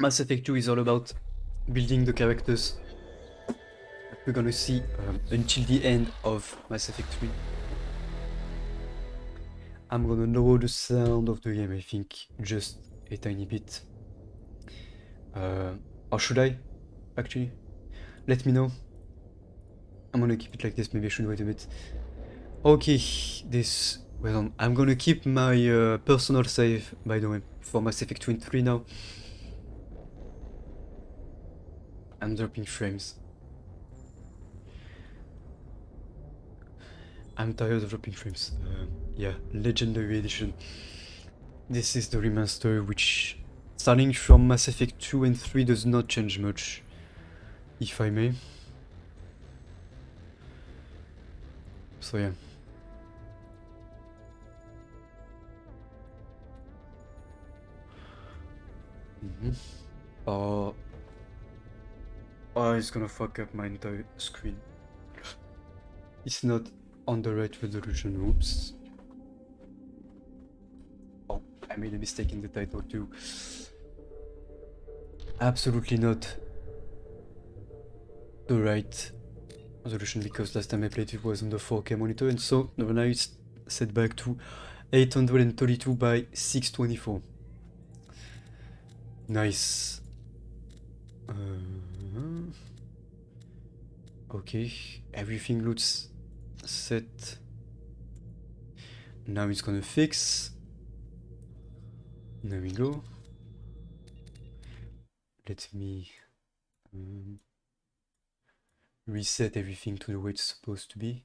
Mass Effect 2 is all about building the characters that we're gonna see until the end of Mass Effect 3. I'm gonna lower the sound of the game, I think, just a tiny bit. Or should I, actually? Let me know. I'm gonna keep it like this, maybe I should wait a bit. Okay, well, I'm gonna keep my personal save, by the way, for Mass Effect 2 and 3 now. I'm dropping frames. I'm tired of dropping frames. Yeah, Legendary Edition. This is the remaster, which, starting from Mass Effect 2 and 3, does not change much, if I may. So yeah. Oh, it's gonna fuck up my entire screen. It's not on the right resolution, oops. Oh, I made a mistake in the title too. Absolutely not the right resolution, because last time I played it was on the 4K monitor, and so now it's set back to 832 by 624. Nice. Okay, everything looks set. Now it's gonna fix. There we go. Let me reset everything to the way it's supposed to be,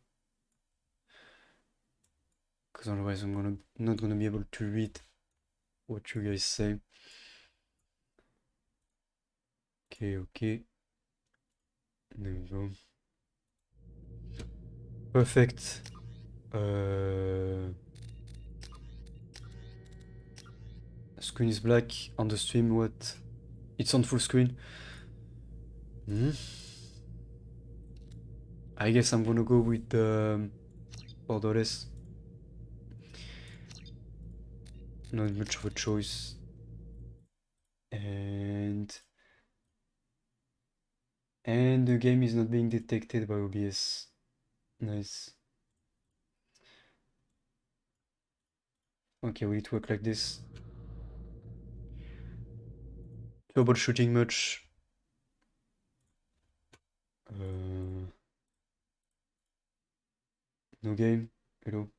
because otherwise I'm not gonna be able to read what you guys say. Okay. There we go. Perfect. Screen is black on the stream. What? It's on full screen. I guess I'm gonna go with the borderless. Not much of a choice. And the game is not being detected by OBS. Nice. Okay, will it work like this? Troubleshooting much. No game. Hello.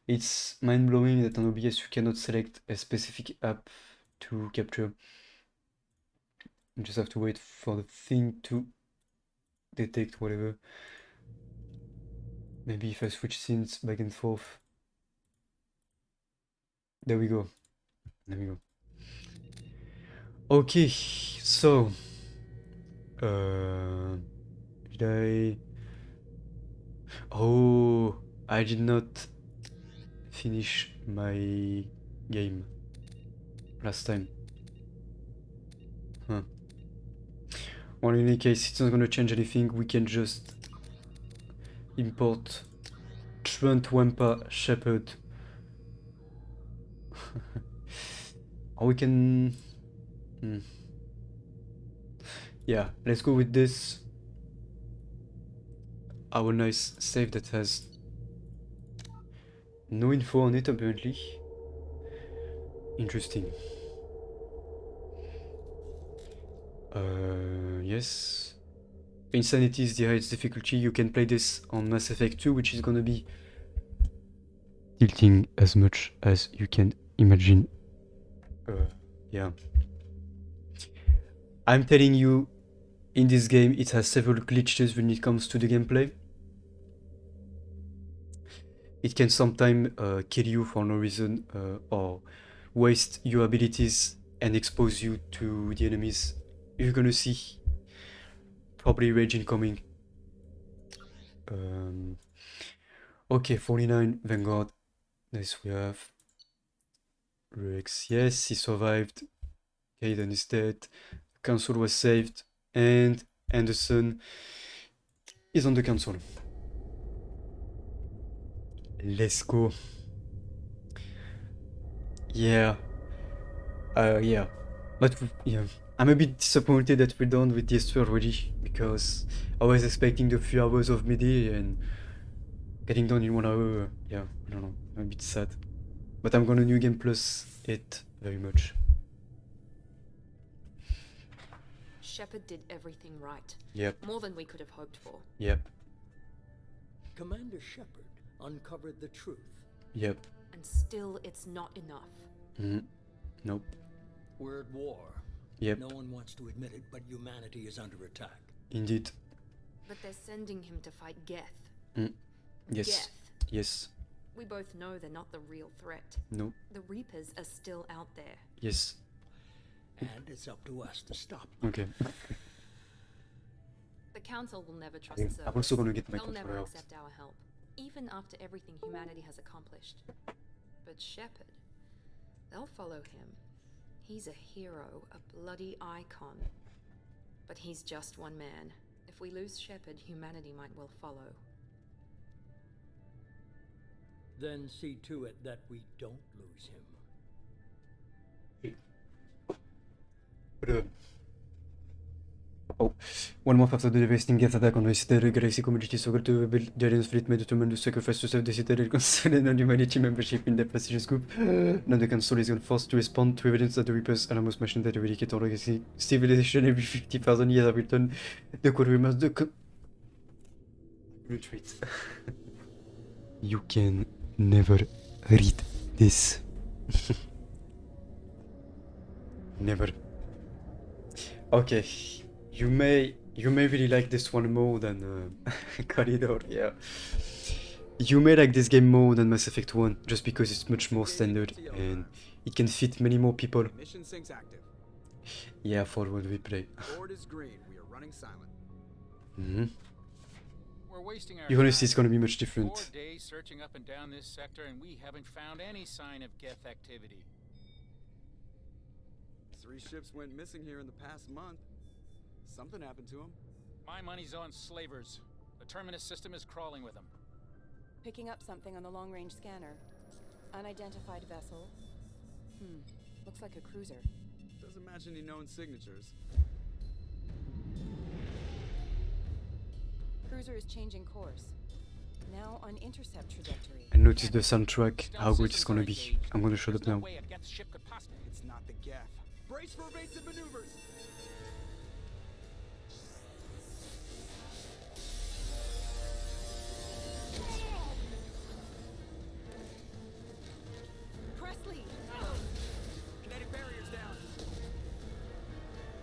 It's mind-blowing that on OBS you cannot select a specific app to capture. You just have to wait for the thing to detect whatever. Maybe if I switch scenes back and forth. There we go. Okay, so did I? Oh, I did not finish my game last time. Huh. Well, in any case, it's not gonna change anything. We can just import Trent Wampa Shepherd. Or we can... Yeah, let's go with this. Our nice save that has no info on it, apparently. Interesting. Yes. Insanity is the highest difficulty. You can play this on Mass Effect 2, which is gonna be tilting as much as you can imagine. Yeah. I'm telling you, in this game, it has several glitches when it comes to the gameplay. It can sometimes kill you for no reason, or waste your abilities and expose you to the enemies. You're gonna see probably rage incoming. Okay, 49 Vanguard. Nice, we have Rex. Yes, he survived. Hayden is dead. Council was saved, and Anderson is on the council. Let's go. Yeah. Yeah. But yeah, I'm a bit disappointed that we're done with DS2 already, because I was expecting the few hours of MIDI and getting done in 1 hour. Yeah, I don't know, I'm a bit sad. But I'm gonna New Game Plus it very much. Shepard did everything right. Yep, More than we could have hoped for. yep, Commander Shepard uncovered the truth. yep. And still, it's not enough. Nope. We're at war. Yep. No one wants to admit it, but humanity is under attack. Indeed. But they're sending him to fight Geth. Yes. Geth. Yes. We both know they're not the real threat. No. The Reapers are still out there. Yes. And it's up to us to stop them. Okay. The Council will never trust Yeah, Cerberus. I'm also gonna get my They'll never controller out. accept our help, even after everything humanity has accomplished. But Shepard, they'll follow him. He's a hero, a bloody icon. But he's just one man. If we lose Shepard, humanity might well follow. Then see to it that we don't lose him. Oh, one month after the devastating Geth attack on the Citadel, Galaxy community struggled to rebuild. The Alliance fleet made determined to sacrifice to save the Citadel Council and non-humanity membership in the prestigious group. Now the Council is forced to respond to evidence that the Reapers, Alamos machine that eradicate all legacy civilization every 50,000 years have returned. The code remains the retreat. You can never read this. Never. Okay. You may really like this one more than Corridor, yeah. You may like this game more than Mass Effect 1, just because it's much more standard and it can fit many more people. Mission sync's active. Yeah, for what we play. Board is green. We are running silent. We're wasting our You're gonna see it's time. gonna be much different. 4 days searching up and down this sector, and we haven't found any sign of Geth activity. 3 ships went missing here in the past month. Something happened to them. My money's on slavers. The Terminus system is crawling with them. Picking up something on the long-range scanner. Unidentified vessel. Looks like a cruiser. Doesn't match any known signatures. Cruiser is changing course. Now on intercept trajectory. I noticed the soundtrack, Stealth how good it's systems gonna are be. engaged. I'm gonna shut There's up no now. way a Geth ship could possibly. It's not the Geth. Brace for evasive maneuvers. Presley! Kinetic barriers down.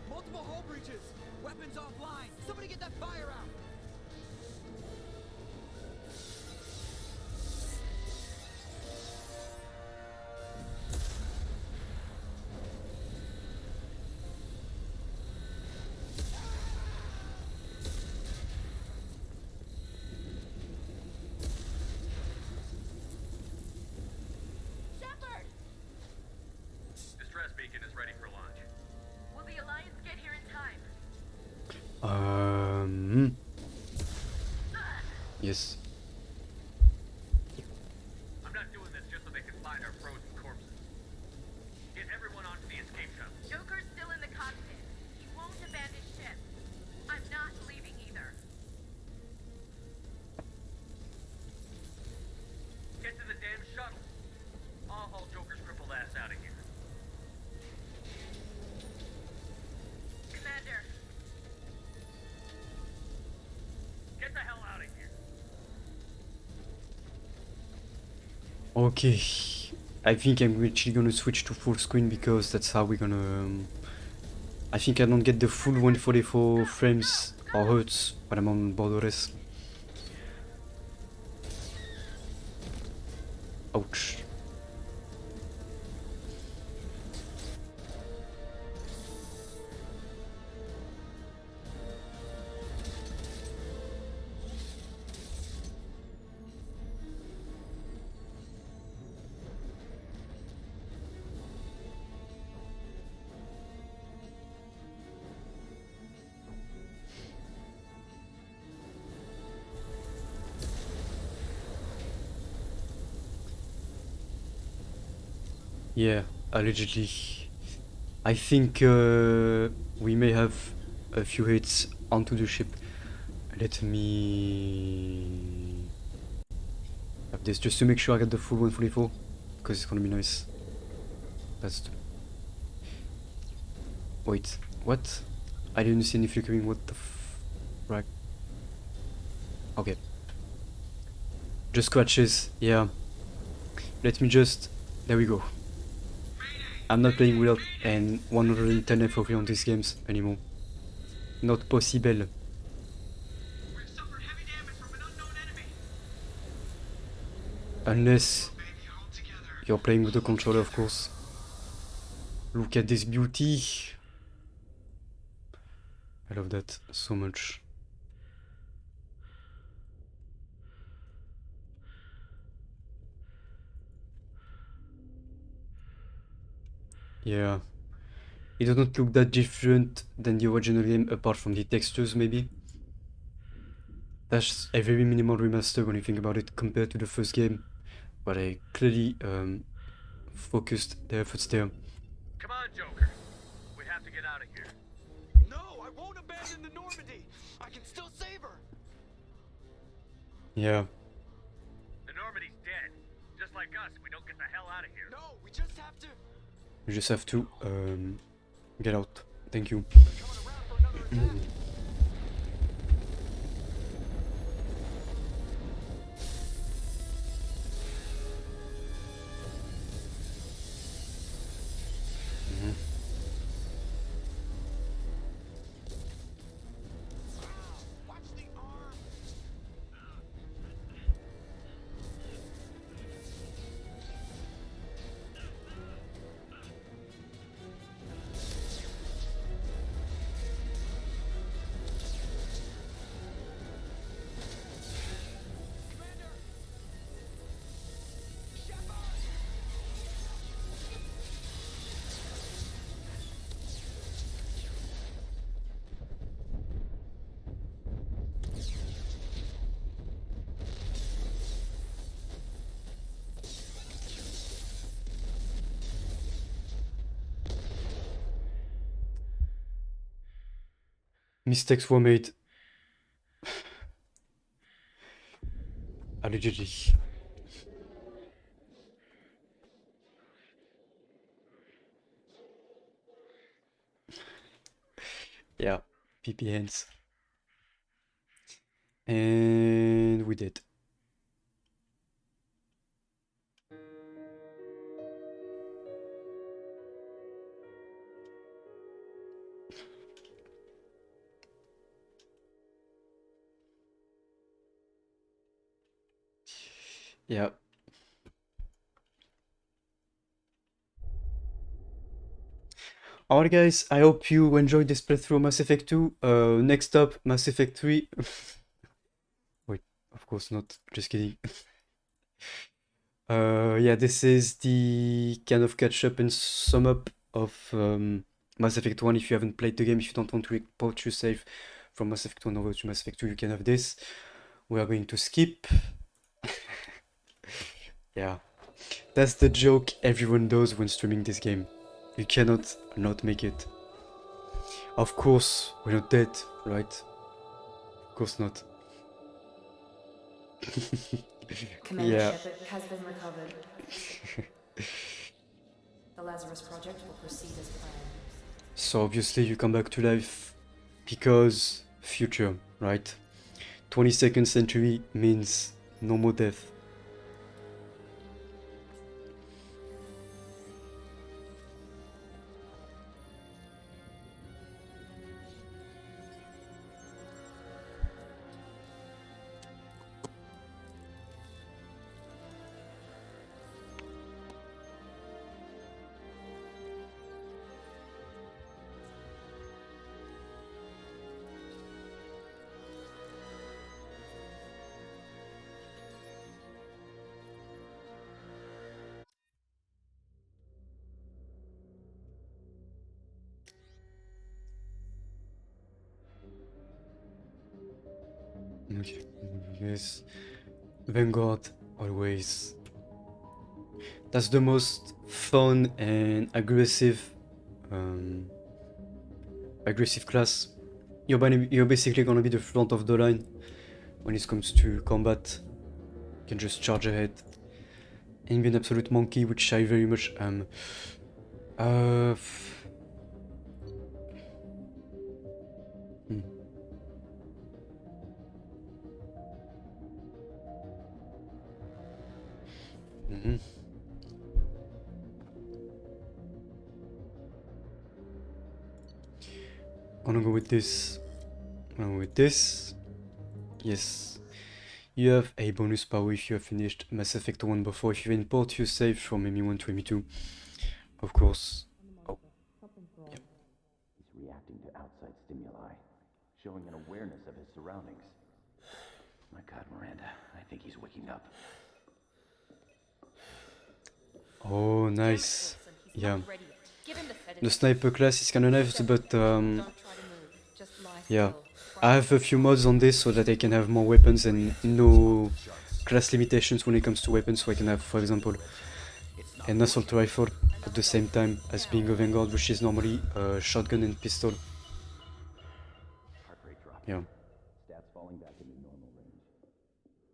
Multiple hull breaches. Weapons offline. Somebody get that fire out. Shepard! Distress beacon is ready for launch. Will the Alliance get here in time? Yes. I'm not doing this just so they can find our frozen corpses. Get everyone onto the escape shuttle. Joker's still in the cockpit. He won't abandon ship. I'm not leaving either. Get to the damn shuttle. I'll haul Joker's crippled ass out of here. Commander, Get the hell out of here. Okay. I think I'm actually gonna switch to full screen because that's how we're gonna... I think I don't get the full 144 frames or hertz when I'm on Borderless. Ouch. Yeah, allegedly. I think we may have a few hits onto the ship. Let me have this just to make sure I get the full 144, because it's gonna be nice. That's wait, what? I didn't see any flickering. What the right? Okay. Just scratches. Yeah. Let me just. There we go. I'm not playing without and 110 FOV on these games anymore. Not possible. We've suffered heavy damage from an unknown enemy. Unless Baby, all together. you're playing with the controller, of course. Look at this beauty. I love that so much. Yeah. It doesn't look that different than the original game apart from the textures maybe. That's a very minimal remaster when you think about it compared to the first game. But I clearly focused their efforts there. Come on, Joker. We have to get out of here. No, I won't abandon the Normandy. I can still save her. Yeah. The Normandy's dead. Just like us, we don't get the hell out of here. No, we just have to. You just have to get out. Thank you. They're coming around for another attack. Watch the arm. Mistakes were made. Allez, GG. Yeah, PP hands. And we did. Yeah. Alright guys, I hope you enjoyed this playthrough of Mass Effect 2. Next up, Mass Effect 3. Wait, of course not, just kidding. Yeah, this is the kind of catch up and sum up of Mass Effect 1 if you haven't played the game. If you don't want to report your save from Mass Effect 1 over to Mass Effect 2, you can have this. We are going to skip. Yeah, that's the joke everyone does when streaming this game. You cannot not make it. Of course, we're not dead, right? Of course not. Commander Yeah. Shepard has been recovered. The Lazarus Project will proceed as planned. So obviously you come back to life because future, right? 22nd century means no more death. Okay. Yes. Vanguard, always. That's the most fun and aggressive aggressive class. You're basically gonna be the front of the line when it comes to combat. You can just charge ahead and be an absolute monkey, which I very much am. Gonna go with this. Gonna go with this. Yes. You have a bonus power if you have finished Mass Effect 1 before. If you import your save from ME1 to ME2. Of course. Oh. Yep. He's reacting to outside stimuli, showing an awareness of his surroundings. My God, Miranda, I think he's waking up. Oh, nice. He's Yeah. not ready yet. Give him the sedative. The sniper class is kinda nice, but Don't try to move. Just lie yeah. still. I have a few mods on this so that I can have more weapons and no class limitations when it comes to weapons. So I can have, for example, an assault rifle at the same time as being a Vanguard, which is normally a shotgun and pistol. Heart rate dropping. Yeah. Stats falling back into normal range.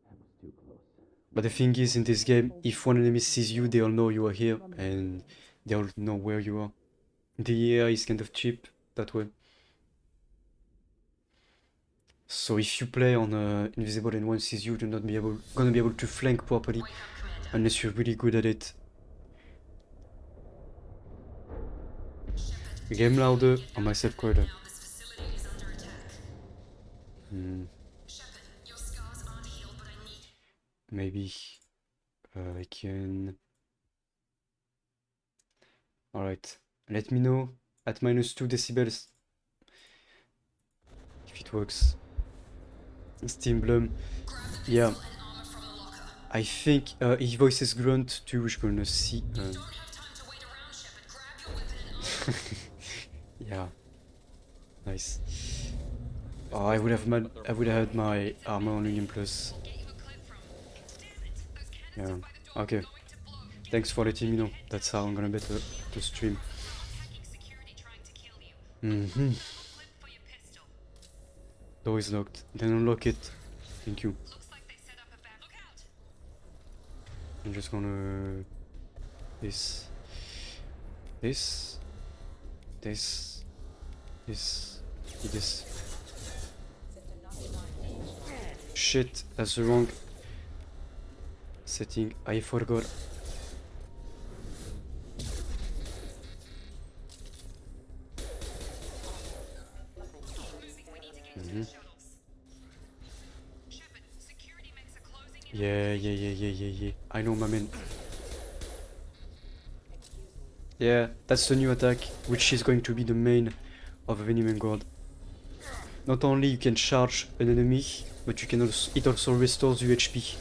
That was too close. But the thing is, in this game, if one enemy sees you, they all know you are here and they all know where you are. The AI is kind of cheap that way. So if you play on invisible and one sees you, you're not gonna be able to flank properly unless you're really good at it. Game louder or myself quieter? Maybe I can. Alright, let me know at -2 decibels if it works. Steam Blum. Yeah. I think he voices Grunt too, which we're gonna see. Yeah. Nice. Oh, I would have had my armor on Union Plus. Yeah. Okay. Thanks for letting me know. That's how I'm gonna better the stream. Door is locked. Then unlock it. Thank you. I'm just gonna... This. Shit, that's the wrong setting. I forgot. Yeah. I know, my man. Yeah, that's the new attack, which is going to be the main of Venom Guard. Not only you can charge an enemy, but you can also, it also restores you HP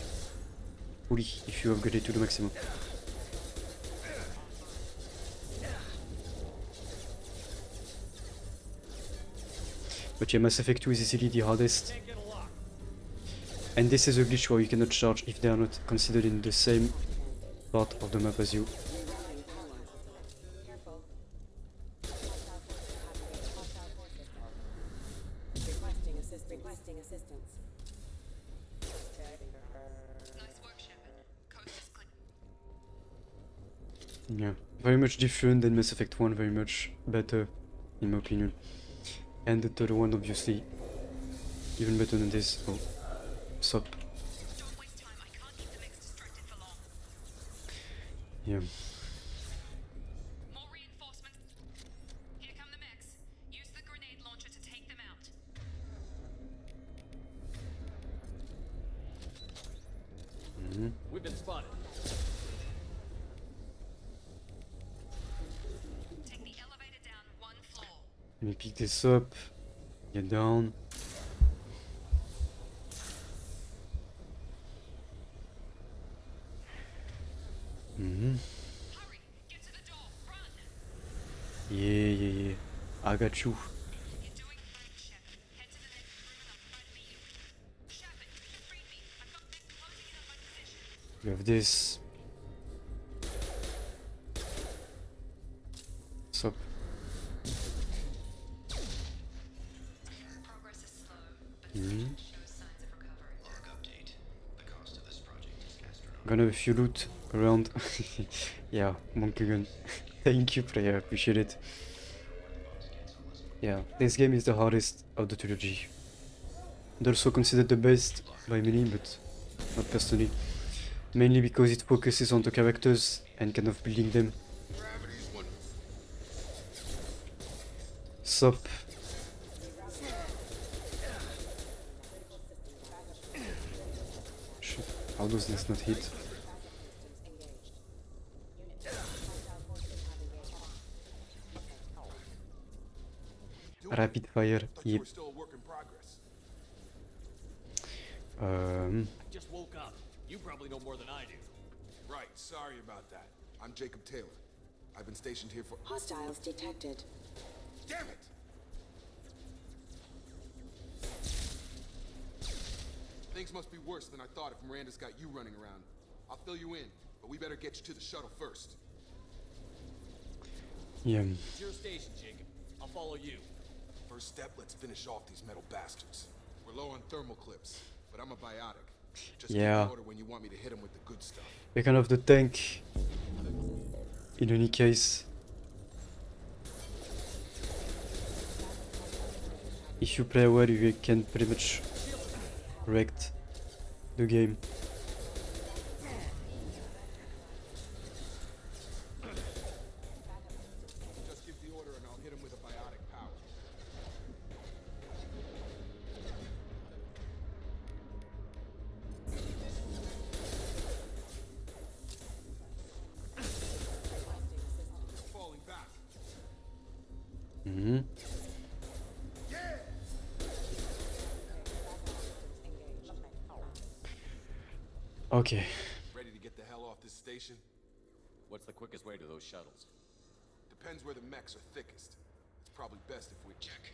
fully if you upgrade it to the maximum. But yeah, Mass Effect 2 is easily the hardest. And this is a glitch where you cannot charge if they are not considered in the same part of the map as you. Requesting assistance. Yeah, very much different than Mass Effect 1, very much better in my opinion. And the third one obviously even better than this. Oh, stop. Yeah. More reinforcements. Here come the mechs. Use the grenade launcher to take them out. We've been spotted. Take the elevator down one floor. Let me pick this up. Get down. Hurry! Get to the door! Run! Yeah. I got you. You're doing fine, Shepard. Head to the next room and I'll try to beat you. Shepard, you freed me. I've got mechs closing in on my position. We have this. Stop. Mhm. Gonna have a few loot around. Yeah, monkey gun. Thank you, player. Appreciate it. Yeah, this game is the hardest of the trilogy. And also considered the best by many, but not personally. Mainly because it focuses on the characters and kind of building them. Sup. Shit, how does this not hit? Rapid fire, yep. I just woke up. You probably know more than I do. Right, sorry about that. I'm Jacob Taylor. I've been stationed here for— Hostiles detected. Damn it! Things must be worse than I thought if Miranda's got you running around. I'll fill you in, but we better get you to the shuttle first. Yeah. It's your station, Jacob. I'll follow you. First step, let's finish off these metal bastards. We're low on thermal clips, but I'm a biotic. Just give Yeah. me order when you want me to hit him with the good stuff. We're kind of the tank. In any case. If you play well, you can pretty much wreck the game. Just give the order and I'll hit him with a biotic power. Falling back. Mhm. Okay. Ready to get the hell off this station? What's the quickest way to those shuttles? Depends where the mechs are thickest. It's probably best if we— Check.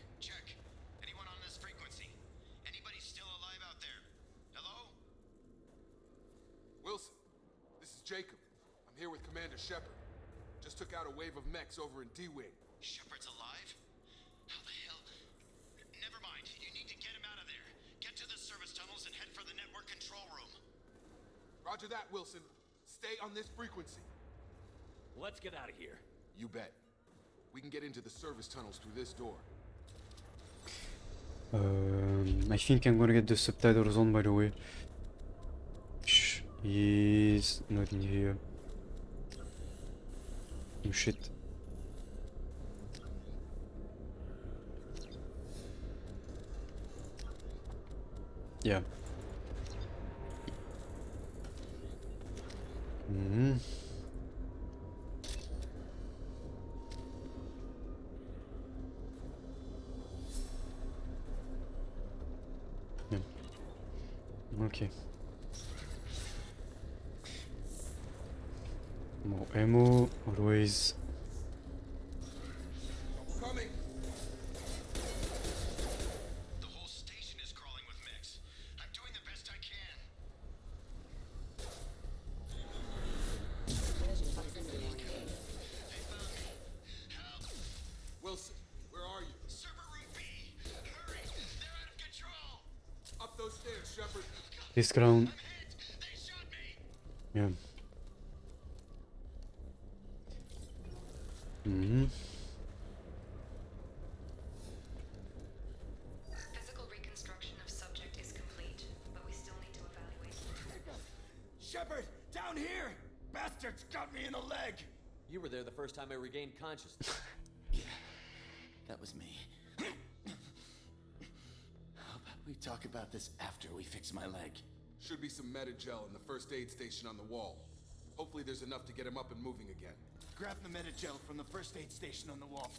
Anyone on this frequency? Anybody still alive out there? Hello? Wilson, this is Jacob. I'm here with Commander Shepard. Just took out a wave of mechs over in D-Wing. Shepard's alive? How the hell? Never mind. You need to get him out of there. Get to the service tunnels and head for the network control room. Roger that, Wilson. Stay on this frequency. Let's get out of here. You bet. We can get into the service tunnels through this door. I think I'm gonna get the subtitles on, by the way. Shh, he's not in here. Oh shit. Yeah. Mhm. Yeah. Okay. More ammo, always. Coming! The whole station is crawling with mechs. I'm doing the best I can. Wilson, where are you? Server room B! Hurry! They're out of control! Up those stairs, Shepard. This ground. I'm hit! They shot me! Yeah. Mhm. Physical reconstruction of subject is complete, but we still need to evaluate. Shepard! Down here! Bastards got me in the leg! You were there the first time I regained consciousness. That was me. How about we talk about this after we fix my leg? Should be some Metagel in the first aid station on the wall. Hopefully there's enough to get him up and moving again. Grab the Metagel from the first aid station on the wall.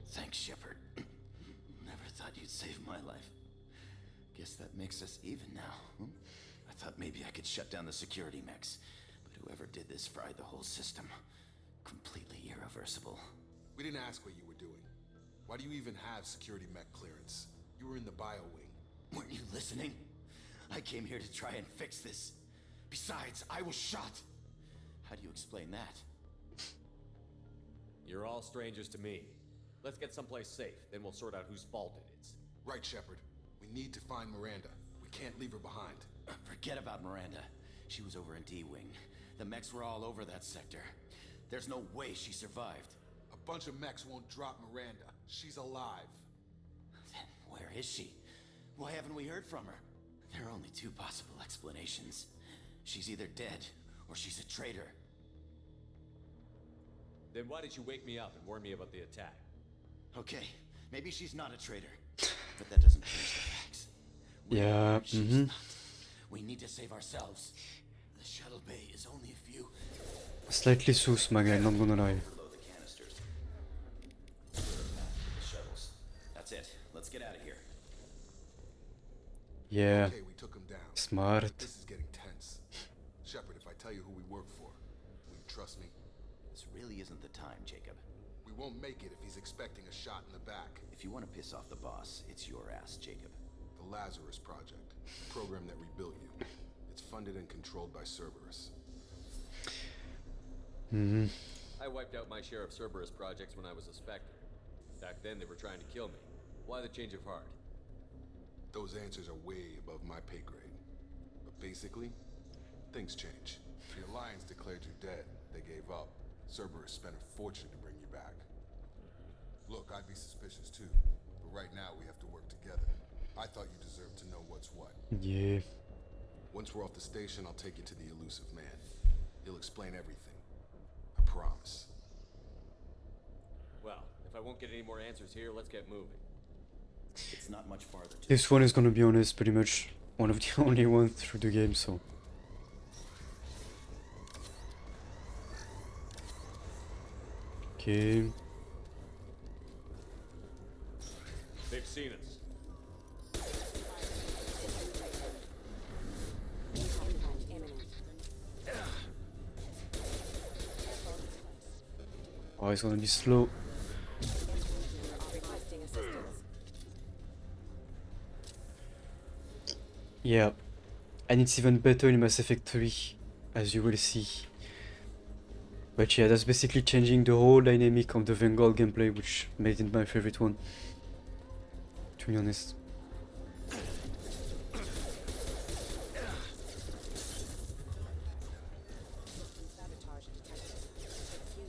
Thanks, Shepard. Never thought you'd save my life. Guess that makes us even now. I thought maybe I could shut down the security mechs, but whoever did this fried the whole system. Completely irreversible. We didn't ask what you were doing. Why do you even have security mech clearance? You were in the bio wing. Weren't you listening? I came here to try and fix this. Besides, I was shot. How do you explain that? You're all strangers to me. Let's get someplace safe, then we'll sort out whose fault it is. Right, Shepard. We need to find Miranda. We can't leave her behind. Forget about Miranda. She was over in D-Wing. The mechs were all over that sector. There's no way she survived. A bunch of mechs won't drop Miranda. She's alive. Then where is she? Why haven't we heard from her? There are only two possible explanations. She's either dead, or she's a traitor. Then why did you wake me up and warn me about the attack? Okay, maybe she's not a traitor. But that doesn't change the facts. Yeah, She's not. We need to save ourselves. The shuttle bay is only a few... Slightly sus, my guy, not gonna lie. Below the canisters. The shuttles. That's it. Let's get out of here. Yeah. Okay, we took him down. Smart. This is getting tense. Shepard, if I tell you who we work for, will you trust me? This really isn't the time, Jacob. We won't make it if he's expecting a shot in the back. If you want to piss off the boss, it's your ass, Jacob. The Lazarus Project, the program that rebuilt you. It's funded and controlled by Cerberus. I wiped out my share of Cerberus projects when I was a Spectre. Back then they were trying to kill me. Why the change of heart? Those answers are way above my pay grade. But basically, things change. The Alliance declared you dead. They gave up. Cerberus spent a fortune to bring you back. Look, I'd be suspicious too. But right now we have to work together. I thought you deserved to know what's what. Yeah. Once we're off the station, I'll take you to the elusive man. He'll explain everything. I promise. Well, if I won't get any more answers here, let's get moving. It's not much farther to... This one is gonna be honest, pretty much one of the only ones through the game, so. Okay. They've seen us. Oh, it's gonna be slow. Requesting assistance. Yeah. And it's even better in Mass Effect 3, as you will see. But yeah, that's basically changing the whole dynamic of the Vanguard gameplay, which made it my favorite one. To be honest. Sabotage detected. Excuse me.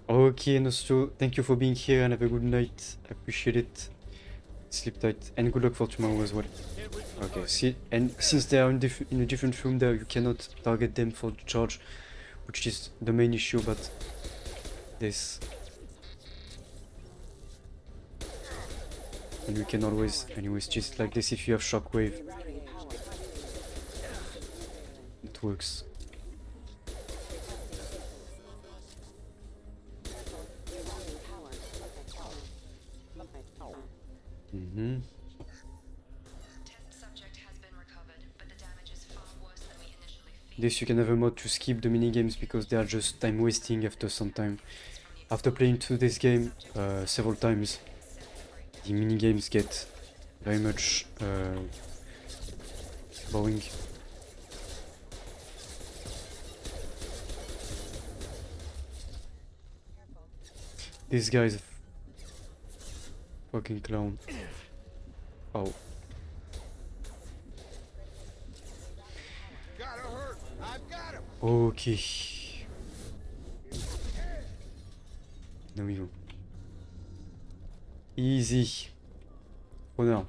Okay, Nostro, thank you for being here and have a good night. I appreciate it. Sleep tight and good luck for tomorrow as well. Okay, see, and since they are in a different room there, you cannot target them for the charge, which is the main issue about this. And you can always, anyways, just like this if you have shockwave. It works. Mm-hmm. Test subject has been recovered, but the damage is far worse than we initially feared. This you can have a mod to skip the minigames because they are just time wasting after some time. After playing through this game several times, the minigames get very much boring. This guy is a fucking clown. Oh. Okay. Now we go. Easy. For now.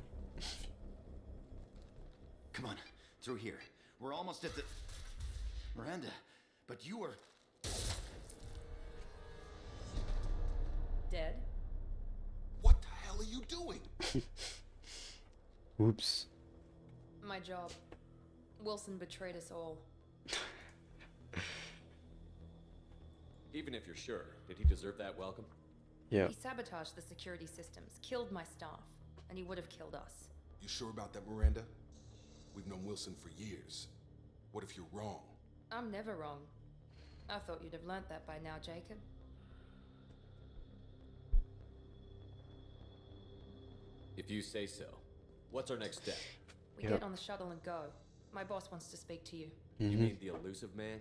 Come on, through here. We're almost at the... Miranda, but you were... Dead? What the hell are you doing? Oops. My job. Wilson betrayed us all. Even if you're sure, did he deserve that welcome? Yeah. He sabotaged the security systems, killed my staff, and he would have killed us. You sure about that, Miranda? We've known Wilson for years. What if you're wrong? I'm never wrong. I thought you'd have learnt that by now, Jacob. If you say so. What's our next step? We get on the shuttle and go. My boss wants to speak to you. You mean the elusive man?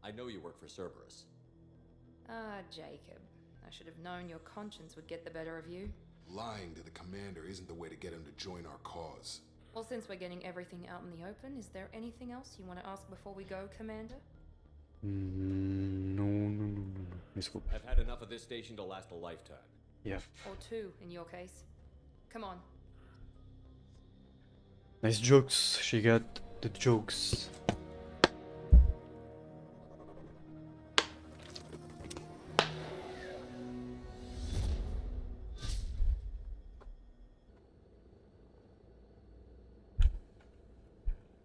I know you work for Cerberus. Ah, Jacob. I should have known your conscience would get the better of you. Lying to the commander isn't the way to get him to join our cause. Well, since we're getting everything out in the open, is there anything else you want to ask before we go, Commander? No. Let's go. I've had enough of this station to last a lifetime. Yeah. Or two, in your case. Come on. Nice jokes. She got the jokes.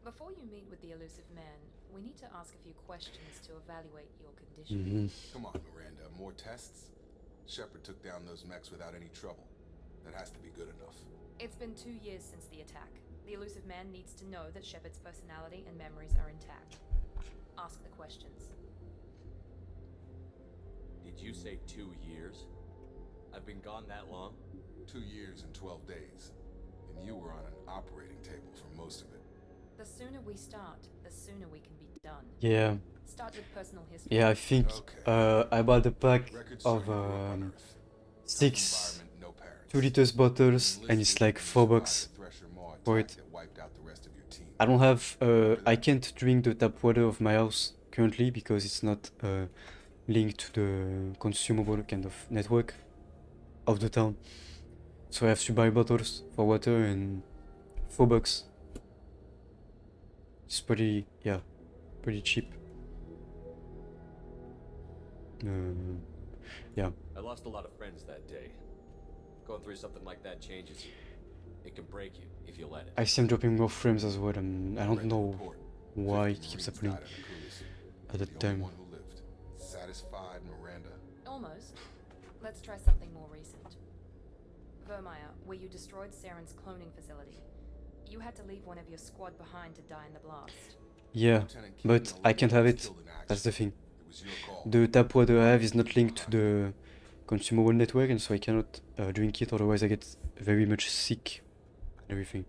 Before you meet with the elusive man, we need to ask a few questions to evaluate your condition. Come on, Miranda. More tests? Shepard took down those mechs without any trouble. That has to be good enough. It's been 2 years since the attack. The elusive man needs to know that Shepard's personality and memories are intact. Ask the questions. Did you say 2 years? I've been gone that long? 2 years and 12 days. And you were on an operating table for most of it. The sooner we start, the sooner we can be done. Yeah. Start with personal history. Yeah, I think I bought a pack Records of show you grew up on Earth. 6 Environment, no parents. 2 liters bottles, and it's like $4 for it. That wiped out the rest of your team. I don't have I can't drink the tap water of my house currently because it's not linked to the consumable kind of network of the town. So I have to buy bottles for water and $4. It's pretty cheap. Yeah. I lost a lot of friends that day. Going through something like that changes you. It can break you if you let it. I see I'm dropping more frames as well, and I don't know why it keeps happening at the time. One who lived. Satisfied, Miranda? Almost. Let's try something more recent. Vermeer, where you destroyed Saren's cloning facility. You had to leave one of your squad behind to die in the blast. Yeah, but I can't have it. That's the thing. The tap water I have is not linked to the consumable network, and so I cannot drink it, otherwise I get very much sick and everything.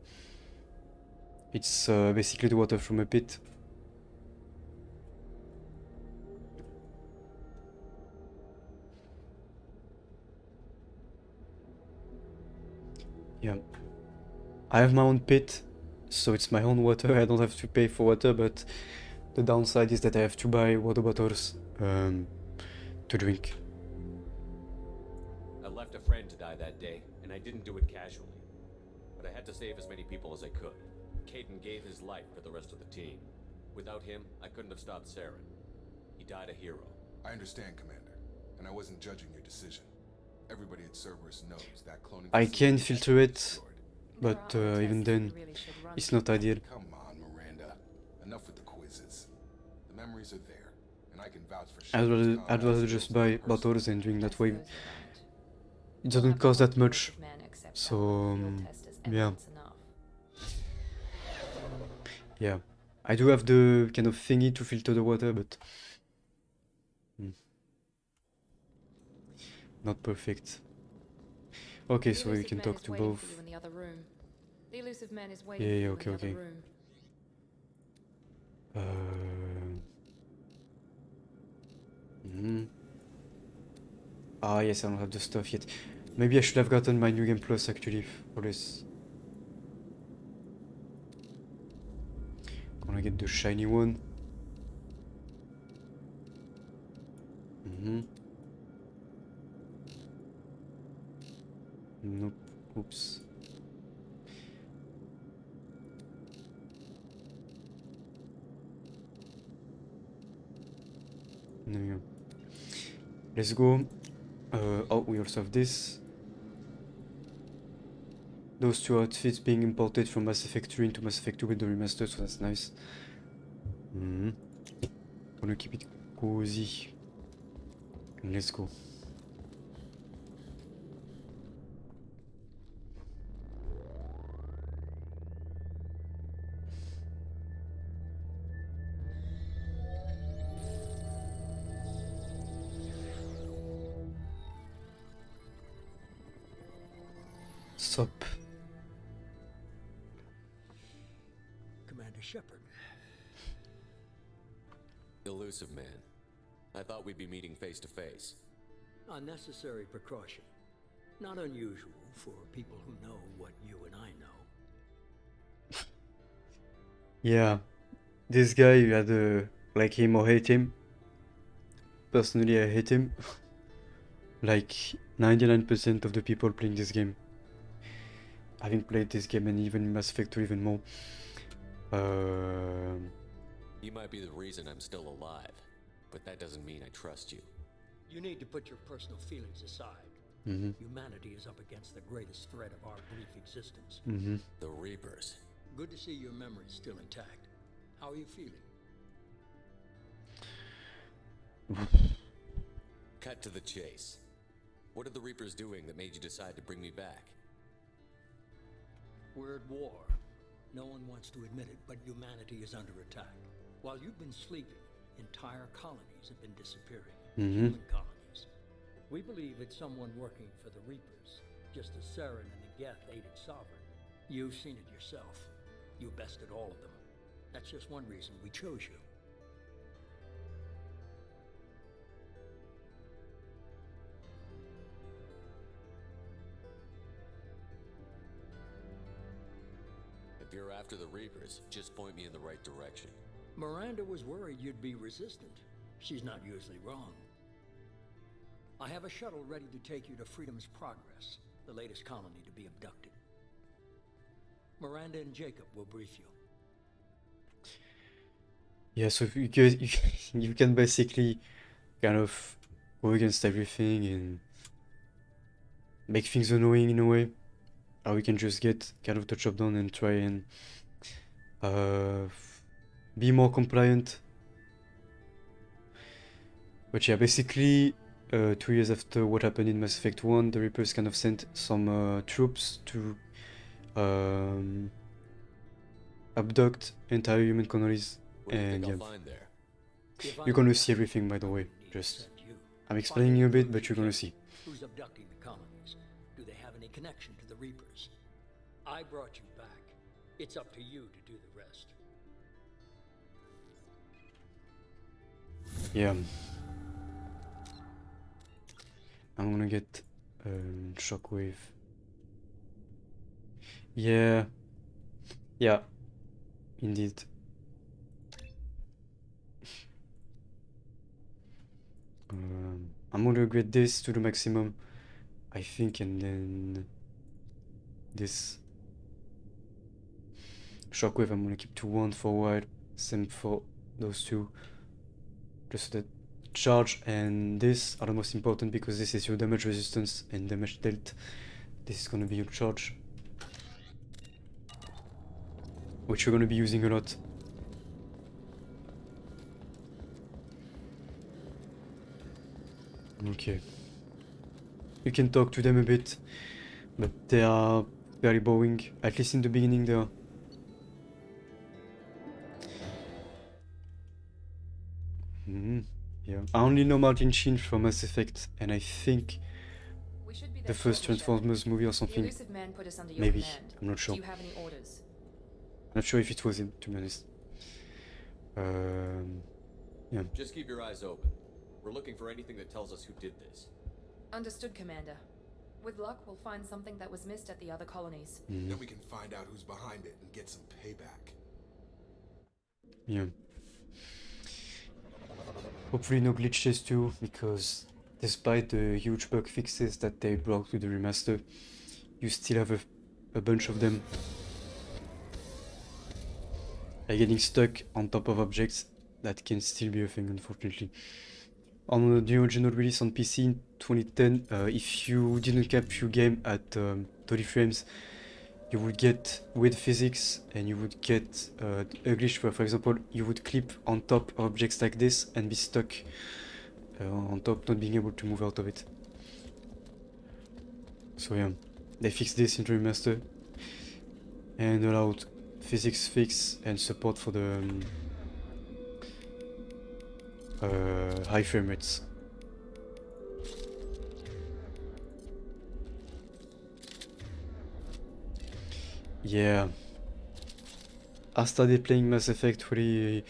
It's basically the water from a pit. Yeah. I have my own pit, so it's my own water. I don't have to pay for water, but the downside is that I have to buy water bottles to drink. I left a friend to die that day, and I didn't do it casually. But I had to save as many people as I could. Caden gave his life for the rest of the team. Without him, I couldn't have stopped Saren. He died a hero. I understand, Commander, and I wasn't judging your decision. Everybody at Cerberus knows that cloning. I can filter it, but even then, it's not ideal. Come on, Miranda. Enough with the quizzes. The memories are there, and I can vouch for. I'd rather just buy bottles and drink that way. It doesn't cost that much, so yeah. Yeah, I do have the kind of thingy to filter the water, but not perfect. Okay, so we can talk to both. Yeah, okay. Ah yes, I don't have the stuff yet. Maybe I should have gotten my New Game Plus actually for this. Gonna get the shiny one. Nope. Oops. There we go. Let's go. Oh, we also have this. Those two outfits being imported from Mass Effect 3 into Mass Effect 2 with the remaster, so that's nice. Gonna keep it cozy. And let's go. Sup. Commander Shepard. Elusive man. I thought we'd be meeting face to face. A necessary precaution. Not unusual for people who know what you and I know. Yeah, this guy, you had like him or hate him. Personally, I hate him. Like 99% of the people playing this game. Having played this game and even Mass Effect 2 even more. You might be the reason I'm still alive, but that doesn't mean I trust you. You need to put your personal feelings aside. Humanity is up against the greatest threat of our brief existence. The Reapers. Good to see your memory's still intact. How are you feeling? Cut to the chase. What are the Reapers doing that made you decide to bring me back? We're at war. No one wants to admit it, but humanity is under attack. While you've been sleeping, entire colonies have been disappearing. Human colonies. We believe it's someone working for the Reapers, just as Saren and the Geth aided Sovereign. You've seen it yourself. You bested all of them. That's just one reason we chose you. If you're after the Reapers, just point me in the right direction. Miranda was worried you'd be resistant. She's not usually wrong. I have a shuttle ready to take you to Freedom's Progress, the latest colony to be abducted. Miranda and Jacob will brief you. Yeah, so you can basically kind of go against everything and make things annoying in a way. Or we can just get kind of the job done and try and be more compliant. But yeah, basically 2 years after what happened in Mass Effect 1, the Reapers kind of sent some troops to abduct entire human colonies. What do you And think yeah, I'll find there? you're gonna see everything, by the way. Just I'm explaining you a bit, but you're gonna see. Who's abducting the colonies? Do they have any connection to the Reapers? I brought you back. It's up to you to do the rest. Yeah. I'm gonna get Shockwave. Yeah. Yeah. Indeed. I'm gonna upgrade this to the maximum, I think, and then this Shockwave I'm gonna keep to 1 for a while. Same for those two. Just that charge and this are the most important because this is your damage resistance and damage dealt. This is gonna be your charge, which you're gonna be using a lot. Okay. You can talk to them a bit, but they are very boring. At least in the beginning they are. Yeah. I only know Martin Sheen from Mass Effect, and I think We should be the there first shortly, Transformers movie or The something. elusive man put us under your Maybe. command. I'm not sure. Do you have any orders? Not sure if it was him, to be honest. Yeah. Just keep your eyes open. We're looking for anything that tells us who did this. Understood, Commander. With luck, we'll find something that was missed at the other colonies. Then we can find out who's behind it and get some payback. Yeah. Hopefully no glitches too, because despite the huge bug fixes that they brought with the remaster, you still have a bunch of them. Like getting stuck on top of objects, that can still be a thing, unfortunately. On the original release on PC in 2010, if you didn't cap your game at 30 frames, you would get weird physics and you would get a glitch where, for example, you would clip on top of objects like this and be stuck on top, not being able to move out of it. So yeah, they fixed this in the remaster and allowed physics fix and support for the high frame rates. Yeah. I started playing Mass Effect really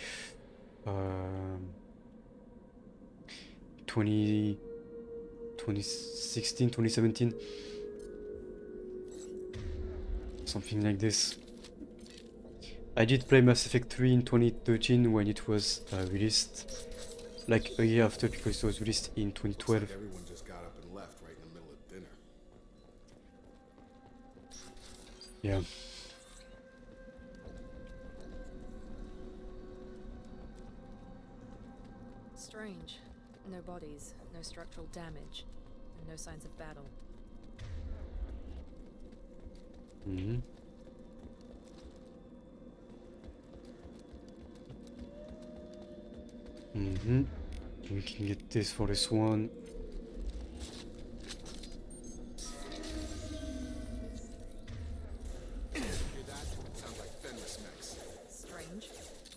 2016, 2017, something like this. I did play Mass Effect 3 in 2013 when it was released, like a year after, because it was released in 2012. Like everyone just got up and left right in the middle of dinner. Yeah. Strange. No bodies, no structural damage, and no signs of battle. Mm-hmm. Mm-hmm. We can get this for this one. Sounds like Fenris mechs. Strange.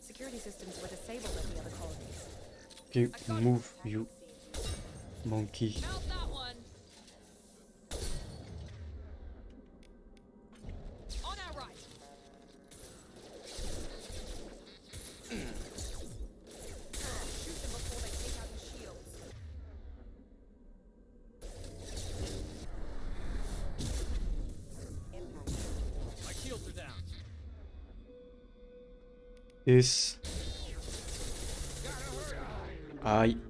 Security systems were disabled at the other colonies. Okay, move, you monkey. Mount that one. On our right. Shoot them before they take out the shields. My shields are down. This.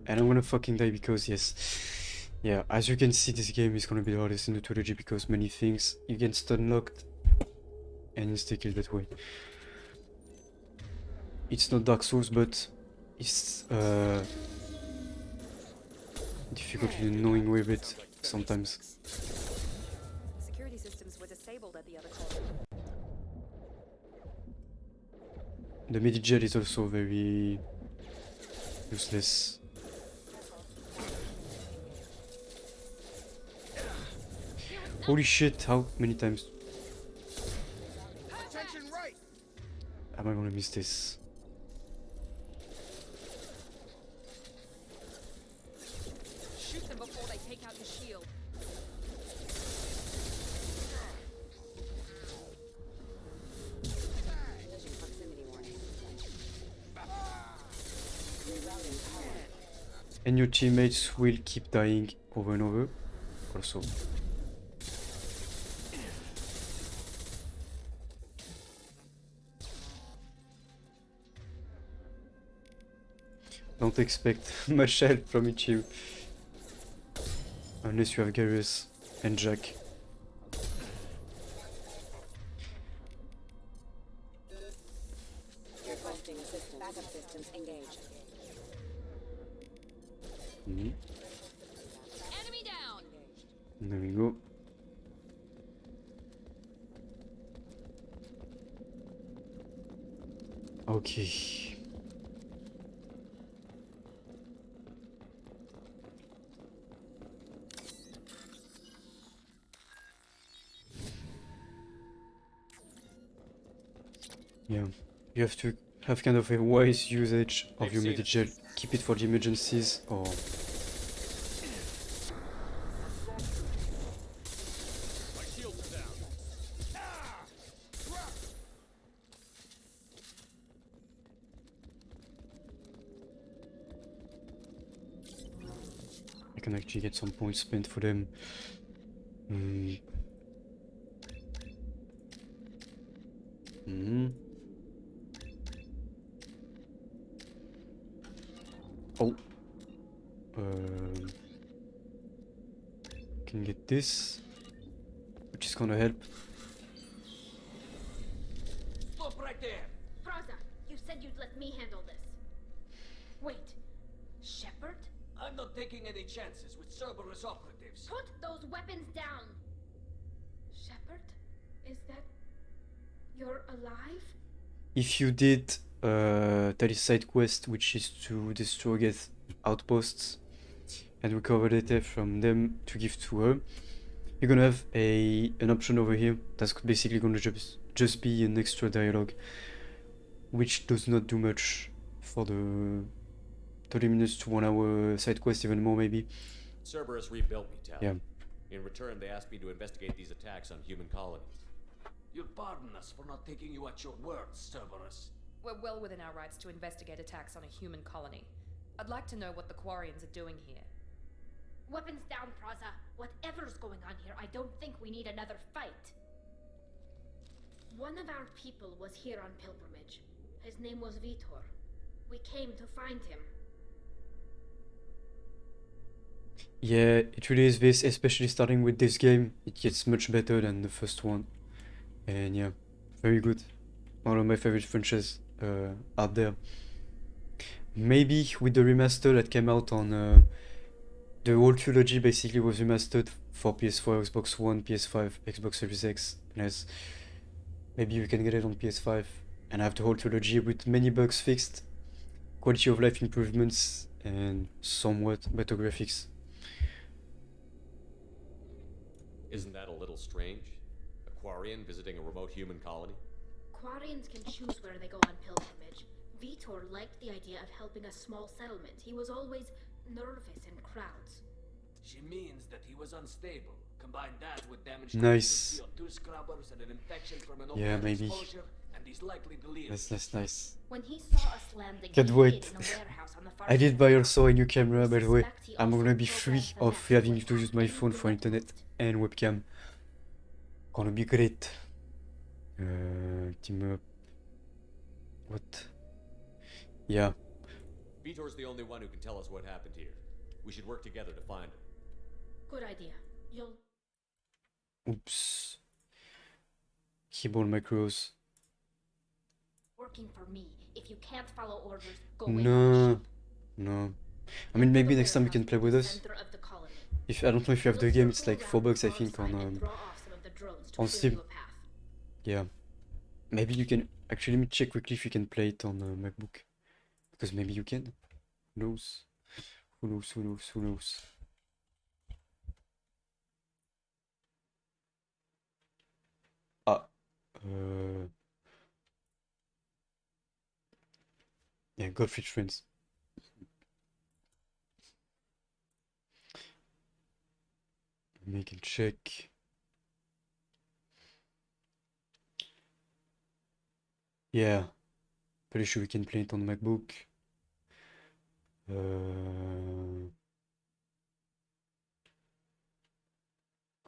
And I'm gonna fucking die because yes. Yeah, as you can see, this game is gonna be the hardest in the trilogy because many things you get stun locked and insta kill that way. It's not Dark Souls, but it's difficult in a knowing way a bit sometimes. Security systems were disabled at the other colony. The midi-gel is also very useless. Holy shit, how many times Attention right! am I gonna miss this? Shoot them before they take out the shield. And your teammates will keep dying over and over also. Don't expect much help from each team unless you have Garrus and Jack. Backup systems engaged. Mhm. Enemy down. There we go. Okay. Yeah, you have to have kind of a wise usage of your medi-gel. Keep it for the emergencies or... My shields are down. I can actually get some points spent for them. Mm. Mm. Oh. Can get this, which is gonna help. Stop right there! Braza, you said you'd let me handle this. Wait, Shepard? I'm not taking any chances with Cerberus operatives. Put those weapons down! Shepard? Is that... you're alive? If you did that is side quest, which is to destroy Geth outposts and recover data from them to give to her, you're gonna have an option over here that's basically gonna just be an extra dialogue, which does not do much for the 30 minutes to 1 hour side quest, even more maybe. Cerberus rebuilt me, Tal. Yeah. In return, they asked me to investigate these attacks on human colonies. You'll pardon us for not taking you at your word, Cerberus. We're well within our rights to investigate attacks on a human colony. I'd like to know what the Quarians are doing here. Weapons down, Praza. Whatever's going on here, I don't think we need another fight. One of our people was here on pilgrimage. His name was Vitor. We came to find him. Yeah, it really is this, especially starting with this game. It gets much better than the first one. And yeah, very good. One of my favorite franchises out there. Maybe with the remaster that came out on the whole trilogy basically was remastered for PS4, Xbox One, PS5, Xbox Series X, and S. Maybe we can get it on PS5 and have the whole trilogy with many bugs fixed, quality of life improvements, and somewhat better graphics. Isn't that a little strange? A Quarian visiting a remote human colony? Quarians can choose where they go on pilgrimage. Vitor liked the idea of helping a small settlement. He was always nervous in crowds. She means that he was unstable. Combine that with damage Nice. to CO2 scrubbers and an infection from an Yeah, open maybe. exposure, and he's likely delirious. That's nice. When he saw us landing, Can't he wait. hid in a warehouse on the far I did side buy of also a new camera, by the way. suspect he I'm also gonna be free programmed the of map having with to use my phone for internet and webcam. Gonna be great. Team up. What? Yeah. Vitor's the only one who can tell us what happened here. We should work together to find him. Good idea. You'll Oops. Keyboard macros. working for me. If you can't follow orders, go away from the No. ship. No. I mean, maybe next time you can play with us. Center of the colony. If I don't know if you have the We'll game, it's circle like around $4 I the think far on side and draw off some of the drones to on clear Steam. you a path. Yeah. Maybe you can actually, let me check quickly if you can play it on MacBook, because maybe you can. Who knows? Who knows? Who knows? Who knows? Ah. Yeah, Godfrey Friends. We can check. Yeah, pretty sure we can play it on MacBook.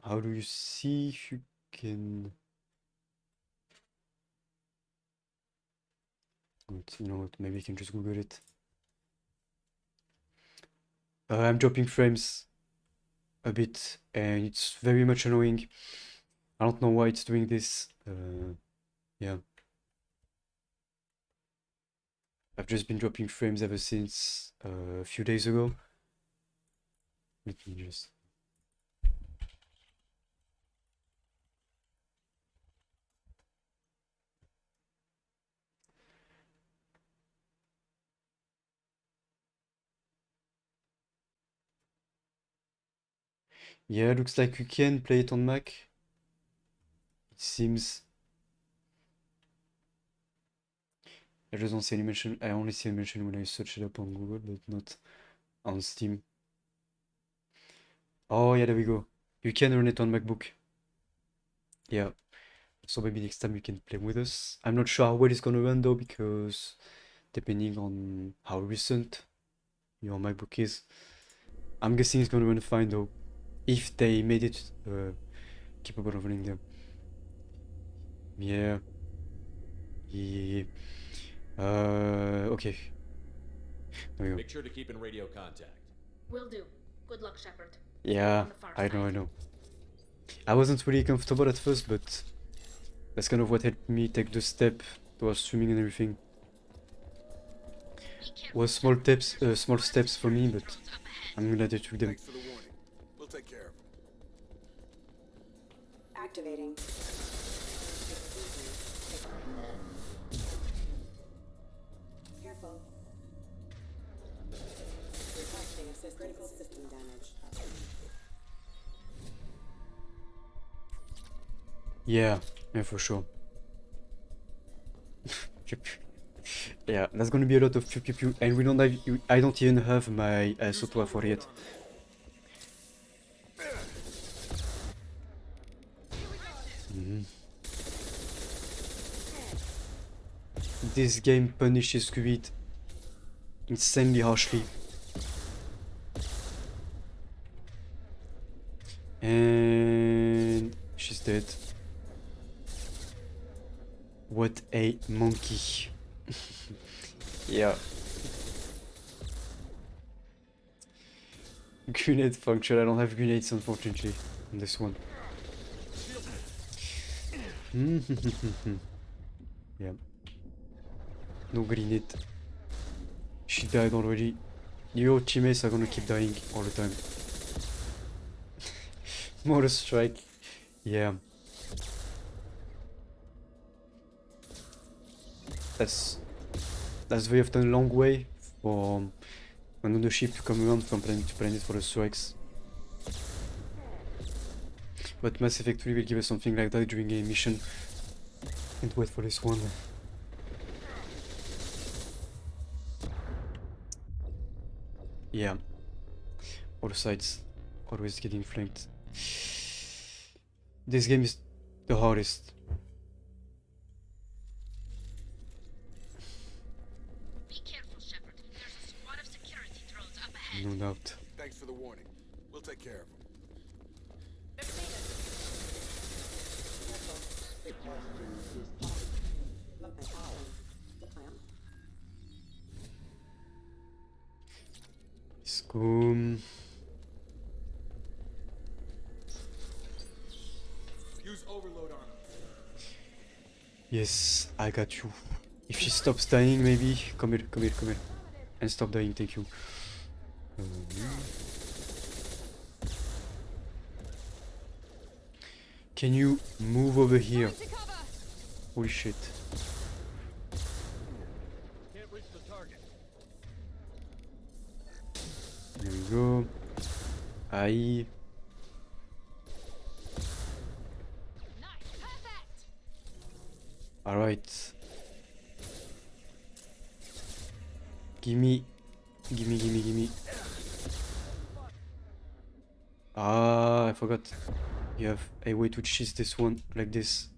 How do you see if you can? Wait, you know what? Maybe you can just Google it. I'm dropping frames a bit, and it's very much annoying. I don't know why it's doing this. Yeah. I've just been dropping frames ever since a few days ago. Let me just. Yeah, looks like you can play it on Mac. It seems. I just don't see any mention. I only see a mention when I search it up on Google, but not on Steam. Oh yeah, there we go. You can run it on MacBook. Yeah. So maybe next time you can play with us. I'm not sure how well it's gonna run though, because depending on how recent your MacBook is, I'm guessing it's gonna run fine though, if they made it capable of running them. Yeah. Yeah. Okay. There we go. Make sure to keep in radio contact. Will do. Good luck, Shepard. Yeah, On the far I know, I side. know. I wasn't really comfortable at first, but that's kind of what helped me take the step towards streaming and everything. Was small steps for me, but I'm glad I took them. Thanks for the warning. We'll take care of them. Activating. Careful. Detecting critical system damage. Yeah, for sure. Yeah, that's gonna be a lot of pew pew pew, and we don't have. I don't even have my SO2 yet. Mhm. this game punishes Kuwait insanely harshly. And she's dead. What a monkey. Yeah. Grenade function. I don't have grenades unfortunately on this one. Yeah. No grenade. She died already. Your teammates are gonna keep dying all the time. Motor strike. Yeah. That's very often a long way for another ship to come around from planet to planet for the strikes. But Mass Effect 3 will give us something like that during a mission. Can't wait for this one. Yeah. All sides always getting flanked. This game is the hardest. Be careful, Shepard. There's a squad of security drones up ahead. No doubt. Thanks for the warning. We'll take care of them. Let's go. Use overload on them. Yes, I got you. If she stops dying, maybe. Come here, come here, come here. And stop dying, thank you. Can you move over here? Holy shit. Can't reach the target. There we go. Aye. Alright. Gimme. Gimme, gimme, gimme. Ah, I forgot. You have a way to cheese this one, like this.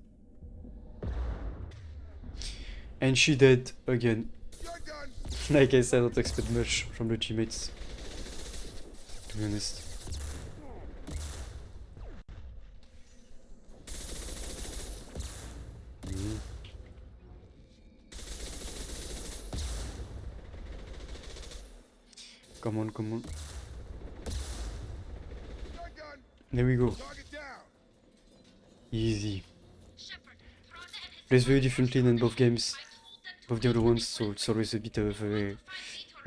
And she dead again. Like I said, I don't expect much from the teammates, to be honest. Come on, come on. There we go. Easy. Plays very differently than both games, both the other ones, so it's always a bit of a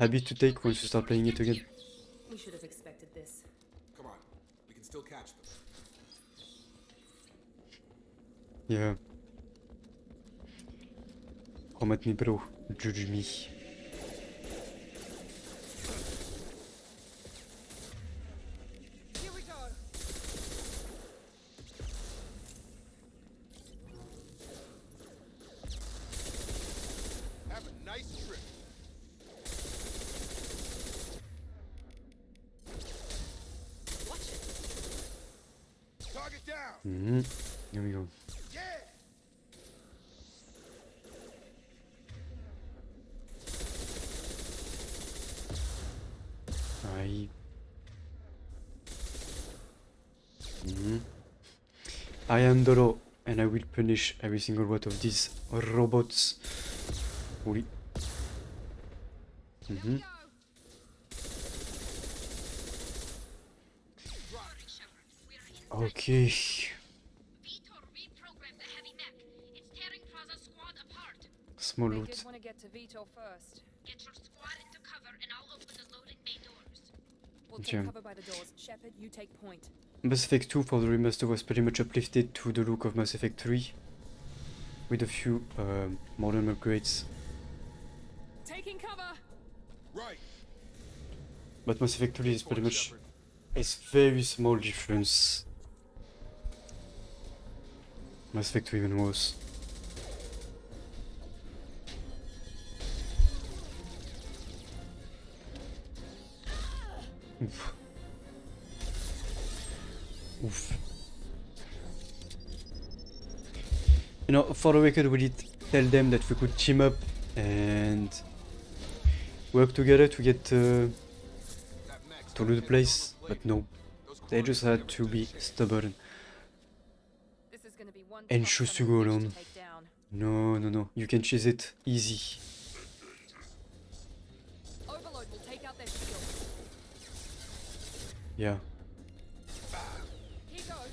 habit to take once you start playing it again. We should have expected this. Come on, we can still catch them. Yeah. Come at me, bro. Judge me. Here we go. Aye. I am Doro, and I will punish every single one of these robots. Oui. Okay. Small loot. Want to get to Vito first. Get your squad into cover and I'll open the loading bay doors. We'll take cover by the doors. Shepard, you take point. Mass Effect 2 for the remaster was pretty much uplifted to the look of Mass Effect 3, with a few modern upgrades. Taking cover. Right. But Mass Effect 3 is pretty much a very small difference. Mass Effect 2 even worse. Oof. Oof. You know, for the record, we did tell them that we could team up and work together to get to loot the place, but no, they just had to be stubborn This is gonna be one and tough choose son to of a go bitch alone. take down. No, you can chase it easy. Overload will take out their shield. Yeah. He goes.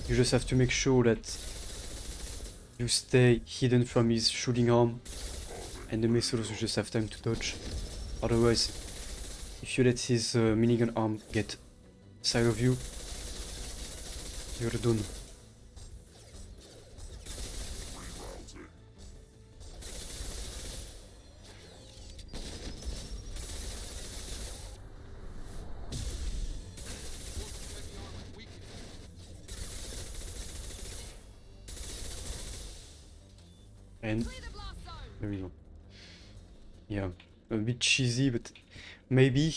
You just have to make sure that you stay hidden from his shooting arm, and the missiles you just have time to dodge. Otherwise, if you let his minigun arm get side of you, you're done. And there we go. Yeah, a bit cheesy, but maybe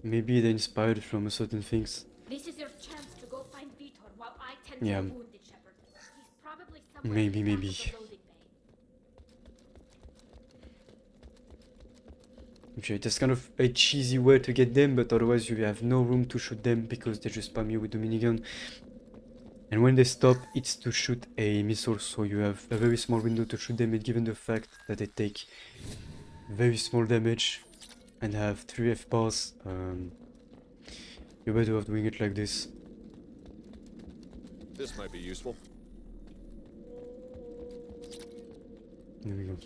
they're inspired from certain things. This is your chance to go find Vitor while I tend Yeah. to the wounded shepherd. He's probably somewhere Maybe, in the back maybe. of the loading bay. Okay, that's kind of a cheesy way to get them, but otherwise you have no room to shoot them because they just spam you with the minigun. And when they stop, it's to shoot a missile, so you have a very small window to shoot them, and given the fact that they take very small damage and have 3 F-bars, you're better off doing it like this. This might be useful. There we go.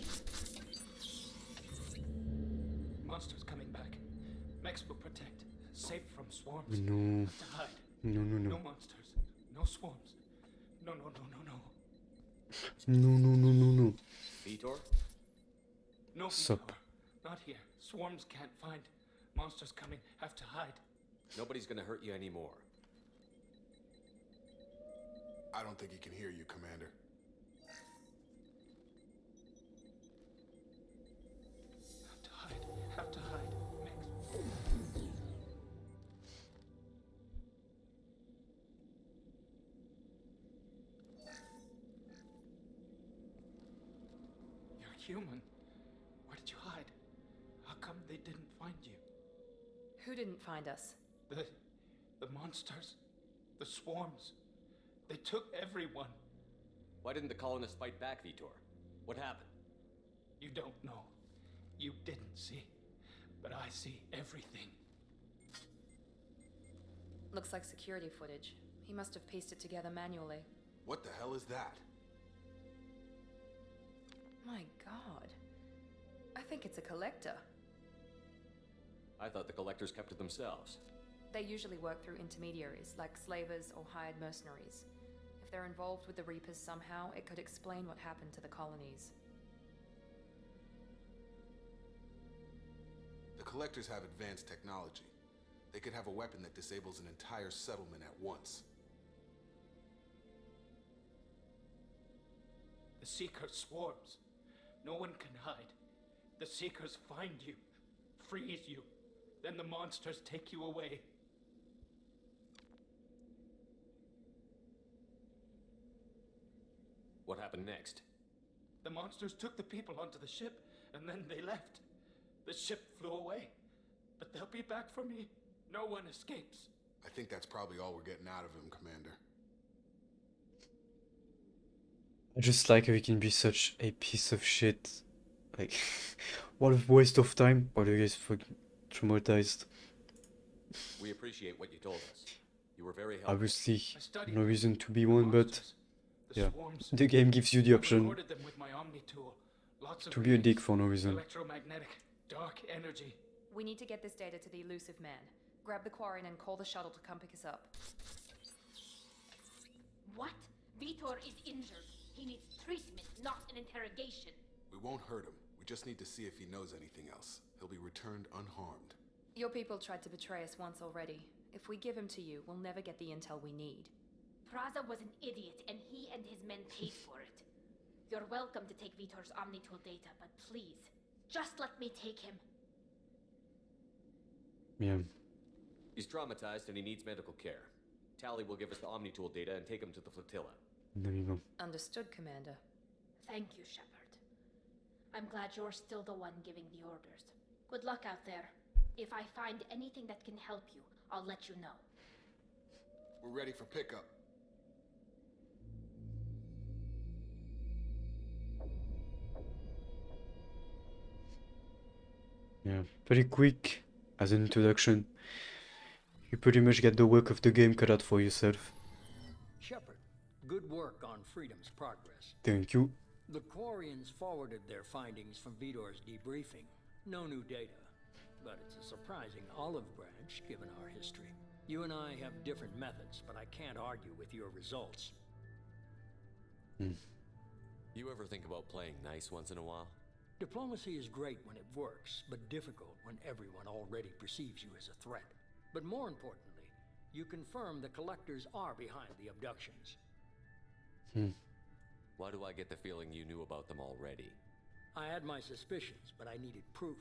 Monsters coming back. Mechs will protect. Safe from swarms. No. To hide. No. No monsters. No swarms. No. No. Vitor? No, Sup. Vitor. Not here. Swarms can't find. Monsters coming. Have to hide. Nobody's gonna hurt you anymore. I don't think he can hear you, Commander. Have to hide. Mechs. You're human. Where did you hide? How come they didn't find you? Who didn't find us? The monsters. The swarms. They took everyone. Why didn't the colonists fight back, Vitor? What happened? You don't know. You didn't see. But I see everything. Looks like security footage. He must have pieced it together manually. What the hell is that? My god. I think it's a collector. I thought the collectors kept it themselves. They usually work through intermediaries, like slavers or hired mercenaries. If they're involved with the Reapers somehow, it could explain what happened to the colonies. The collectors have advanced technology. They could have a weapon that disables an entire settlement at once. The Seeker swarms. No one can hide. The Seekers find you, freeze you, then the monsters take you away. What happened next? The monsters took the people onto the ship, and then they left. The ship flew away. But they'll be back for me. No one escapes. I think that's probably all we're getting out of him, Commander. I just like how he can be such a piece of shit. Like, what a waste of time. But I guess fucking traumatized. We appreciate what you told us. You were very helpful. Obviously, no reason to be one, but yeah, the game gives you the option Recorded them with my Omni tool. Lots of to be a dick for no reason. electromagnetic, dark energy. We need to get this data to the Elusive Man. Grab the Quarren and call the shuttle to come pick us up. What? Vitor is injured. He needs treatment, not an interrogation. We won't hurt him. We just need to see if he knows anything else. He'll be returned unharmed. Your people tried to betray us once already. If we give him to you, we'll never get the intel we need. Praza was an idiot, and he and his men paid for it. You're welcome to take Vitor's Omnitool data, but please, just let me take him. Yeah. He's traumatized and he needs medical care. Tali will give us the Omnitool data and take him to the flotilla. There you go. Understood, Commander. Thank you, Shepard. I'm glad you're still the one giving the orders. Good luck out there. If I find anything that can help you, I'll let you know. We're ready for pickup. Yeah, pretty quick as an introduction. You pretty much get the work of the game cut out for yourself. Shepard, good work on Freedom's progress. Thank you. The Quarians forwarded their findings from Vitor's debriefing. No new data, but it's a surprising olive branch given our history. You and I have different methods, but I can't argue with your results. You ever think about playing nice once in a while? Diplomacy is great when it works, but difficult when everyone already perceives you as a threat. But more importantly, you confirm the Collectors are behind the abductions. Why do I get the feeling you knew about them already? I had my suspicions, but I needed proof.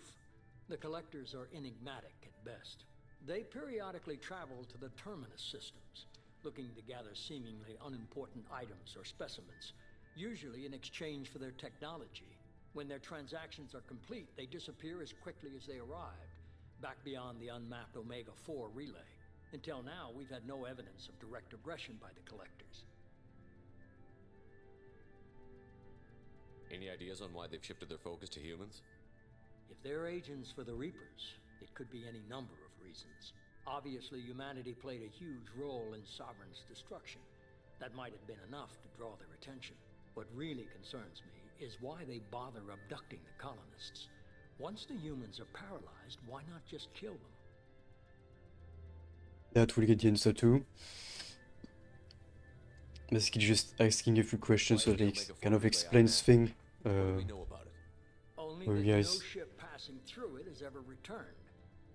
The Collectors are enigmatic at best. They periodically travel to the Terminus systems, looking to gather seemingly unimportant items or specimens, usually in exchange for their technology. When their transactions are complete, they disappear as quickly as they arrived, back beyond the unmapped Omega-4 relay. Until now, we've had no evidence of direct aggression by the Collectors. Any ideas on why they've shifted their focus to humans? If they're agents for the Reapers, it could be any number of reasons. Obviously, humanity played a huge role in Sovereign's destruction. That might have been enough to draw their attention. What really concerns me is why they bother abducting the colonists. Once the humans are paralyzed, why not just kill them? That will get the answer too. Basically just asking a few questions so they kind of explains thing. Only that guys. no ship passing through it has ever returned.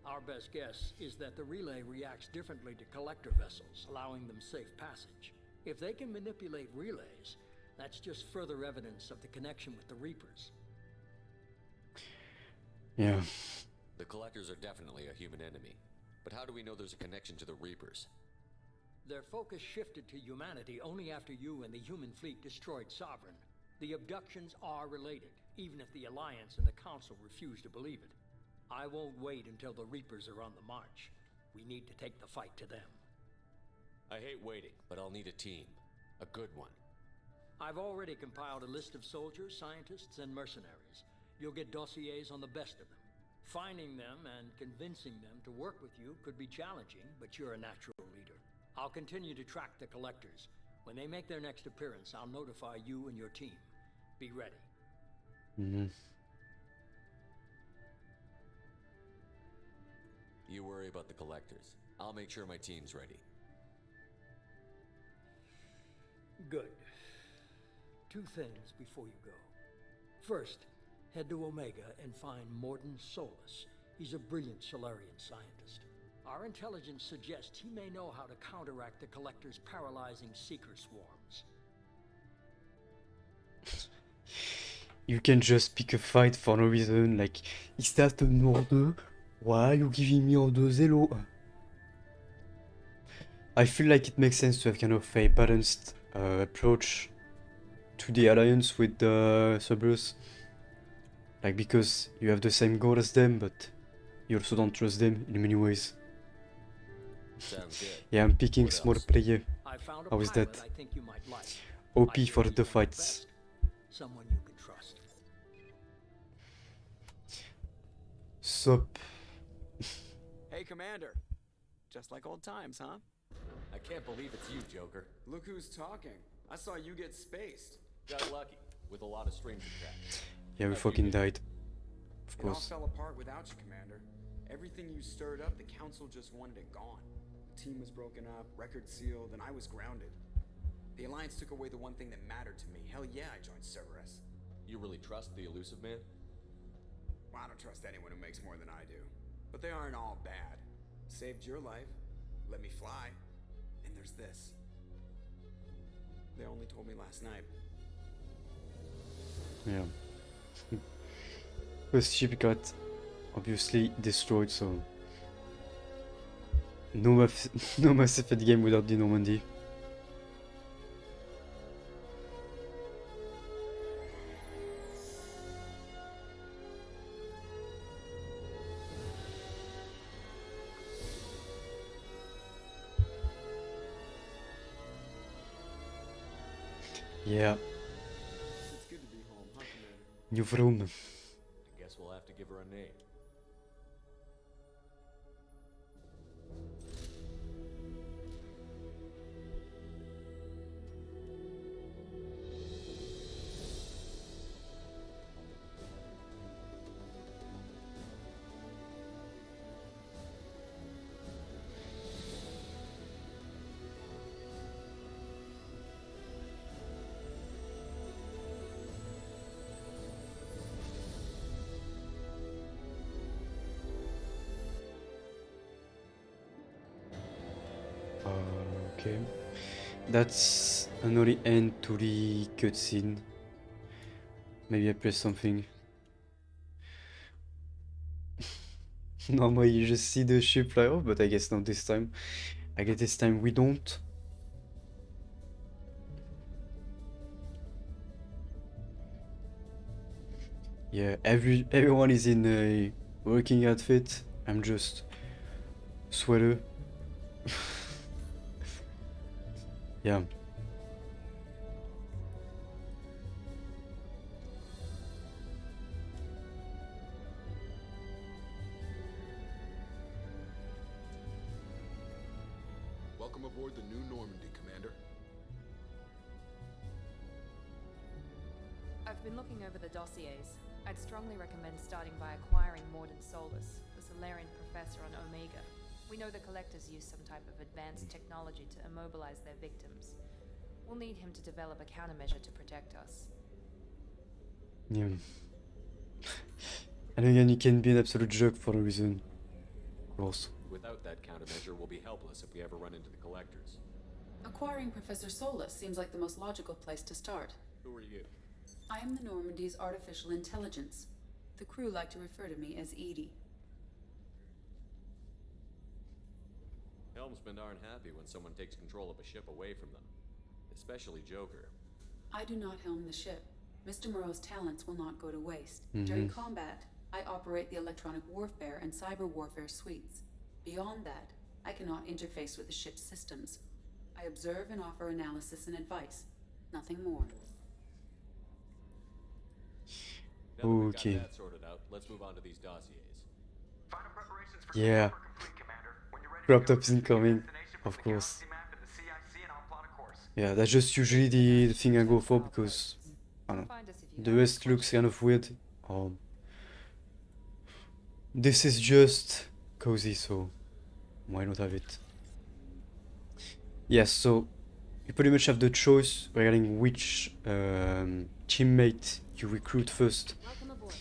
Our best guess is that the relay reacts differently to collector vessels, allowing them safe passage. If they can manipulate relays, that's just further evidence of the connection with the Reapers. Yeah. The Collectors are definitely a human enemy. But how do we know there's a connection to the Reapers? Their focus shifted to humanity only after you and the human fleet destroyed Sovereign. The abductions are related, even if the Alliance and the Council refuse to believe it. I won't wait until the Reapers are on the march. We need to take the fight to them. I hate waiting, but I'll need a team. A good one. I've already compiled a list of soldiers, scientists, and mercenaries. You'll get dossiers on the best of them. Finding them and convincing them to work with you could be challenging, but you're a natural leader. I'll continue to track the Collectors. When they make their next appearance, I'll notify you and your team. Be ready. You worry about the Collectors. I'll make sure my team's ready. Good. 2 things before you go. First, head to Omega and find Mordin Solus. He's a brilliant Solarian scientist. Our intelligence suggests he may know how to counteract the Collector's paralyzing Seeker swarms. You can just pick a fight for no reason, like, is that an order? Why are you giving me orders, hello? I feel like it makes sense to have kind of a balanced approach to the Alliance with the Cerberus. Like, because you have the same goal as them, but you also don't trust them in many ways. Sounds good. Yeah, I'm picking What small else? player. I found a How is pilot that? I think you might like. OP I for think the he's fights. best. Someone you can trust. Sup? Hey, Commander. Just like old times, huh? I can't believe it's you, Joker. Look who's talking. I saw you get spaced. Got lucky, with a lot of strings attached. Yeah, we How'd you fucking do? died. Of It all course. fell apart without you, Commander. Everything you stirred up, the Council just wanted it gone. The team was broken up, record sealed, and I was grounded. The Alliance took away the one thing that mattered to me. Hell yeah, I joined Cerberus. You really trust the Elusive Man? Well, I don't trust anyone who makes more than I do. But they aren't all bad. Saved your life, let me fly, and there's this. They only told me last night. Yeah. First ship got obviously destroyed, so no Mass Effect game without the Normandy. Yeah. It's good to be home, huh, Commander? New room. I guess we'll have to give her a name. Okay. That's another end to the cutscene. Maybe I press something. Normally you just see the ship fly off, but I guess not this time. I guess this time we don't. Yeah, everyone is in a working outfit. I'm just sweater. Yeah. Welcome aboard the new Normandy, Commander. I've been looking over the dossiers. I'd strongly recommend starting by acquiring Mordin Solus, the Solarian professor on Omega. We know the Collectors use some type of advanced technology to immobilize their victims. We'll need him to develop a countermeasure to protect us. Yeah. And again, he can be an absolute jerk for a reason. Of course. Without that countermeasure, we'll be helpless if we ever run into the Collectors. Acquiring Professor Solus seems like the most logical place to start. Who are you? I am the Normandy's artificial intelligence. The crew like to refer to me as Edie. Helmsmen aren't happy when someone takes control of a ship away from them. Especially Joker. I do not helm the ship. Mr. Moreau's talents will not go to waste. Mhm. During combat, I operate the electronic warfare and cyber warfare suites. Beyond that, I cannot interface with the ship's systems. I observe and offer analysis and advice. Nothing more. Now that we've got Okay. that sorted out, let's move on to these dossiers. Final preparations for Yeah. are complete, Commander. When you're ready Crop to go, tops incoming, destination of from the course. galaxy map and the CIC, and I'll plot a course. Yeah, that's just usually the thing I go for because I don't know. Find us if you The have rest looks kind of weird. This is just cozy, so why not have it? Yes, so you pretty much have the choice regarding which teammate you recruit first. Welcome aboard,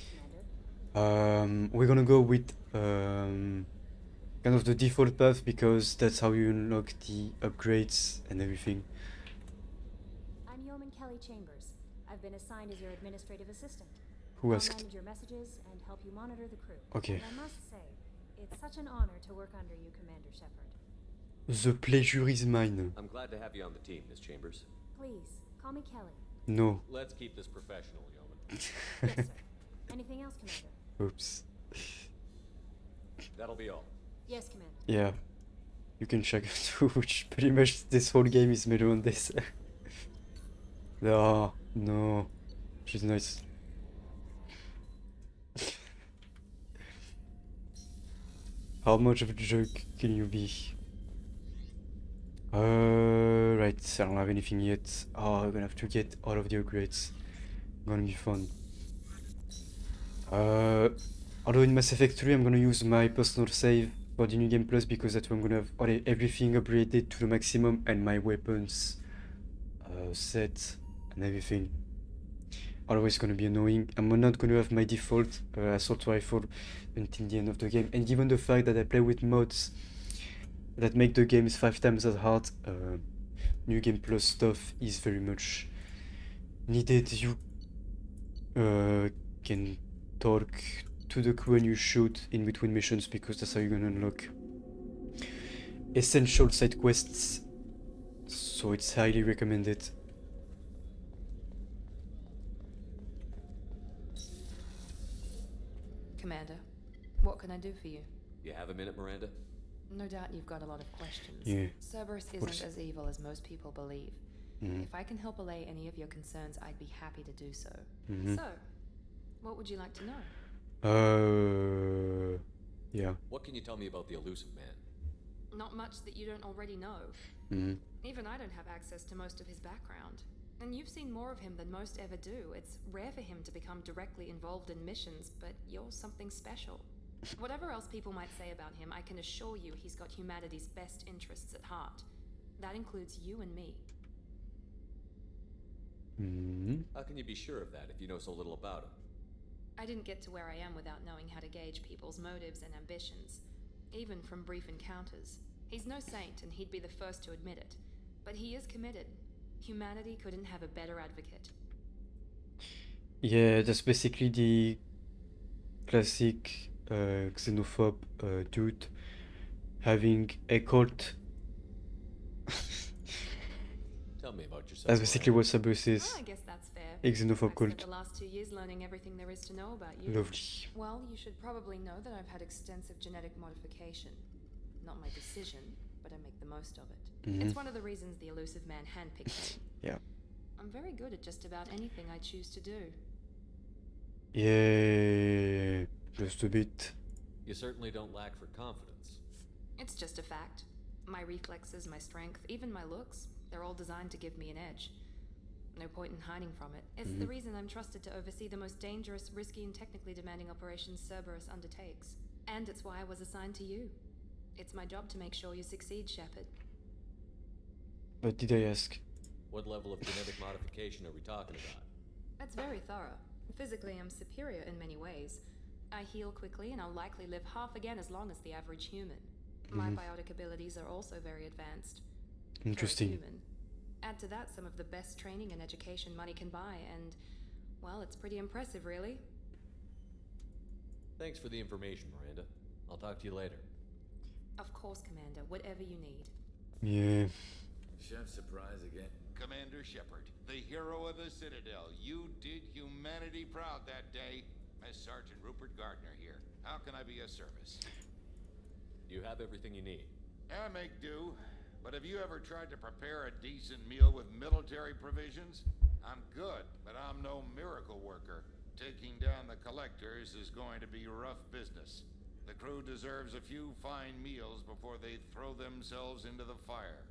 Commander. We're gonna go with kind of the default path because that's how you unlock the upgrades and everything. I'm Yeoman Kelly Chambers. I've been assigned as your administrative assistant. Who I'll asked? manage your messages and help you monitor the crew. Okay. And I must say, it's such an honor to work under you, Commander Shepard. The pleasure is mine. I'm glad to have you on the team, Miss Chambers. Please, call me Kelly. No. Let's keep this professional, Yeoman. Yes, sir. Anything else, Commander? Oops. That'll be all. Yes, Commander. Yeah. You can check out which pretty much this whole game is made on this. No, no. She's nice. How much of a jerk can you be? Right, I don't have anything yet. Oh, I'm gonna have to get all of the upgrades. Gonna be fun. Although in Mass Effect 3 I'm gonna use my personal save for the New Game Plus because that's where I'm gonna have everything upgraded to the maximum and my weapons set and everything. always gonna be annoying. I'm not gonna have my default assault rifle until the end of the game. And given the fact that I play with mods that make the games 5 times as hard, New Game Plus stuff is very much needed. You can talk to the crew and you shoot in between missions because that's how you're gonna unlock essential side quests. So it's highly recommended. Commander, what can I do for you? You have a minute, Miranda? No doubt you've got a lot of questions. Yeah. Cerberus isn't as evil as most people believe. If I can help allay any of your concerns, I'd be happy to do so. So, what would you like to know? Yeah. What can you tell me about the Elusive Man? Not much that you don't already know. Even I don't have access to most of his background. And you've seen more of him than most ever do. It's rare for him to become directly involved in missions, but you're something special. Whatever else people might say about him, I can assure you he's got humanity's best interests at heart. That includes you and me. How can you be sure of that if you know so little about him? I didn't get to where I am without knowing how to gauge people's motives and ambitions, even from brief encounters. He's no saint, and he'd be the first to admit it. But he is committed. Humanity couldn't have a better advocate. Yeah, that's basically the classic xenophobe dude having a cult. Tell me about yourself. That's basically what Cerberus is. Well, I guess that's fair. A xenophobe I've cult. spent the last 2 years learning everything there is to know about you. Lovely. Well, you should probably know that I've had extensive genetic modification. Not my decision, but I make the most of it. It's one of the reasons the Elusive Man handpicked me. Yeah. I'm very good at just about anything I choose to do. Yeah, just a bit. You certainly don't lack for confidence. It's just a fact. My reflexes, my strength, even my looks, they're all designed to give me an edge. No point in hiding from it. It's the reason I'm trusted to oversee the most dangerous, risky, and technically demanding operations Cerberus undertakes. And it's why I was assigned to you. It's my job to make sure you succeed, Shepard. But did I ask? What level of genetic modification are we talking about? That's very thorough. Physically, I'm superior in many ways. I heal quickly, and I'll likely live half again as long as the average human. My biotic abilities are also very advanced. Interesting. For a human. Add to that some of the best training and education money can buy, and, well, it's pretty impressive, really. Thanks for the information, Miranda. I'll talk to you later. Of course, Commander. Whatever you need. Yeah. Chef surprise again. Commander Shepard, the hero of the Citadel. You did humanity proud that day. As Sergeant Rupert Gardner here. How can I be of service? You have everything you need. I make do. But have you ever tried to prepare a decent meal with military provisions? I'm good, but I'm no miracle worker. Taking down the collectors is going to be rough business. The crew deserves a few fine meals before they throw themselves into the fire.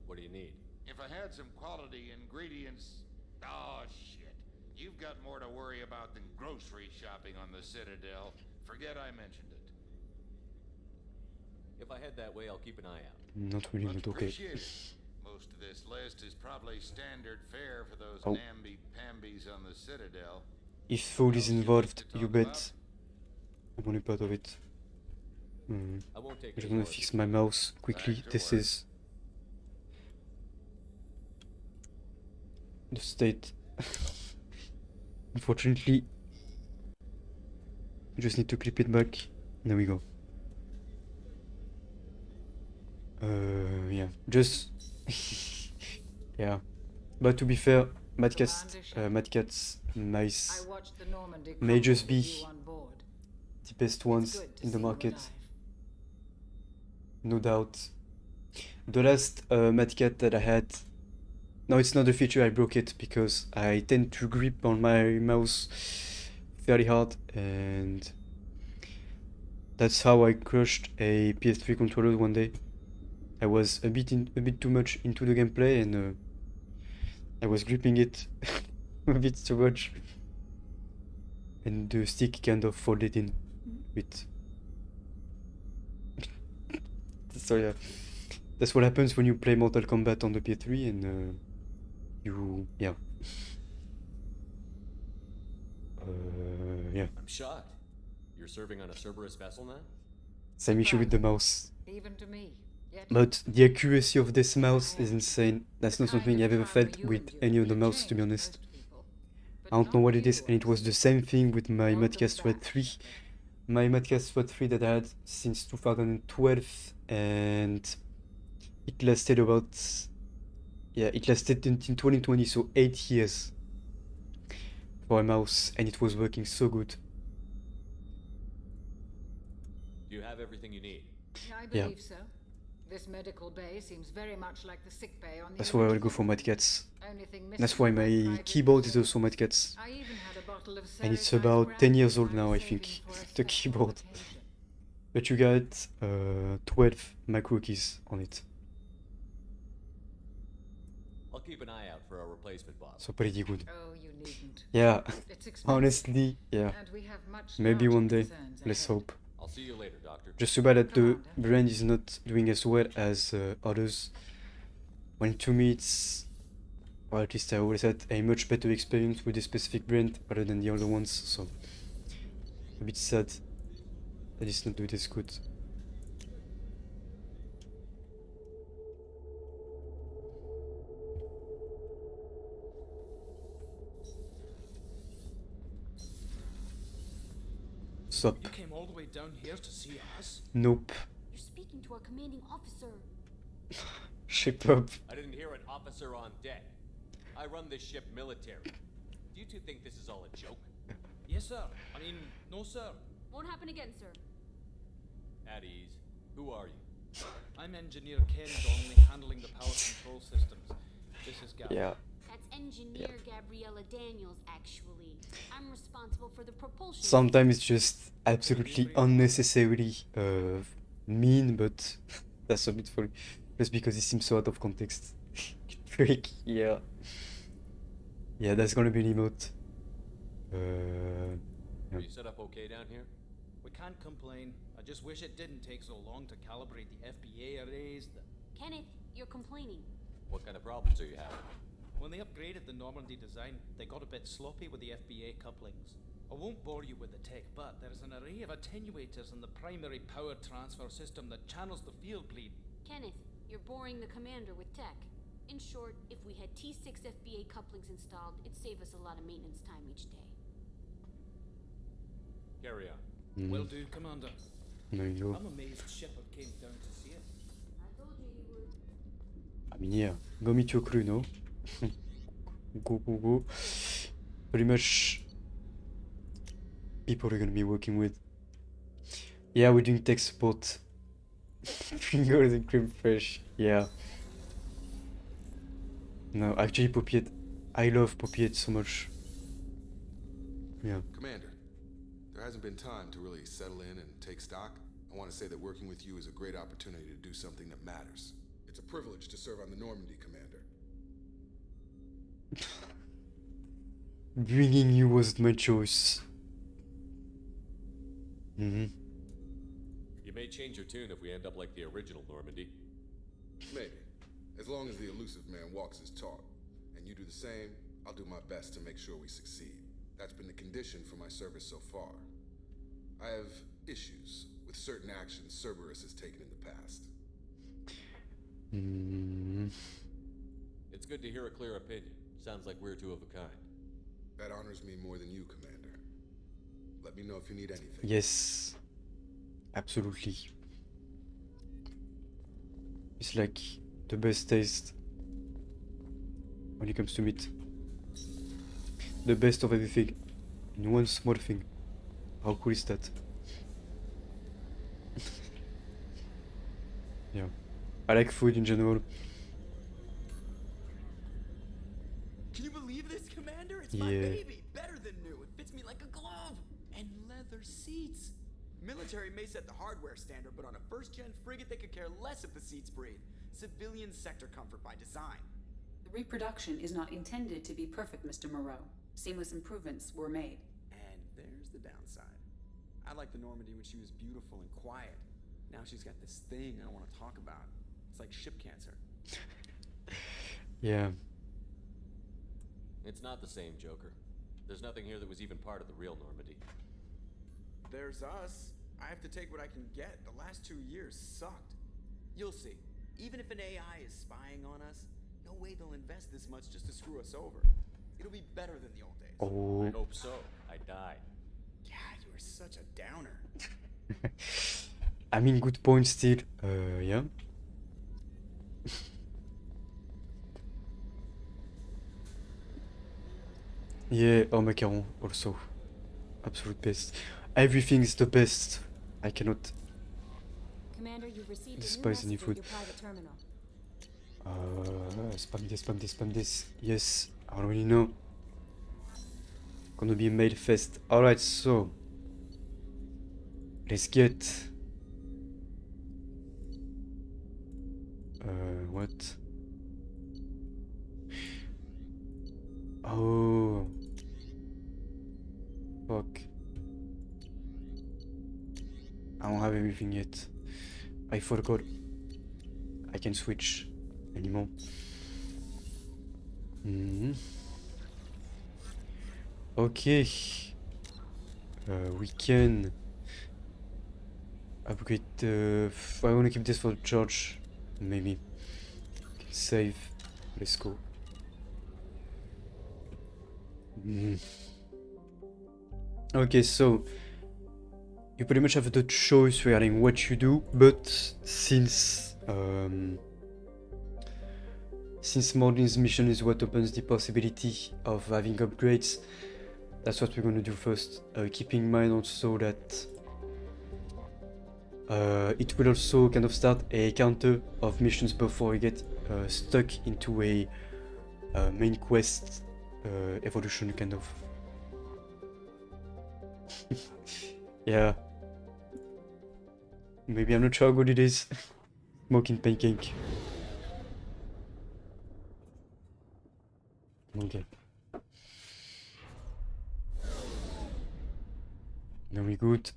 What do you need? If I had some quality ingredients... Oh, shit. You've got more to worry about than grocery shopping on the Citadel. Forget I mentioned it. If I head that way, I'll keep an eye out. Not really, Much not okay. appreciated. Most of this list is probably standard fare for those Oh. namby-pambies on the Citadel. If food is involved, you bet I'm only part of it. I won't take I just any wanna more. fix my mouse quickly. Back to This work. is the state. Unfortunately, I just need to clip it back. There we go. Yeah, just yeah. But to be fair, Mad Cat's nice. May just be the best ones in the market. No doubt. The last Mad Cat that I had. No, it's not a feature, I broke it because I tend to grip on my mouse fairly hard, and that's how I crushed a PS3 controller one day. I was a bit too much into the gameplay, and I was gripping it a bit too much, and the stick kind of folded in with. So yeah, that's what happens when you play Mortal Kombat on the PS3, and yeah. Yeah. I'm shocked. You're serving on a Cerberus vessel now? Same issue with the mouse. Even to me. Yet But the accuracy of this mouse is insane. That's not something I've ever felt with any other mouse, to be honest. I don't know what it is, and it was the same thing with my Modcast Thread 3. My Modcast Thread 3 that I had since 2012, and it lasted about... Yeah, it lasted until 2020, so 8 years for a mouse, and it was working so good. Do you have everything you need? I believe so. This medical bay seems very much like the sick bay on the That's why I will go for Modcats. That's why my keyboard is also Modcats. And it's about 10 years old now, I think, the keyboard. But you got 12 macro keys on it. I'll keep an eye out for a replacement boss. So pretty good. Oh, you needn't. Yeah, It's expensive. honestly, yeah. And we have much Maybe larger one day, concerns let's ahead. hope. I'll see you later, Doctor. Just too bad that the brand is not doing as well as others. When to me it's... Or at least I always had a much better experience with this specific brand rather than the other ones, so... A bit sad that it's not doing this good. Sup? You came all the way down here to see us? Nope. You're speaking to our commanding officer. Ship up. I didn't hear an officer on deck. I run this ship military. Do you two think this is all a joke? Yes, sir. I mean, no, sir. Won't happen again, sir. At ease. Who are you? I'm Engineer Ken Donnelly, handling the power control systems. This is Gab. Yeah. That's Engineer Gabriella Daniels, actually. I'm responsible for the propulsion. Sometimes it's just absolutely unnecessarily mean, but that's a bit funny. Just because it seems so out of context. Freak, yeah. Yeah, that's gonna be an emote. Are you set up okay down here? We can't complain. I just wish it didn't take so long to calibrate the FBA arrays. Kenneth, you're complaining. What kind of problems are you having? When they upgraded the Normandy design, they got a bit sloppy with the FBA couplings. I won't bore you with the tech, but there's an array of attenuators in the primary power transfer system that channels the field bleed. Kenneth, you're boring the commander with tech. In short, if we had T6 FBA couplings installed, it'd save us a lot of maintenance time each day. Carry on. Will do, Commander. There you go. I'm amazed Shepard came down to see us. I told you he would. I mean, yeah. Go meet your crew, no? Go. Pretty much people we're gonna be working with. Yeah, we're doing tech support. Fingers and cream fresh. Yeah. No, actually Popiet. I love Popiet so much. Yeah. Commander, there hasn't been time to really settle in and take stock. I want to say that working with you is a great opportunity to do something that matters. It's a privilege to serve on the Normandy, Commander. Bringing you was my choice. You may change your tune if we end up like the original Normandy. Maybe. As long as the elusive man walks his talk, and you do the same, I'll do my best to make sure we succeed. That's been the condition for my service so far. I have issues with certain actions Cerberus has taken in the past. It's good to hear a clear opinion. Sounds like we're two of a kind. That honors me more than you, Commander. Let me know if you need anything. Yes. Absolutely. It's like the best taste when it comes to meat. The best of everything in one small thing. How cool is that? Yeah. I like food in general. Can you believe this, Commander? It's my baby. Better than new. It fits me like a glove. And leather seats. Military may set the hardware standard, but on a first-gen frigate, they could care less if the seats breathe. Civilian sector comfort by design. The reproduction is not intended to be perfect, Mr. Moreau. Seamless improvements were made. And there's the downside. I liked the Normandy when she was beautiful and quiet. Now she's got this thing I don't want to talk about. It's like ship cancer. Yeah. It's not the same, Joker. There's nothing here that was even part of the real Normandy. There's us. I have to take what I can get. The last 2 years sucked. You'll see. Even if an AI is spying on us, no way they'll invest this much just to screw us over. It'll be better than the old days. Oh. I hope so. I died. Yeah, you were such a downer. I mean, good point still. Yeah. Yeah, oh macaron also. Absolute best. Everything's the best. I cannot Commander, you've received a new despise any message food. at your private terminal. Spam this, spam this, spam this. Yes, I already know. Gonna be made fast. Alright, so let's get what? Oh, fuck. I don't have everything yet. I forgot. I can switch anymore. Okay. We can upgrade the. I want to keep this for George. Maybe. Okay, save. Let's go. Okay, so you pretty much have the choice regarding what you do, but since Mordin's mission is what opens the possibility of having upgrades, that's what we're gonna do first. Keep in mind also that it will also kind of start a counter of missions before you get stuck into a main quest evolution kind of. Yeah. Maybe I'm not sure how good it is. Smoking pancake. Okay. Very good.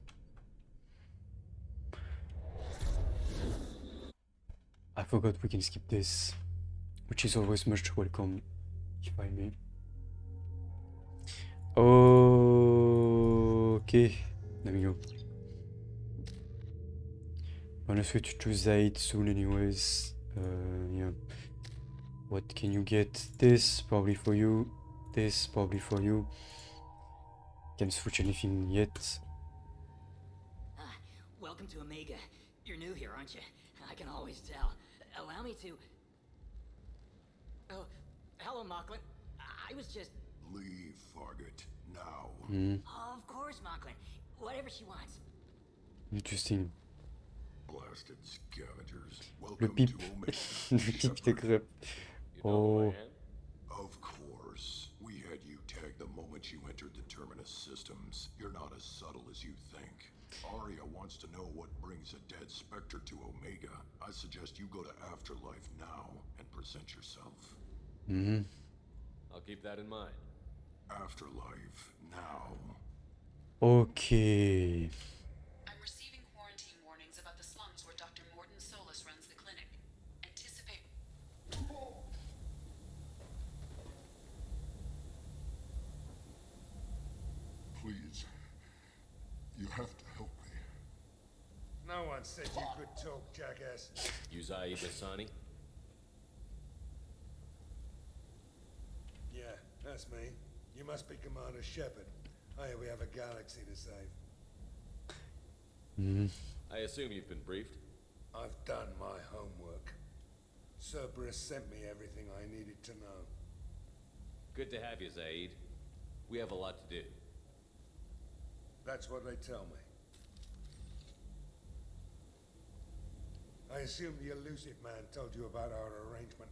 I forgot we can skip this, which is always much welcome, if I may. Okay, there we go. I'm gonna switch to Zaid soon anyways. Yeah. What can you get? This probably for you. This probably for you. Can't switch anything yet. Welcome to Omega. You're new here, aren't you? I can always tell. Allow me to... Oh, hello, Mocklin. I was just... Leave, Fargate, now. Of course, Mocklin. Whatever she wants. Interesting. Blasted scavengers. Le Welcome pipe. to Omega. Le pipe de crêpe. Oh. Of course. We had you tagged the moment you entered the Terminus systems. You're not as subtle as you think. Aria wants to know what brings a dead Spectre to Omega. I suggest you go to Afterlife now and present yourself. I'll keep that in mind. Afterlife now. Okay. I'm receiving quarantine warnings about the slums where Dr. Morden Solus runs the clinic. Anticipate... Please. You have to help me. No one said you could talk, jackass. You Zaid Hassani? Yeah, that's me. You must be Commander Shepard. Oh, yeah, we have a galaxy to save. I assume you've been briefed? I've done my homework. Cerberus sent me everything I needed to know. Good to have you, Zaid. We have a lot to do. That's what they tell me. I assume the elusive man told you about our arrangement.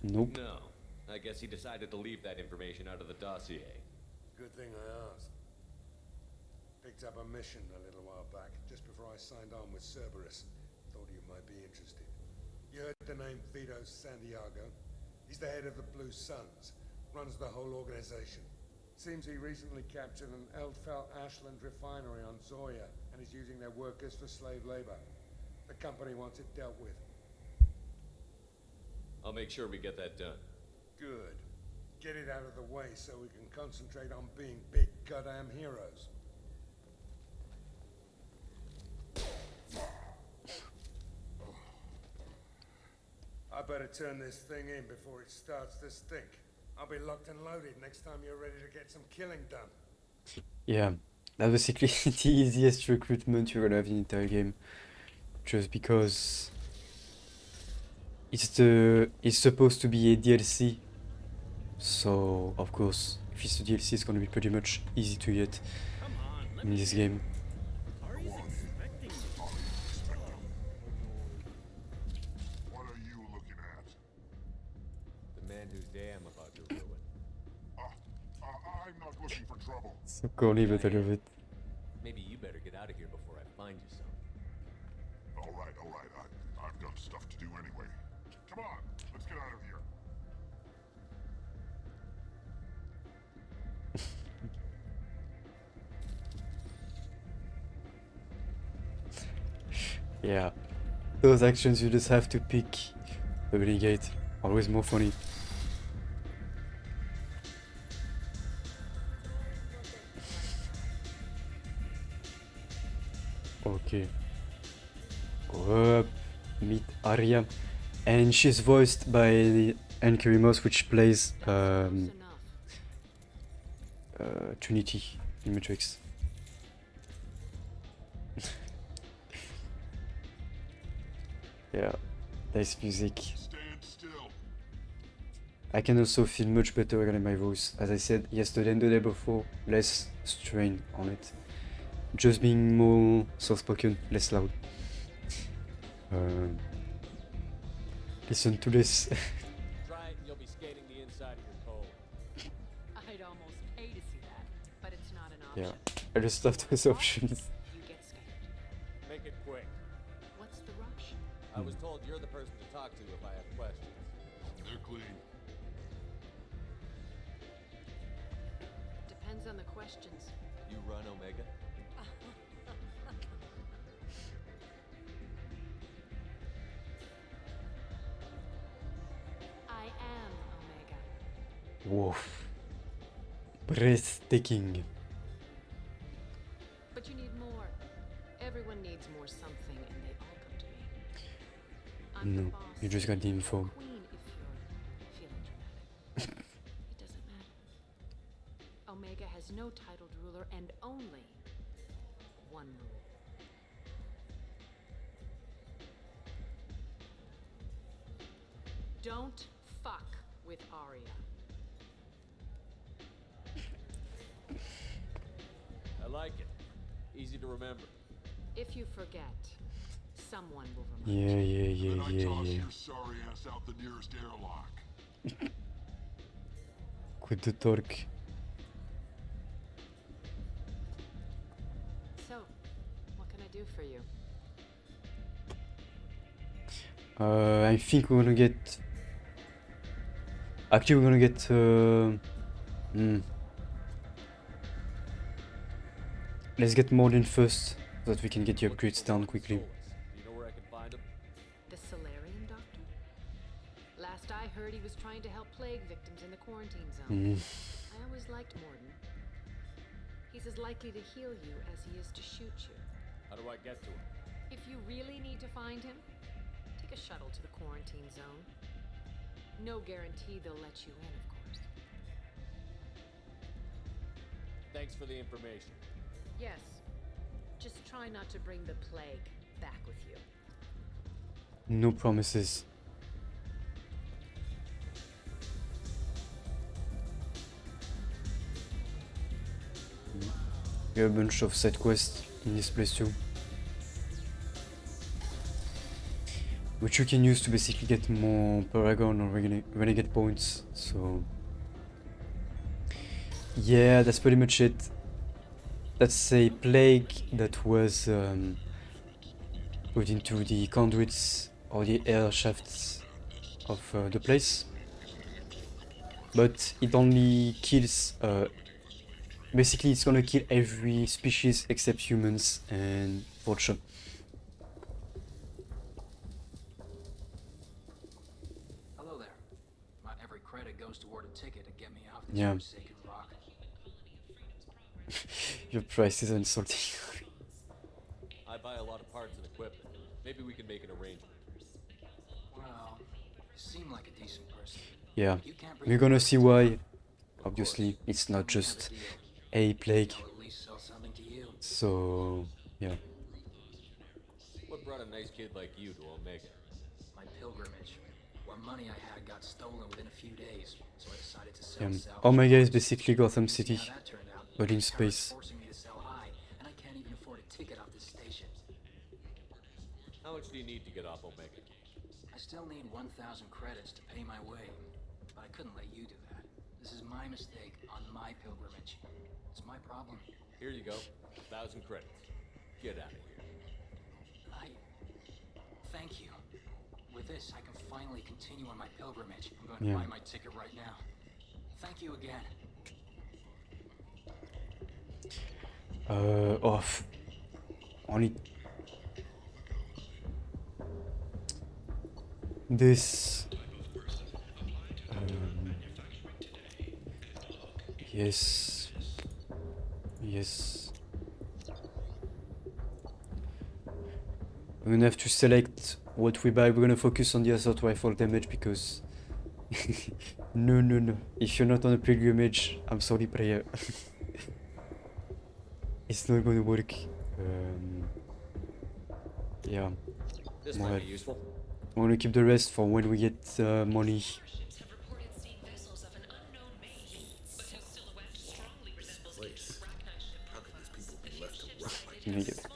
Nope. No. I guess he decided to leave that information out of the dossier. Good thing I asked. Picked up a mission a little while back, just before I signed on with Cerberus. Thought you might be interested. You heard the name Vito Santiago? He's the head of the Blue Suns, runs the whole organization. Seems he recently captured an Eldfell Ashland refinery on Zoya and is using their workers for slave labor. The company wants it dealt with. I'll make sure we get that done. Good. get it out of the way so we can concentrate on being big goddamn heroes. I better turn this thing in before it starts to stink. I'll be locked and loaded next time you're ready to get some killing done. Yeah, that's basically the easiest recruitment you're gonna have in the entire game. Just because it's supposed to be a DLC. So of course, if it's a DLC, it's gonna be pretty much easy to get in this game. What are you looking at? The man who's damn about your ruin. I'm not looking for trouble. So corny, but I love it. Maybe you better get out of here before I find you some. All right. I've got stuff to do anyway. Come on, let's get out of here. Yeah, those actions you just have to pick the renegade. Always more funny. Okay. Go up, meet Arya, and she's voiced by Anne Moss, which plays Trinity in Matrix. Yeah, nice music. Stand still. I can also feel much better regarding my voice. As I said yesterday and the day before, less strain on it. Just being more soft-spoken, less loud. Listen to this. Try it and you'll be skating the inside of your toe. I'd almost pay to see that, but it's not an option. Yeah, I just love those options. You get scared. Make it quick. What's the rush? I was told you're the person to talk to if I have questions. They're clean. Depends on the questions. You run Omega? I am Omega. Woof. Breathtaking. But you need more. Everyone needs more something, and they all come to me. I'm the No, boss. you just got the info. Queen if you're feeling dramatic. It doesn't matter. Omega has no titled ruler and only one rule. Don't fuck with Arya. I like it. Easy to remember. If you forget, someone will remind Yeah, you. Then I yeah, toss yeah. your sorry ass out the nearest airlock. Quit the torque. So, what can I do for you? I think we're gonna get. Actually, we're gonna get. Let's get Mordin first, so that we can get the upgrades down quickly. You know where I can find him? The Solarian doctor? Last I heard, he was trying to help plague victims in the quarantine zone. I always liked Morden. He's as likely to heal you as he is to shoot you. How do I get to him? If you really need to find him, take a shuttle to the quarantine zone. No guarantee they'll let you in, of course. Thanks for the information. Yes. Just try not to bring the plague back with you. No promises. We have a bunch of side quests in this place too, which you can use to basically get more Paragon or Renegade points. So yeah, that's pretty much it. That's a plague that was put into the conduits or the air shafts of the place, but it only kills. Basically, it's gonna kill every species except humans and vulture. Hello there. Not every credit goes toward a ticket to get me Yeah. Your price is insulting. I buy a lot of parts and equipment. Maybe we can make an arrangement. Well, you seem like a decent person. Yeah, we're gonna see why. Obviously, it's not just a plague. So, yeah. What brought a nice kid like you to Omega? My pilgrimage. What money I had got stolen within a few days, so I decided to sell Yeah. salvage. Omega is basically Gotham City, See how that turned out. but in Terror's space. forcing me to sell high, and I can't even afford a ticket off this station. How much do you need to get off Omega? I still need 1,000 credits to pay my way, but I couldn't let you do that. This is my mistake on my pilgrimage. It's my problem. Here you go. 1,000 credits. Get out of here. Thank you. With this, I can finally continue on my pilgrimage. I'm going to Yeah. buy my ticket right now. Thank you again. Off. Only this. Yes. Yes. We're gonna have to select what we buy. We're gonna focus on the assault rifle damage because no. If you're not on a pilgrimage, I'm sorry, player. It's not gonna work. Yeah. This More might help. be useful. I'm gonna keep the rest for when we get money. Place. How could these people be left to rot like Negative. I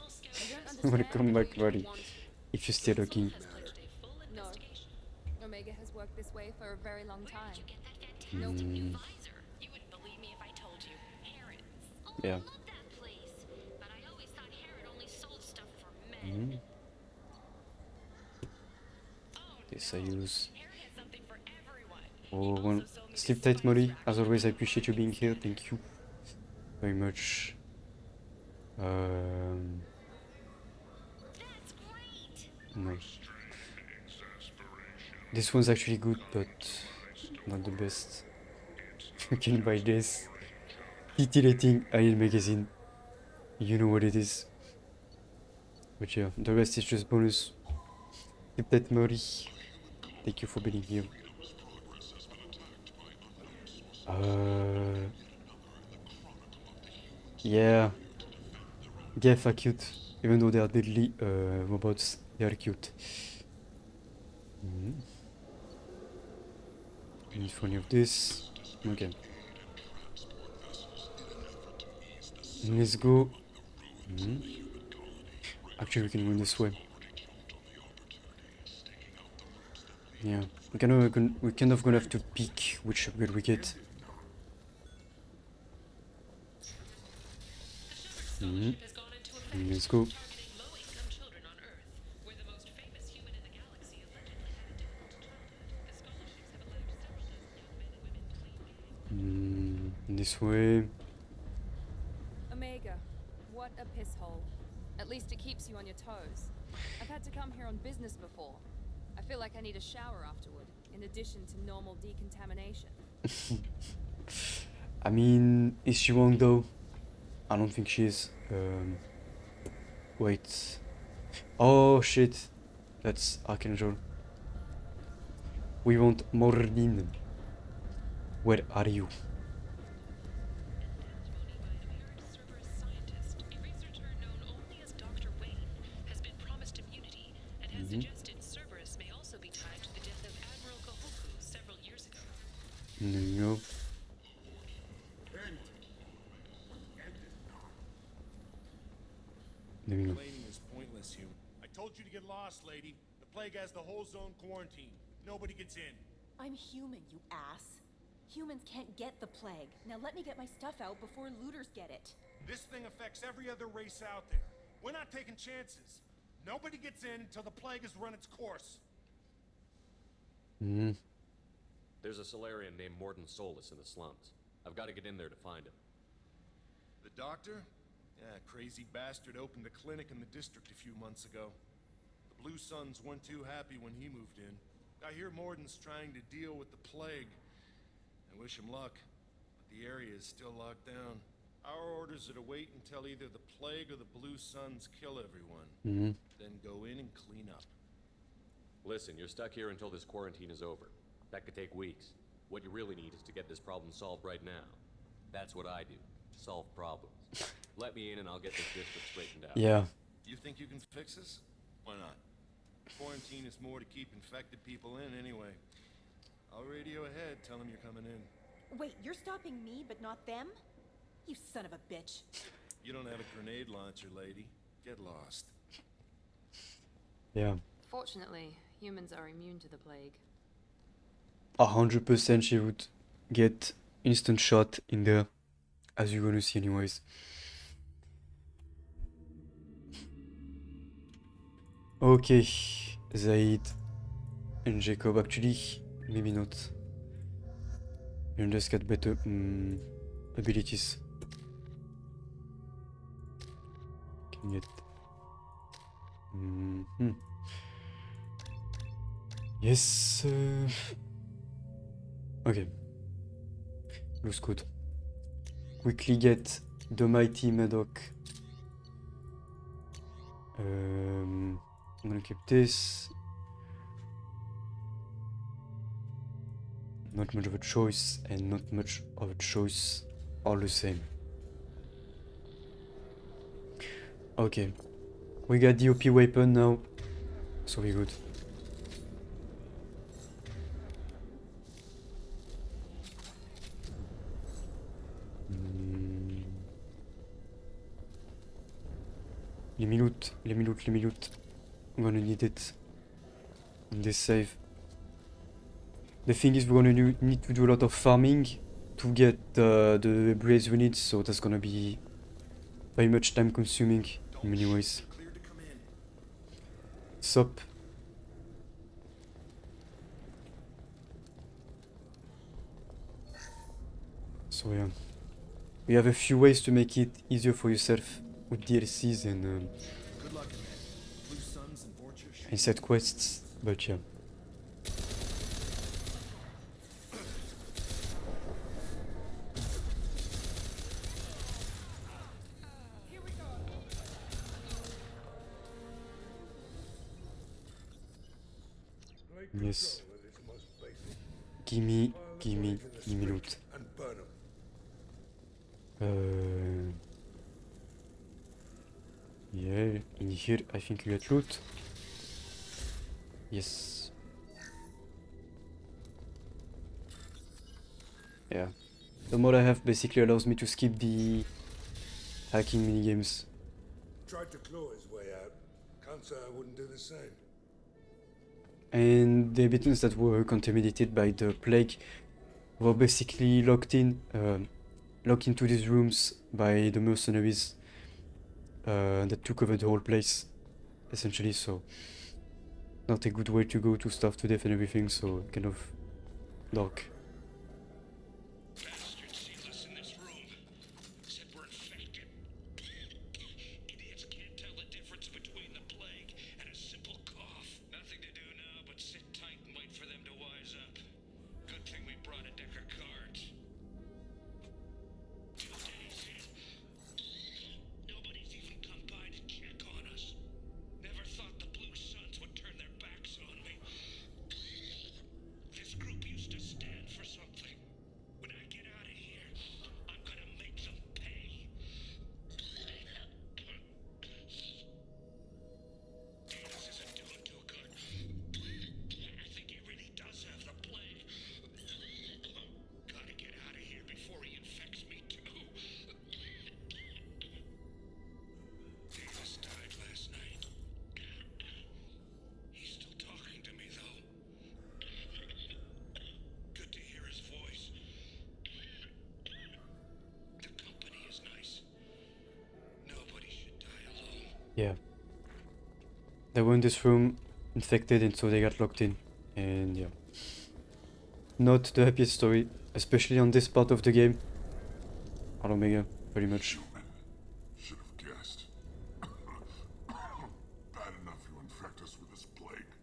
I'm gonna don't come back, understand why buddy. you want- If you're still looking. No. Omega has worked this way for a very long time. Mm, yeah. Mm. This I use. Oh, well, sleep tight, Molly. As always, I appreciate you being here. Thank you very much. No. This one's actually good, but not the best. You can buy this. Titillating Alien magazine. You know what it is. But yeah, the rest is just bonus. Keep that Molly. Thank you for being here. Yeah. Geth are cute. Even though they are deadly robots, they are cute. Need for any of this. Okay. Let's go. Actually, we can go this way. Yeah, we're kind of gonna have to pick which upgrade we get. Let's go. This way. Omega, what a piss hole. At least it keeps you on your toes. I've had to come here on business before. I feel like I need a shower afterward, in addition to normal decontamination. I mean, is she wrong though? I don't think she is. Wait. Oh shit. That's Archangel. We want Mordin. Where are you? Cerberus may also be tied to the death of Admiral Kahoku several years ago. No. Complaining is pointless, Hugh. I told you to get lost, lady. The plague has the whole zone quarantined. Nobody gets in. I'm human, you ass. Humans can't get the plague. Now let me get my stuff out before looters get it. This thing affects every other race out there. We're not taking chances. Nobody gets in until the plague has run its course. There's a Solarian named Morden Solus in the slums. I've got to get in there to find him. The doctor? Yeah, crazy bastard opened a clinic in the district a few months ago. The Blue Suns weren't too happy when he moved in. I hear Morden's trying to deal with the plague. I wish him luck. The area is still locked down. Our orders are to wait until either the plague or the Blue Suns kill everyone. Mhm. Then go in and clean up. Listen, you're stuck here until this quarantine is over. That could take weeks. What you really need is to get this problem solved right now. That's what I do. Solve problems. Let me in and I'll get this district straightened out. Yeah. You think you can fix this? Why not? Quarantine is more to keep infected people in anyway. I'll radio ahead, tell them you're coming in. Wait, you're stopping me, but not them? You son of a bitch. You don't have a grenade launcher, lady. Get lost. Yeah. Fortunately, humans are immune to the plague. 100% she would get instant shot in there, as you're gonna see anyways. Okay, Zaid and Jacob, actually, maybe not. You'll just get better abilities. Can get... Yes. Okay. Looks good. Quickly get the mighty Madoc. I'm gonna keep this. Not much of a choice, and not much of a choice all the same. Okay. We got the OP weapon now, so we good. Let me loot. I'm gonna need it in this save. The thing is, we're gonna need to do a lot of farming to get the blaze we need, so that's gonna be very much time consuming in many ways. Sup? So yeah, we have a few ways to make it easier for yourself with DLCs and side quests, but yeah. Yes. Gimme loot. Yeah, in here I think you get loot. Yes. Yeah. The mod I have basically allows me to skip the hacking minigames. Tried to claw his way out. Can't say I wouldn't do the same. And the inhabitants that were contaminated by the plague were basically locked into these rooms by the mercenaries that took over the whole place, essentially. So not a good way to go to starve to death and everything, so kind of dark. Yeah. They were in this room, infected, and so they got locked in. And yeah. Not the happiest story, especially on this part of the game. On Omega, very much. Should have guessed. Bad enough you infect us with this plague.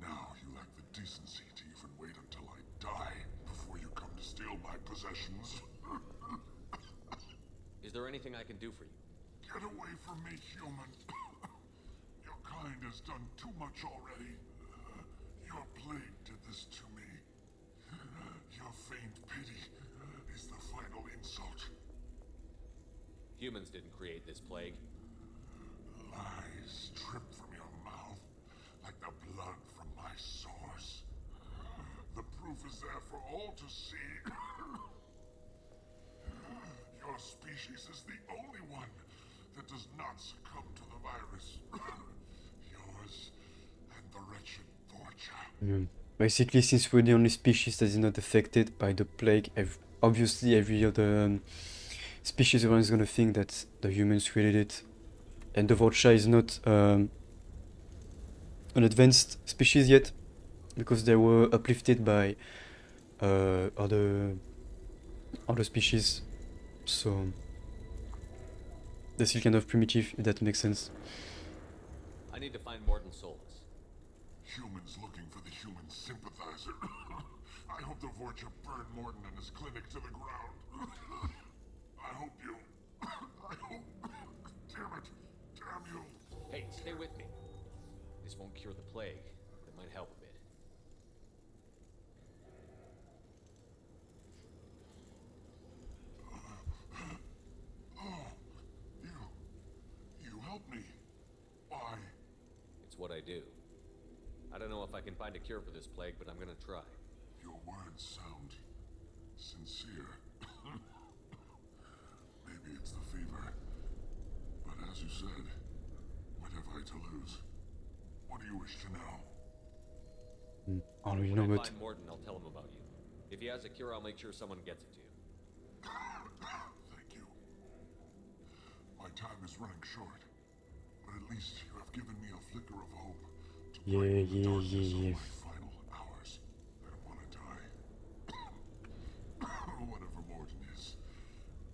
Now you lack the decency to even wait until I die before you come to steal my possessions. Is there anything I can do for you? Get away from me, human. Your kind has done too much already. Your plague did this to me. Your feigned pity is the final insult. Humans didn't create this plague. Lies drip from your mouth like the blood from my sores. The proof is there for all to see. Your species is the only one that does not succumb to the virus. Yours and the wretched Vorcha. Basically, since we're the only species that is not affected by the plague, obviously every other species around is gonna think that the humans created it. And the Vorcha is not an advanced species yet, because they were uplifted by other species. So they're still kind of primitive, if that makes sense. I need to find Morton Solus. Humans looking for the human sympathizer. I hope the Vorcha burn Morton and his clinic to the ground. I hope you... I hope... Damn it. Damn you. Hey, stay with me. This won't cure the plague, but it might help a bit. You help me. Why? It's what I do. I don't know if I can find a cure for this plague, but I'm gonna try. Your words sound sincere. Maybe it's the fever. But as you said, what have I to lose? What do you wish to know? I don't really know, When I but find Morton, I'll tell him about you. If he has a cure, I'll make sure someone gets it to you. Thank you. My time is running short, but at least you have given me a flicker of hope to break the darkness of my final hours. I don't want to die. Whatever Morton is,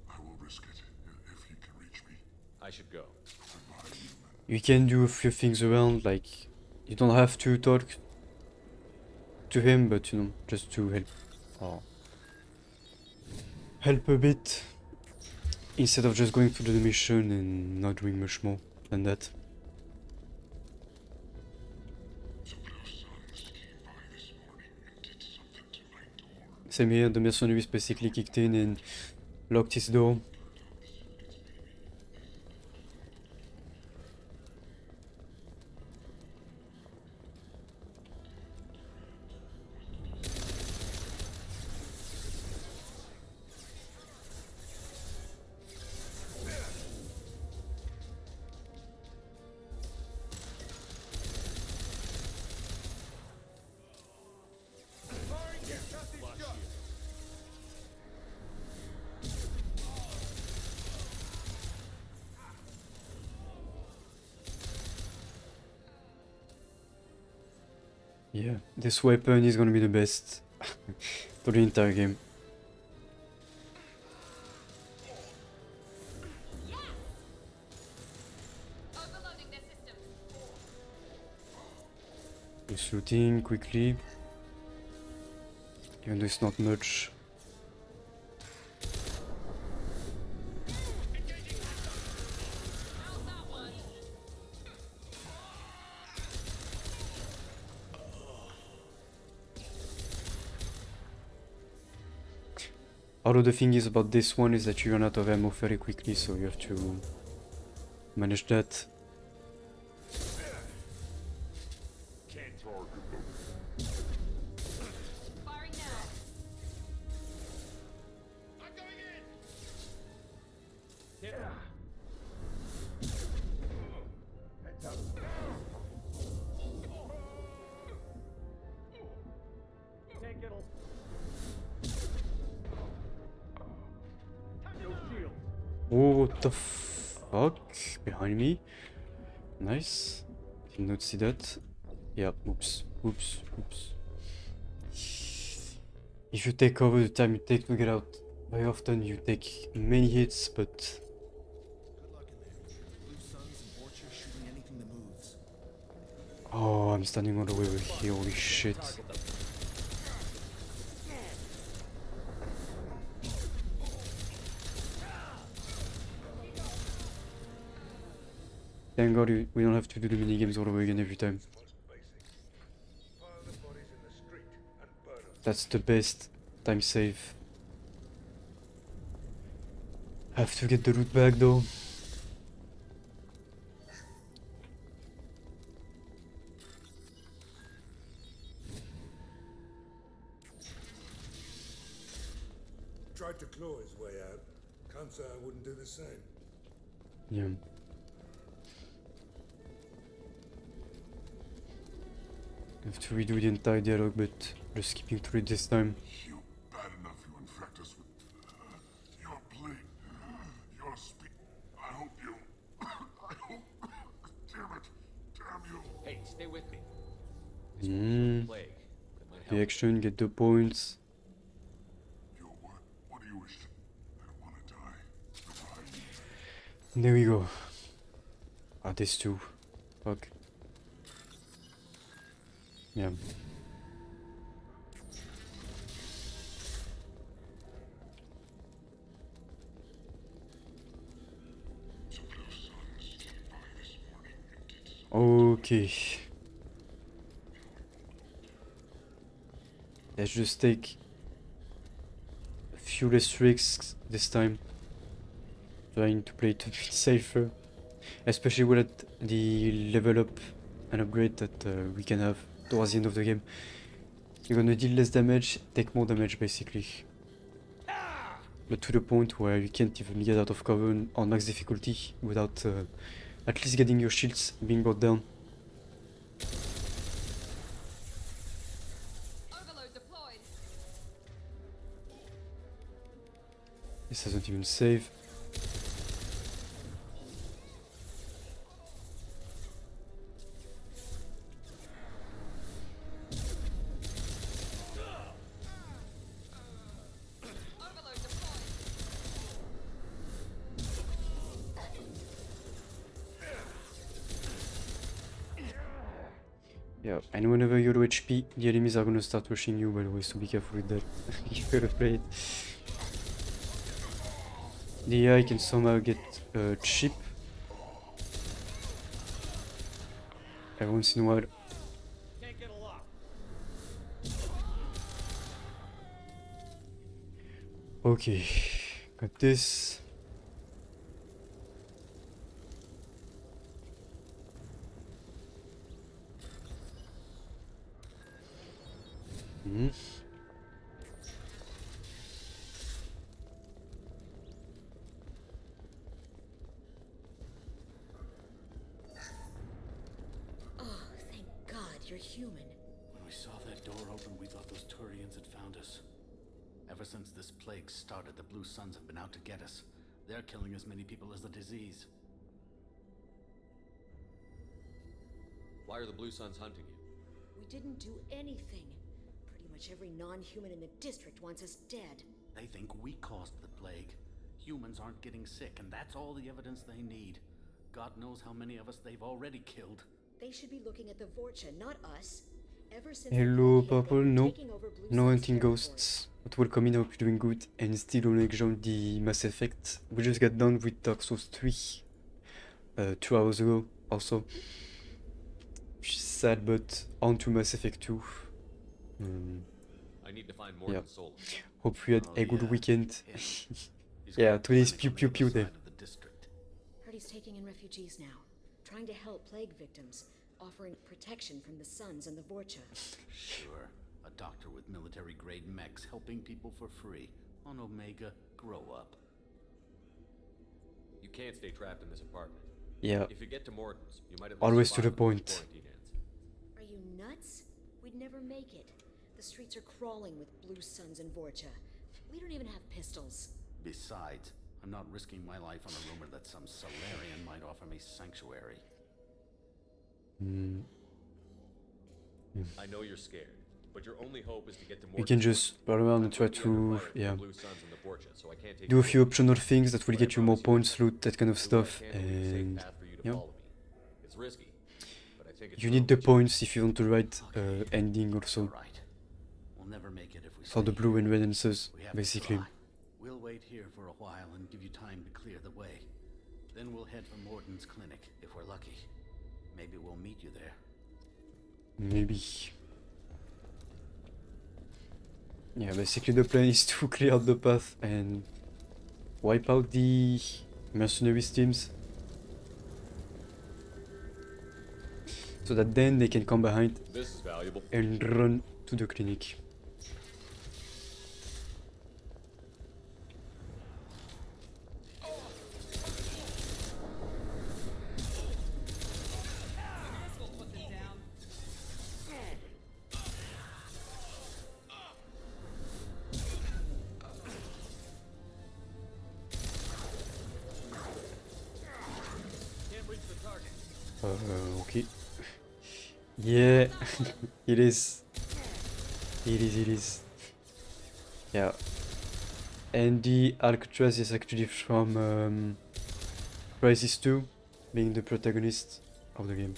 I will risk it if he can reach me. I should go. you can do a few things around, like you don't have to talk to him, but you know, just to help help a bit instead of just going through the mission and not doing much more than that. Same here, the mercenaries basically kicked in and locked his door. Yeah, this weapon is gonna be the best for the entire game. Just looting quickly, even though it's not much. Although the thing is about this one is that you run out of ammo very quickly, so you have to manage that. Oh, what the fuck? Behind me. Nice. Did not see that. Yeah, oops. Oops. Oops. If you take over the time you take to get out, very often you take many hits, but... Oh, I'm standing all the way over here, holy shit. Thank God we don't have to do the minigames all over again every time. That's the best time save. Have to get the loot back though. Tried to claw his way out. Can't say I wouldn't do the same. Yeah. Have to redo the entire dialogue, but just skipping through it this time. You bad enough you infect us with your plague, your speed. I hope you. I hope. Damn it! Damn you! Hey, stay with me. This won't cure the plague, but it might help. The action, get the points. What do you wish? I don't want to die. There we go. Ah, this too. Fuck. Yeah. Okay. Let's just take a few less risks this time. Trying to play it a bit safer. Especially with the level up and upgrade that we can have towards the end of the game. You're gonna deal less damage, take more damage basically. But to the point where you can't even get out of cover on max difficulty without at least getting your shields being brought down. Overload deployed. This doesn't even save. Yeah, and whenever you're low HP, the enemies are gonna start rushing you, by the way, so be careful with that. You gotta play it. The AI can somehow get cheap every once in a while. Okay, got this. Oh, thank God you're human. When we saw that door open, we thought those Turians had found us. Ever since this plague started, the Blue Suns have been out to get us. They're killing as many people as the disease. Why are the Blue Suns hunting you? We didn't do anything. Pretty much every non-human in the district wants us dead. They think we caused the plague. Humans aren't getting sick, and that's all the evidence they need. God knows how many of us they've already killed. They should be looking at the Vorcha, not us. Ever since Hello Purple, no. No hunting ghosts. But welcome in, I hope you're doing good and still on joined the Mass Effect. We just got done with Dark Souls 3 2 hours ago also. Which is sad, but on to Mass Effect 2. I need to find more than Soul. Hope you had a good weekend. Yeah, today's pew pew pew day. Heard he's taking in refugees now, trying to help plague victims, offering protection from the Suns and the Vorcha. Sure. A doctor with military-grade mechs helping people for free. On Omega, grow up. You can't stay trapped in this apartment. Yeah. If you get to Morton's, you might have always to the point. Are you nuts? We'd never make it. The streets are crawling with Blue Suns and Vorcha. We don't even have pistols. Besides, I'm not risking my life on a rumor that some Solarian might offer me sanctuary. I know you're scared, but your only hope is to get to We can just run around and try to, yeah, do a do few optional things that will get you more points, loot, that kind of stuff, and yeah. It's risky, but I think it's You need the points if you want to write ending also. We'll never make it if we For the stay blue here. and red answers, We have to basically. try. We'll wait here for a while and give you time to clear the way. Then we'll head for Morden's clinic, if we're lucky. Maybe we'll meet you there. Maybe. Yeah, basically the plan is to clear out the path and wipe out the mercenaries teams. So that then they can come behind This is valuable. and run to the clinic. Okay. Yeah, it is. It is. Yeah. And the Alcatraz is actually from Crysis 2, being the protagonist of the game.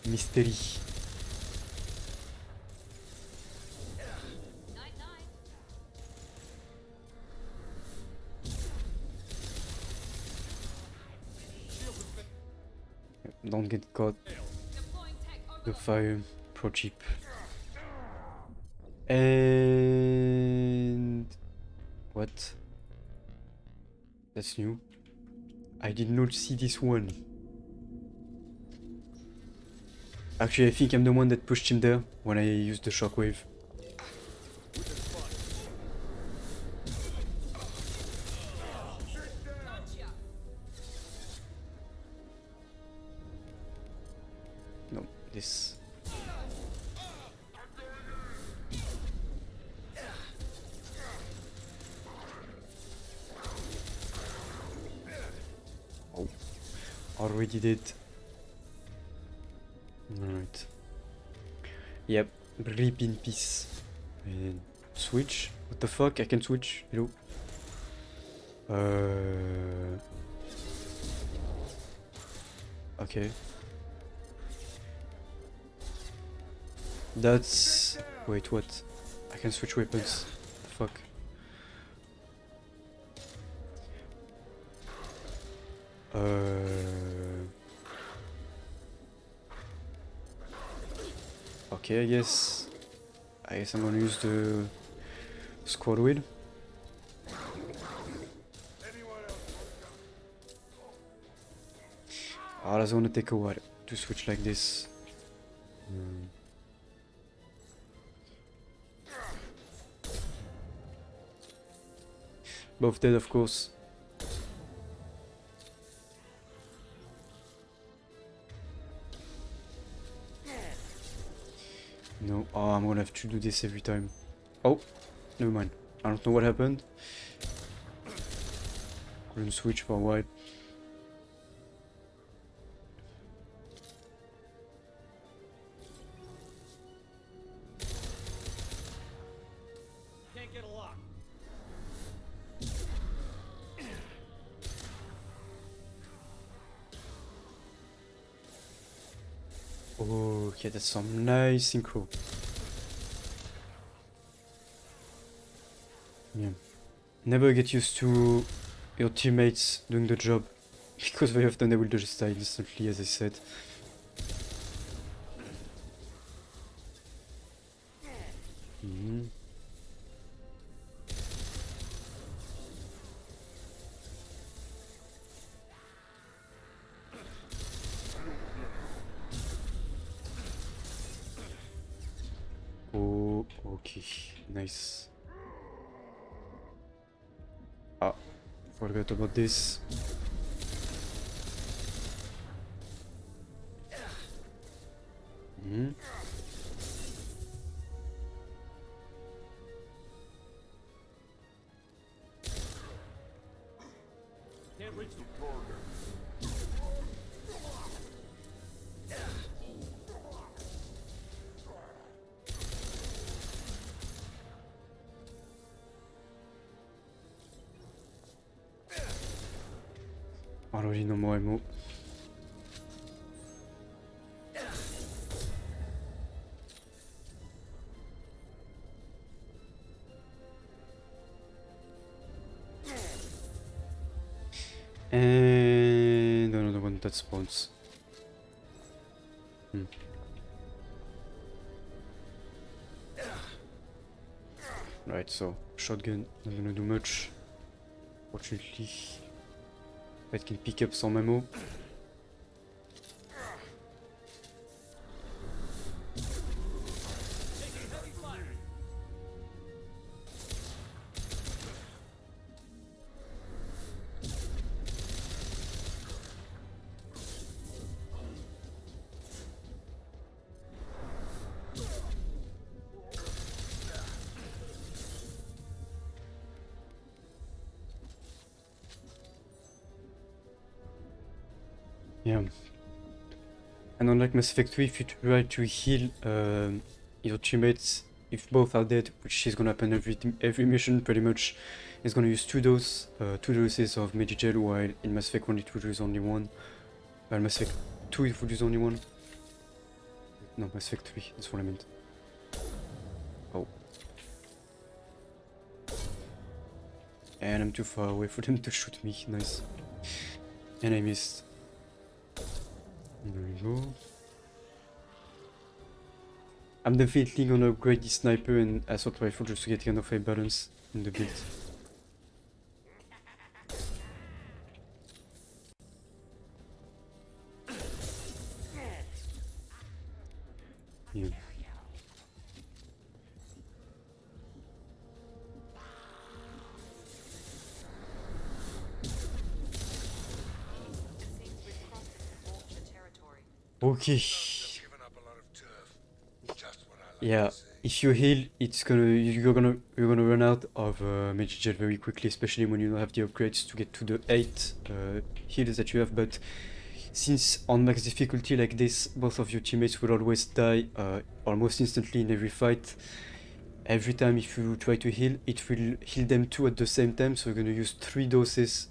Mystery. Don't get caught. The fire pro chip. And what? That's new. I did not see this one. Actually, I think I'm the one that pushed him there when I used the shockwave. No, this. Oh, already did. Alright. Yep, rip in peace. And switch? What the fuck? I can switch? Hello? Okay. That's... Wait, what? I can switch weapons. The fuck? Okay, I guess I'm gonna use the squad wheel. Ah, that's gonna take a while to switch like this. Both dead, of course. No, oh, I'm gonna have to do this every time. Oh, never mind. I don't know what happened. Couldn't switch for a while. Can't get a lock. Oh, okay, that's some nice synchro. Yeah. Never get used to your teammates doing the job, because very often they will just die instantly, as I said. Oh, okay, nice. Ah, forgot about this. Can't reach the target. Already no more ammo. And another one that spawns. Right, so shotgun not gonna do much. Fortunately, I can pick up some ammo. Yeah. And unlike Mass Effect 3, if you try to heal your teammates, if both are dead, which is gonna happen every mission pretty much, it's gonna use two doses of Medigel, while in Mass Effect 1 it would use only one. While Mass Effect 2 it would use only one. No, Mass Effect 3, that's what I meant. Oh. And I'm too far away for them to shoot me, nice. And I missed. There we go. I'm definitely gonna upgrade the sniper and assault rifle just to get kind of a balance in the build. Yeah. Okay. Yeah, if you heal, you're gonna run out of Medigel very quickly, especially when you don't have the upgrades to get to the 8 heals that you have. But since on max difficulty like this, both of your teammates will always die almost instantly in every fight. Every time if you try to heal, it will heal them 2 at the same time, so you're gonna use 3 doses,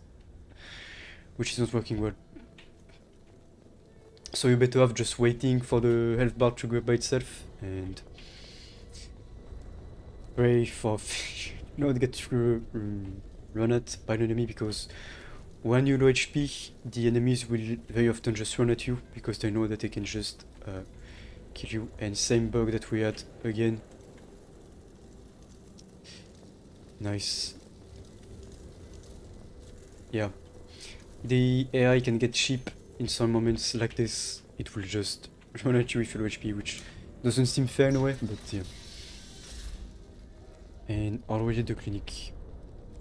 which is not working well. So you better have just waiting for the health bar to go by itself and pray for not get run at by the enemy, because when you're low HP, the enemies will very often just run at you because they know that they can just kill you. And same bug that we had again. Nice. Yeah. The AI can get cheap in some moments like this. It will just run at you with low HP, which doesn't seem fair in a way, but yeah. And already the clinic,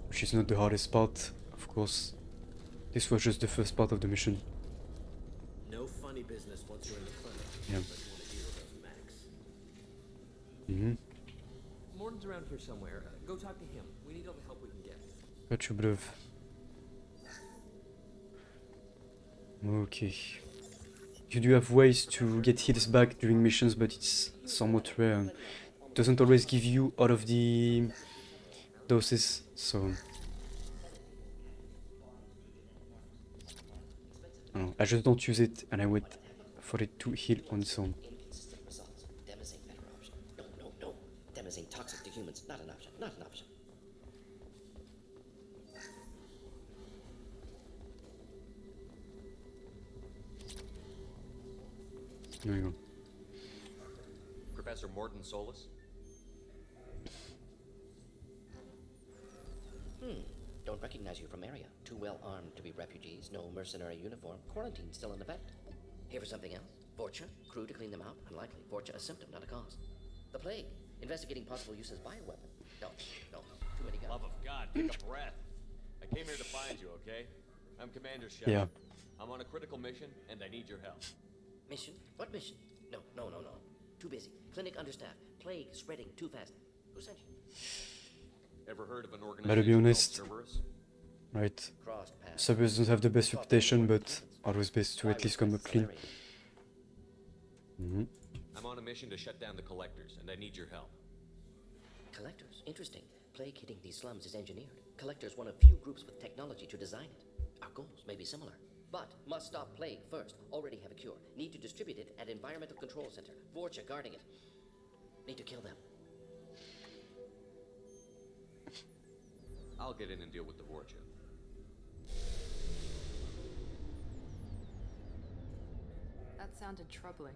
which is not the hardest part, of course. This was just the first part of the mission. No funny business once you're in the clinic. Yeah. But you want to deal with Max. Morton's around here somewhere. Go talk to him. We need all the help we can get. Got you, bruv. Okay. You do have ways to get heals back during missions, but it's somewhat rare and doesn't always give you all of the doses, so I just don't use it and I wait for it to heal on its own. Inconsistent results. Demazine better option. No. Demazine toxic to humans. Not an option. Not an option. There we go. Professor Morton Solus? Don't recognize you from area. Too well armed to be refugees, no mercenary uniform, quarantine still in effect. Here for something else? Vorcha? Crew to clean them out? Unlikely. Vorcha a symptom, not a cause. The plague? Investigating possible use as bioweapon. No. Too many guns. Love of God, take a breath. I came here to find you, okay? I'm Commander Shepard. Yeah. I'm on a critical mission, and I need your help. Mission? What mission? No. Too busy. Clinic understaffed. Plague spreading too fast. Who sent you? Ever heard of an Better be organization honest. called Cerberus? Right. Cerberus doesn't have the best reputation, but always best to at least come up clean. I'm on a mission to shut down the Collectors, and I need your help. Collectors? Interesting. Plague hitting these slums is engineered. Collectors one of few groups with technology to design it. Our goals may be similar. But must stop plague first. Already have a cure. Need to distribute it at Environmental Control Center. Vorcha guarding it. Need to kill them. I'll get in and deal with the Vorcha. That sounded troubling.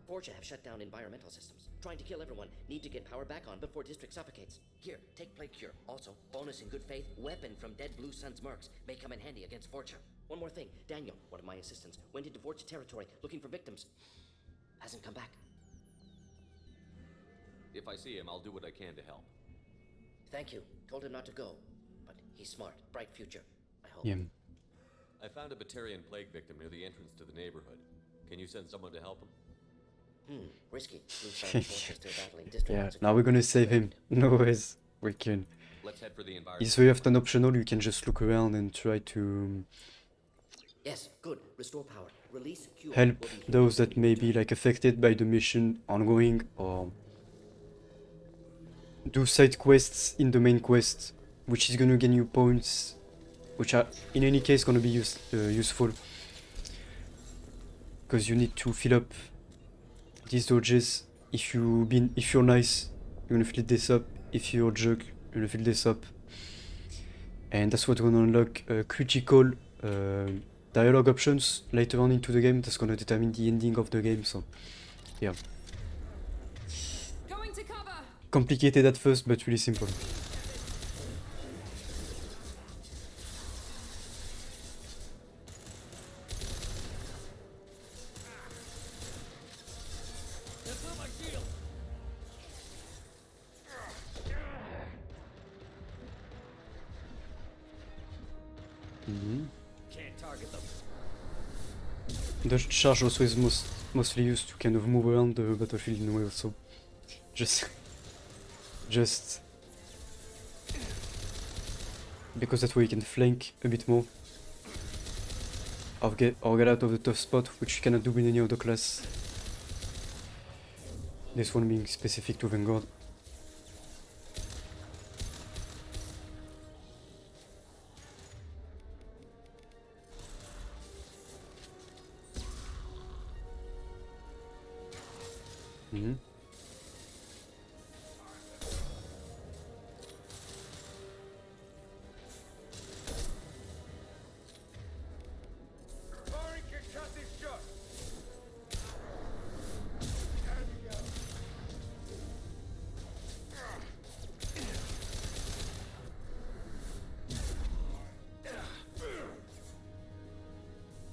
Forja have shut down environmental systems. Trying to kill everyone. Need to get power back on before District suffocates. Here, take Plague Cure. Also, bonus in good faith, weapon from dead Blue Sun's mercs. May come in handy against Forja. One more thing. Daniel, one of my assistants, went into Forja territory looking for victims. Hasn't come back. If I see him, I'll do what I can to help. Thank you. Told him not to go. But he's smart. Bright future. I hope. Yeah. I found a Batarian plague victim near the entrance to the neighborhood. Can you send someone to help him? Risky. Blue Sun forces still battling District. Yeah, now we're gonna save him. No ways. We can. Let's head for the environment. It's very often optional, you can just look around and try to Yes, good. Restore power. Release Cure. help those that may be like affected by the mission ongoing, or do side quests in the main quest, which is gonna gain you points, which are in any case gonna be useful, because you need to fill up these dodges. If you're nice, you're gonna fill this up. If you're jerk, you're gonna fill this up, and that's what's gonna unlock critical dialogue options later on into the game. That's gonna determine the ending of the game. So, yeah. Going to cover. Complicated at first, but really simple. Can't target them. The charge also is mostly used to kind of move around the battlefield in a way also. Just because that way you can flank a bit more. Or get out of the tough spot, which you cannot do in any other class. This one being specific to Vanguard.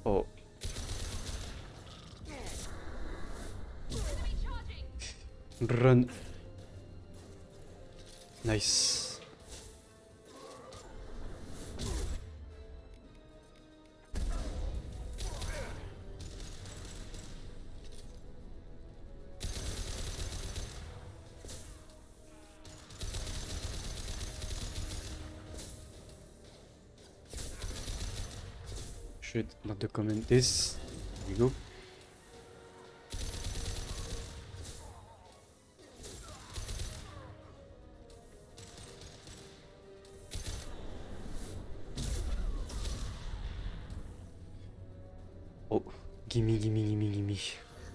Oh. Run. Nice. Shit, not the comment. This. There we go. Oh, gimme.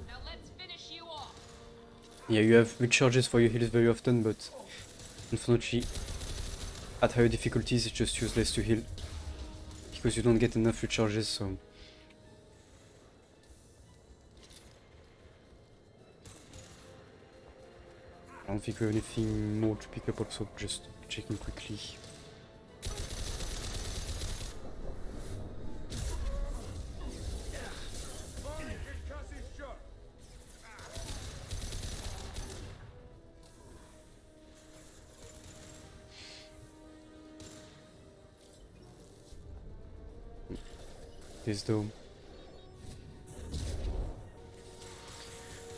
Now let's finish you off. Yeah, you have recharges for your heals very often, but unfortunately, at higher difficulties, it's just useless to heal because you don't get enough recharges. So I don't think we have anything more to pick up. Also, just checking quickly. This though.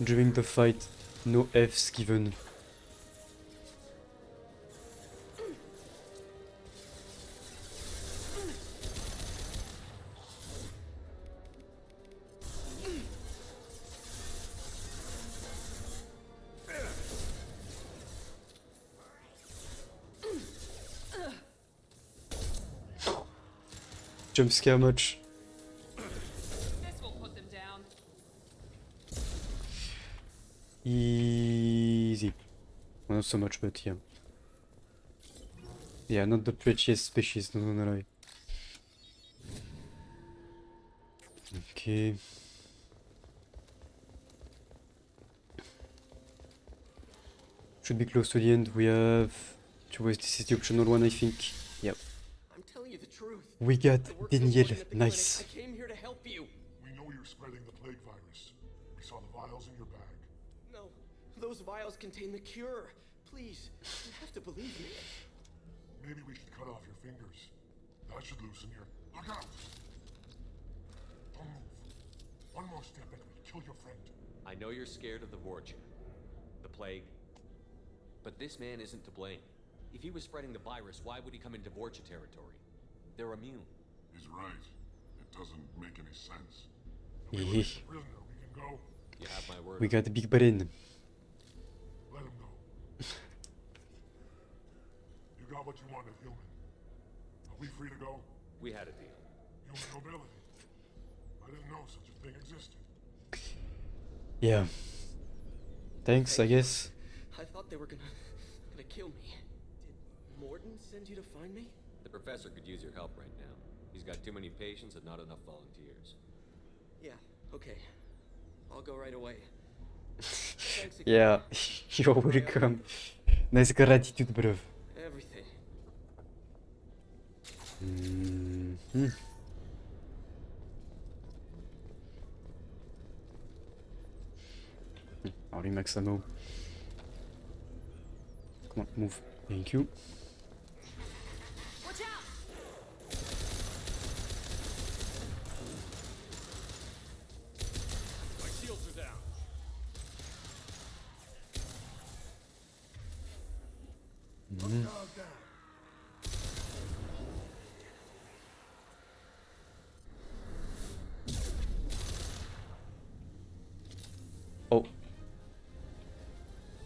During the fight, no Fs given. Jump scare much. This will put them down. Easy. Well, not so much, but yeah. Yeah, not the prettiest species, not gonna lie. Okay. should be close to the end. We have to this is the optional one, I think. Yep. I'm telling you the truth. We got I work Daniel. for the clinic. Nice. I came here to help you. We know you're spreading the plague virus. We saw the vials in your bag. No, those vials contain the cure. Please, you have to believe me. Maybe we should cut off your fingers. That should loosen your... Look out! Don't move. One more step and we'll kill your friend. I know you're scared of the Vorcha, the plague, but this man isn't to blame. If he was spreading the virus, why would he come into Vorcha territory? They're immune. He's right. It doesn't make any sense. Hehe. Prisoner, we can go. You have my word. We got the big brain. Let him go. You got what you wanted, human. Are we free to go? We had a deal. Human nobility. I didn't know such a thing existed. Yeah. Thanks, I guess. I thought they were gonna kill me. Did Morden send you to find me? The professor could use your help right now. He's got too many patients and not enough volunteers. Yeah, okay. I'll go right away. Yeah, you're welcome. Nice gratitude, bro. Everything. I'll remax ammo. Come on, move. Thank you. Watch out! My shields are down. Oh.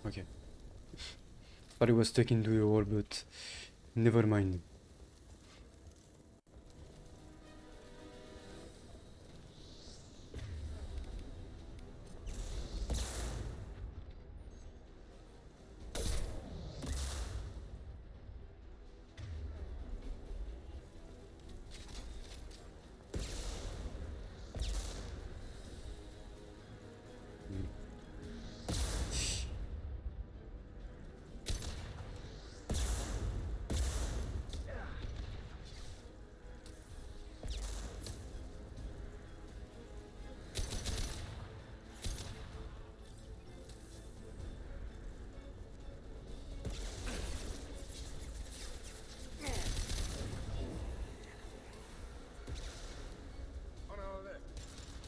Okay. Thought it was stuck into the wall, but never mind.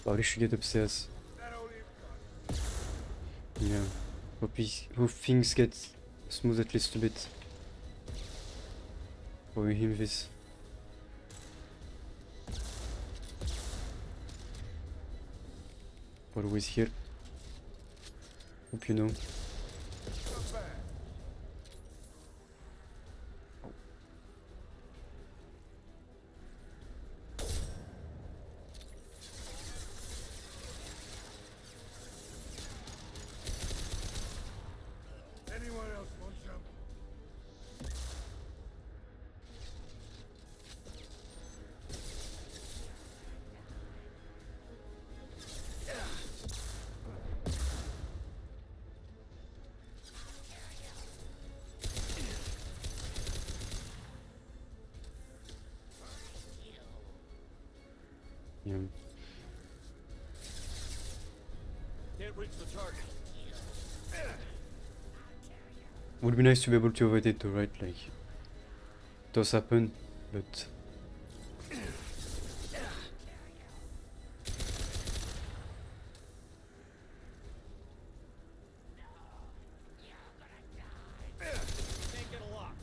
Probably should get upstairs. Yeah. Hope things get smooth at least a bit. For him this. Always here. Hope you know. Anyone else want some? Yeah. Can't reach the target. Would be nice to be able to avoid it too, right? Like, it does happen, but... Can't get a lock.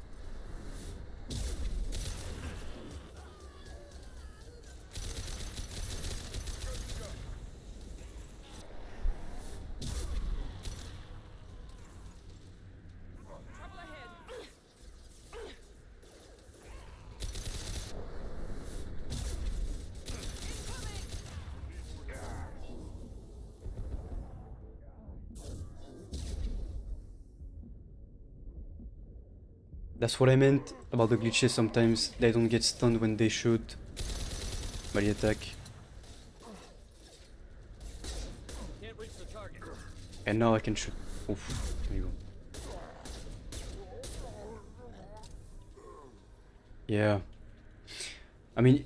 That's what I meant about the glitches. Sometimes they don't get stunned when they shoot by the attack. Can't reach the target. And now I can shoot. Oof, there you go. Yeah. I mean,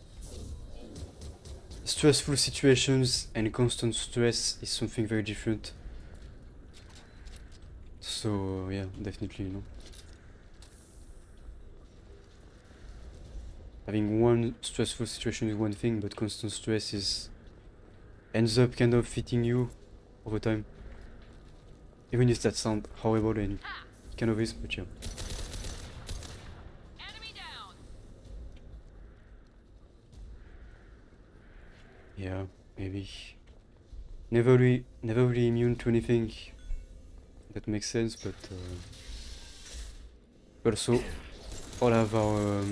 stressful situations and constant stress is something very different. So yeah, definitely, you know. Having one stressful situation is one thing, but constant stress ends up kind of fitting you over time. Even if that sounds horrible, and it kind of is, but yeah. Yeah, maybe. Never really immune to anything. That makes sense, but also all have our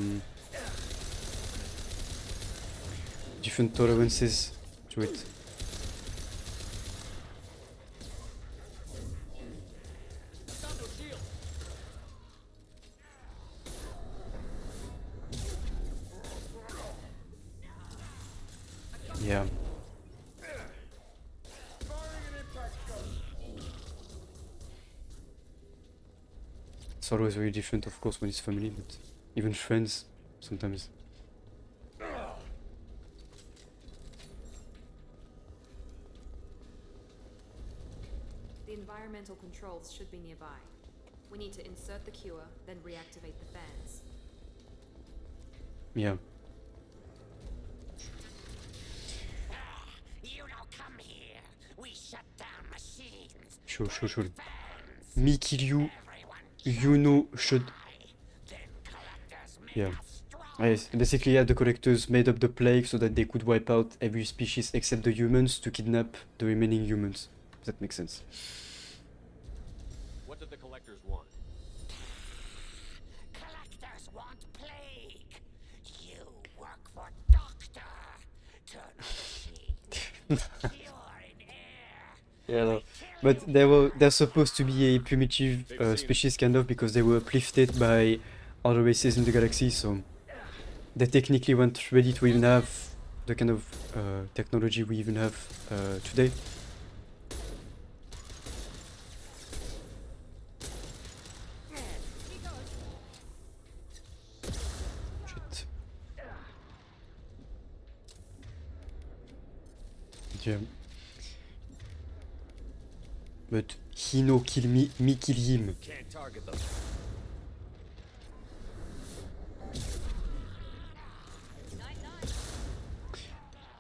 different tolerances to it. Yeah. It's always very different, of course, when it's family, but even friends sometimes. The environmental controls should be nearby. We need to insert the cure, then reactivate the fans. Yeah. You don't come here. We shut down machines. Sure. Me kill you. You know should. Yeah. Yes, basically, yeah, the collectors made up the plague so that they could wipe out every species except the humans to kidnap the remaining humans. That makes sense. What did the collectors want? Collectors want plague. You work for Doctor. Turn on machine. Yeah, no. But they're supposed to be a primitive species, kind of, because they were uplifted by other races in the galaxy, so they technically weren't ready to even have the kind of technology we even have today. Shit. Yeah. But he no kill me kill him. Can't target them.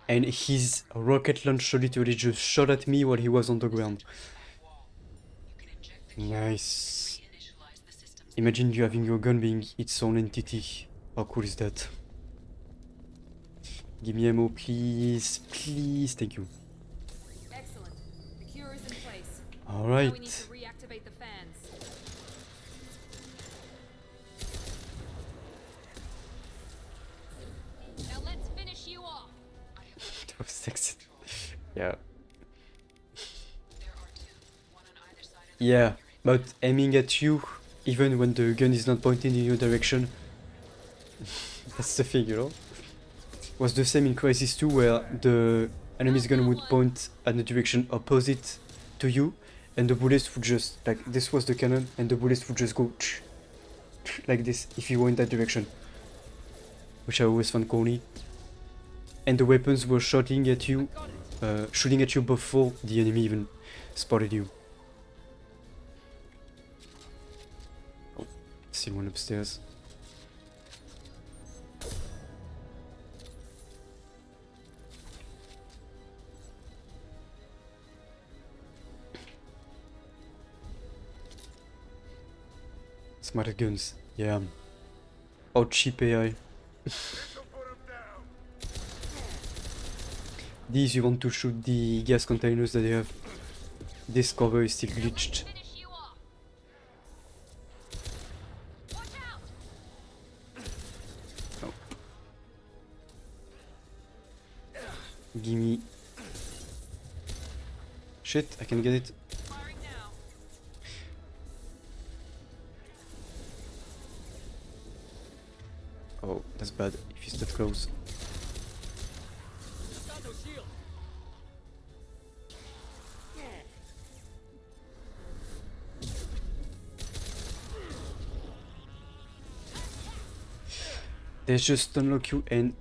And his rocket launcher literally just shot at me while he was on the ground. Nice. Imagine you having your gun being its own entity. How cool is that? Give me ammo, please. Please, thank you. Excellent. The cure is in place. All right. Now we need to reactivate the fans. Now let's finish you off. That was sexy. Yeah. Yeah, but aiming at you, even when the gun is not pointing in your direction, that's the thing, you know? It was the same in Crisis 2, where the enemy's gun would point at the direction opposite to you, and the bullets would just, like, this was the cannon, and the bullets would just go like this if you were in that direction, which I always found corny. And the weapons were shooting at you before the enemy even spotted you. Oh, still one upstairs. Smart guns, yeah. Or cheap AI. These you want to shoot the gas containers that they have. This cover is still glitched. Oh. Gimme. Shit, I can get it. Oh, that's bad if he's that close. They just unlock you and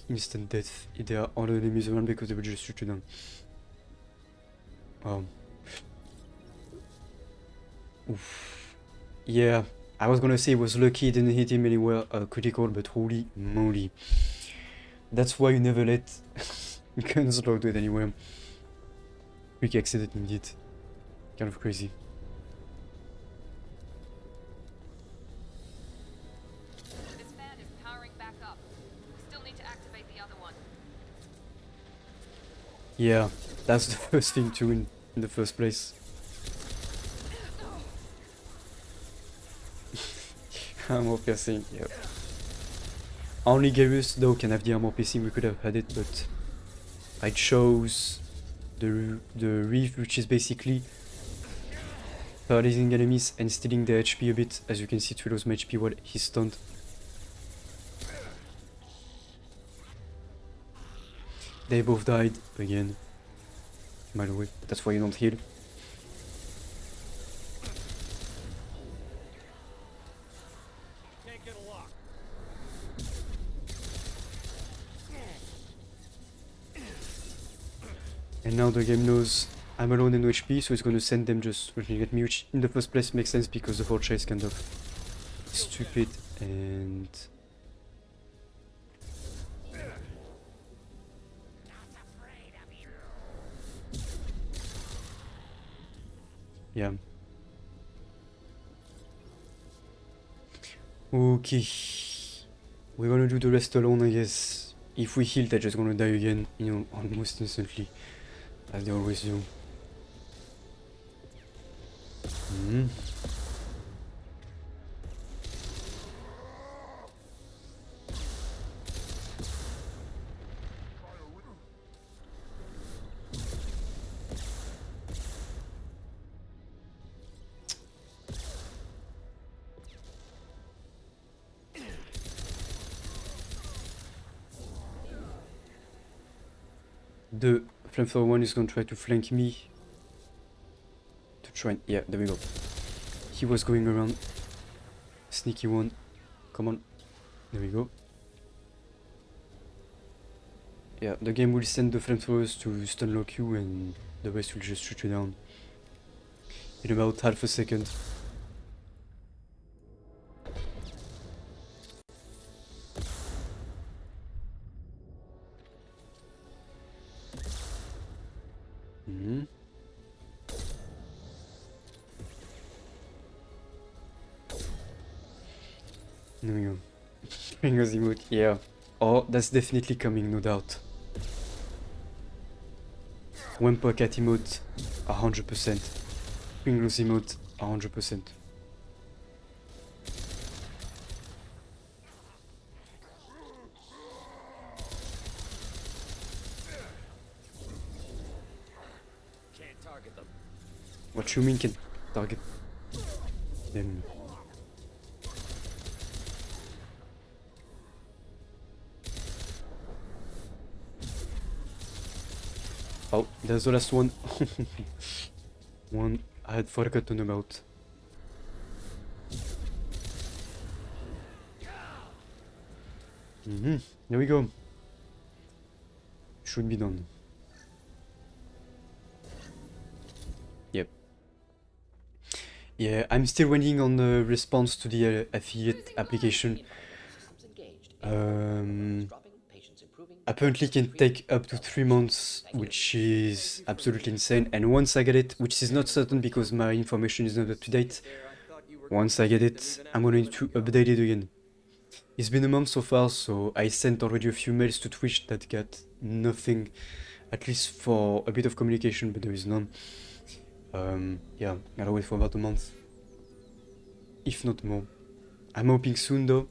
instant death if there are other enemies around because they will just shoot you down. Oof. Yeah, I was gonna say it was lucky it didn't hit him anywhere critical, but holy moly. That's why you never let guns loaded anywhere. Quick accident indeed. Kind of crazy. This fan is powering back up. We still need to activate the other one. Yeah, that's the first thing to win in the first place. Armor piercing, yep. Only Garrus though can have the armor piercing, we could have had it, but I chose the Reef, which is basically paralyzing enemies and stealing their HP a bit. As you can see, it reloads my HP while he's stunned. They both died again. By the way, that's why you don't heal. And now the game knows I'm alone in HP, so it's going to send them just rushing at me, which in the first place makes sense because the Vulture is kind of stupid and... yeah. Okay. We're gonna do the rest alone, I guess. If we heal, they're just gonna die again, you know, almost instantly. As they always do. The flamethrower one is gonna try to flank me. To try and... yeah, there we go. He was going around. Sneaky one. Come on. There we go. Yeah, the game will send the flamethrowers to stun lock you and the rest will just shoot you down. In about half a second. There we go. Fingers emote, yeah. Oh, that's definitely coming, no doubt. One pocket emote, 100%. Fingers emote, 100%. Can't target them. What you mean can target them? Oh, there's the last one. One I had forgotten about. There we go. Should be done. Yep. Yeah, I'm still waiting on the response to the affiliate application. Apparently can take up to 3 months, which is absolutely insane. And once I get it, which is not certain because my information is not up to date, once I get it, I'm going to update it again. It's been a month so far, so I sent already a few mails to Twitch that got nothing, at least for a bit of communication, but there is none. Yeah, gotta wait for about a month, if not more. I'm hoping soon though,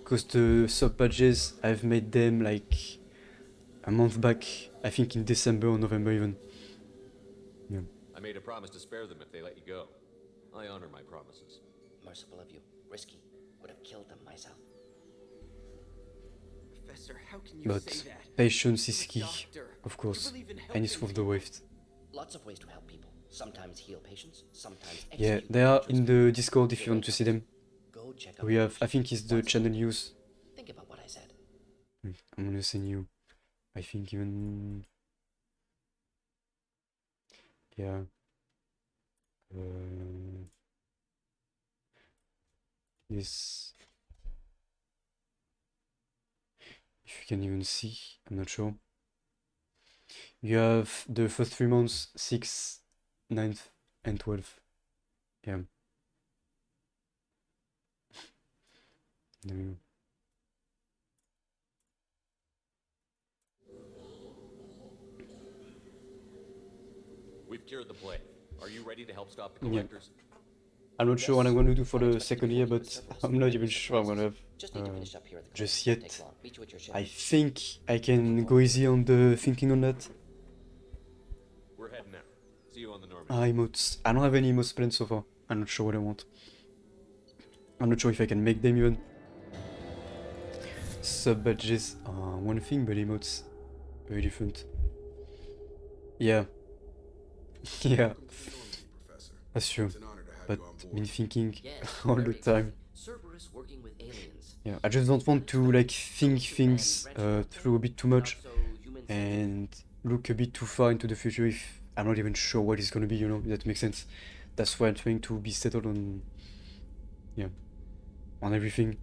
because the sub badges, I've made them like a month back, I think in December or November even. Yeah. I made a promise to spare them if they let you go. I honor my promises. Merciful of you. Risky. Would have killed them myself. Professor, how can you But say that? patience is key, of course, and it's worth the wait. Lots of ways to help people. Sometimes heal patients, sometimes Yeah, execute they are creatures. in the Discord if you want to see them. Go check out We have, I think it's the channel news. Think I'm gonna send you, I think even, yeah, this, if you can even see, I'm not sure. You have the first 3 months, 6th, 9th, and 12th. Yeah. There we go. We've cured the plague. Are you ready to help stop the Yeah. collectors? I'm not sure what I'm going to do for the second year, but I'm not even sure I'm going to have just yet. I think I can go easy on the thinking on that. We're heading out. See you on the Normandy. Emotes. I don't have any emotes planned so far. I'm not sure what I want. I'm not sure if I can make them even. Sub badges are one thing, but emotes very different. Yeah. Yeah. That's true. But been thinking all the time. Cerberus working with aliens. Yeah, I just don't want to like think things through a bit too much and look a bit too far into the future if I'm not even sure what it's gonna be, you know, if that makes sense. That's why I'm trying to be settled on, yeah, on everything.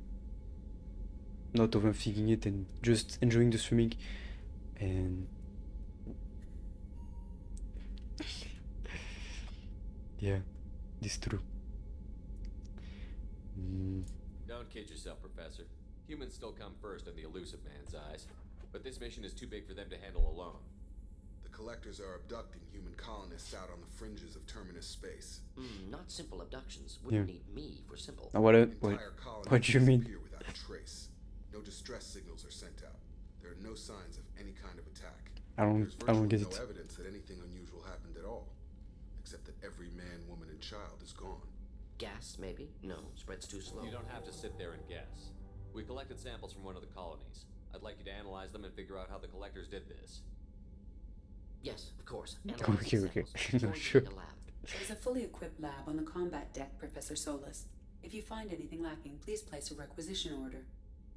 Not overthinking it and just enjoying the swimming and yeah, this true. Don't kid yourself, Professor. Humans still come first in the elusive man's eyes. But this mission is too big for them to handle alone. The Collectors are abducting human colonists out on the fringes of Terminus space. Not simple abductions. Wouldn't need me for simple. Now what do you mean? Disappear without a trace. No distress signals are sent out. There are no signs of any kind of attack. I don't get There's it. no evidence that anything unusual happened at all, except that every man, woman, and child is gone. Gas, maybe? No, spreads too slow. You don't have to sit there and guess. We collected samples from one of the colonies. I'd like you to analyze them and figure out how the Collectors did this. Yes, of course. Okay. No, sure. There's a fully equipped lab on the combat deck, Professor Solus. If you find anything lacking, please place a requisition order.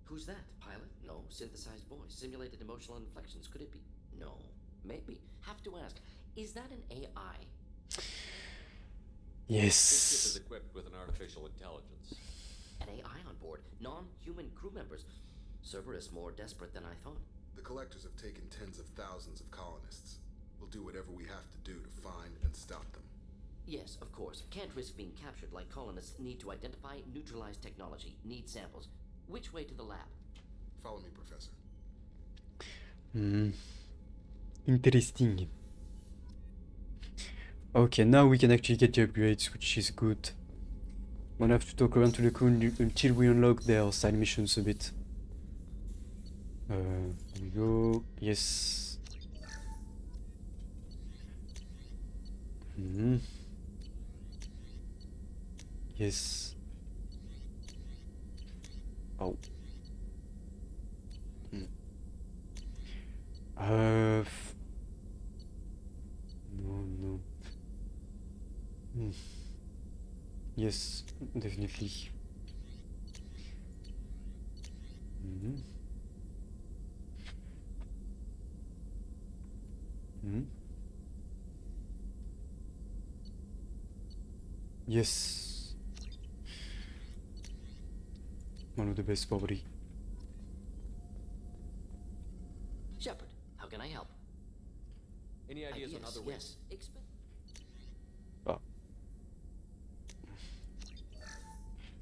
Who's that? Pilot? No. Synthesized voice. Simulated emotional inflections. Could it be? No. Maybe. Have to ask. Is that an AI? This ship Yes. is equipped with an artificial intelligence. An AI on board. Non-human crew members. Cerberus more desperate than I thought. The Collectors have taken tens of thousands of colonists. We'll do whatever we have to do to find and stop them. Yes, of course. Can't risk being captured like colonists need to identify, neutralize technology, need samples. Which way to the lab? Follow me, Professor. Interesting. Okay, now we can actually get the upgrades, which is good. I'm gonna have to talk around to the crew until we unlock their side missions a bit. There we go. Yes. Yes. Oh. No. Yes, definitely. Yes. One of the best, probably. Shepard, how can I help? Any ideas on other ways? Yes. Oh.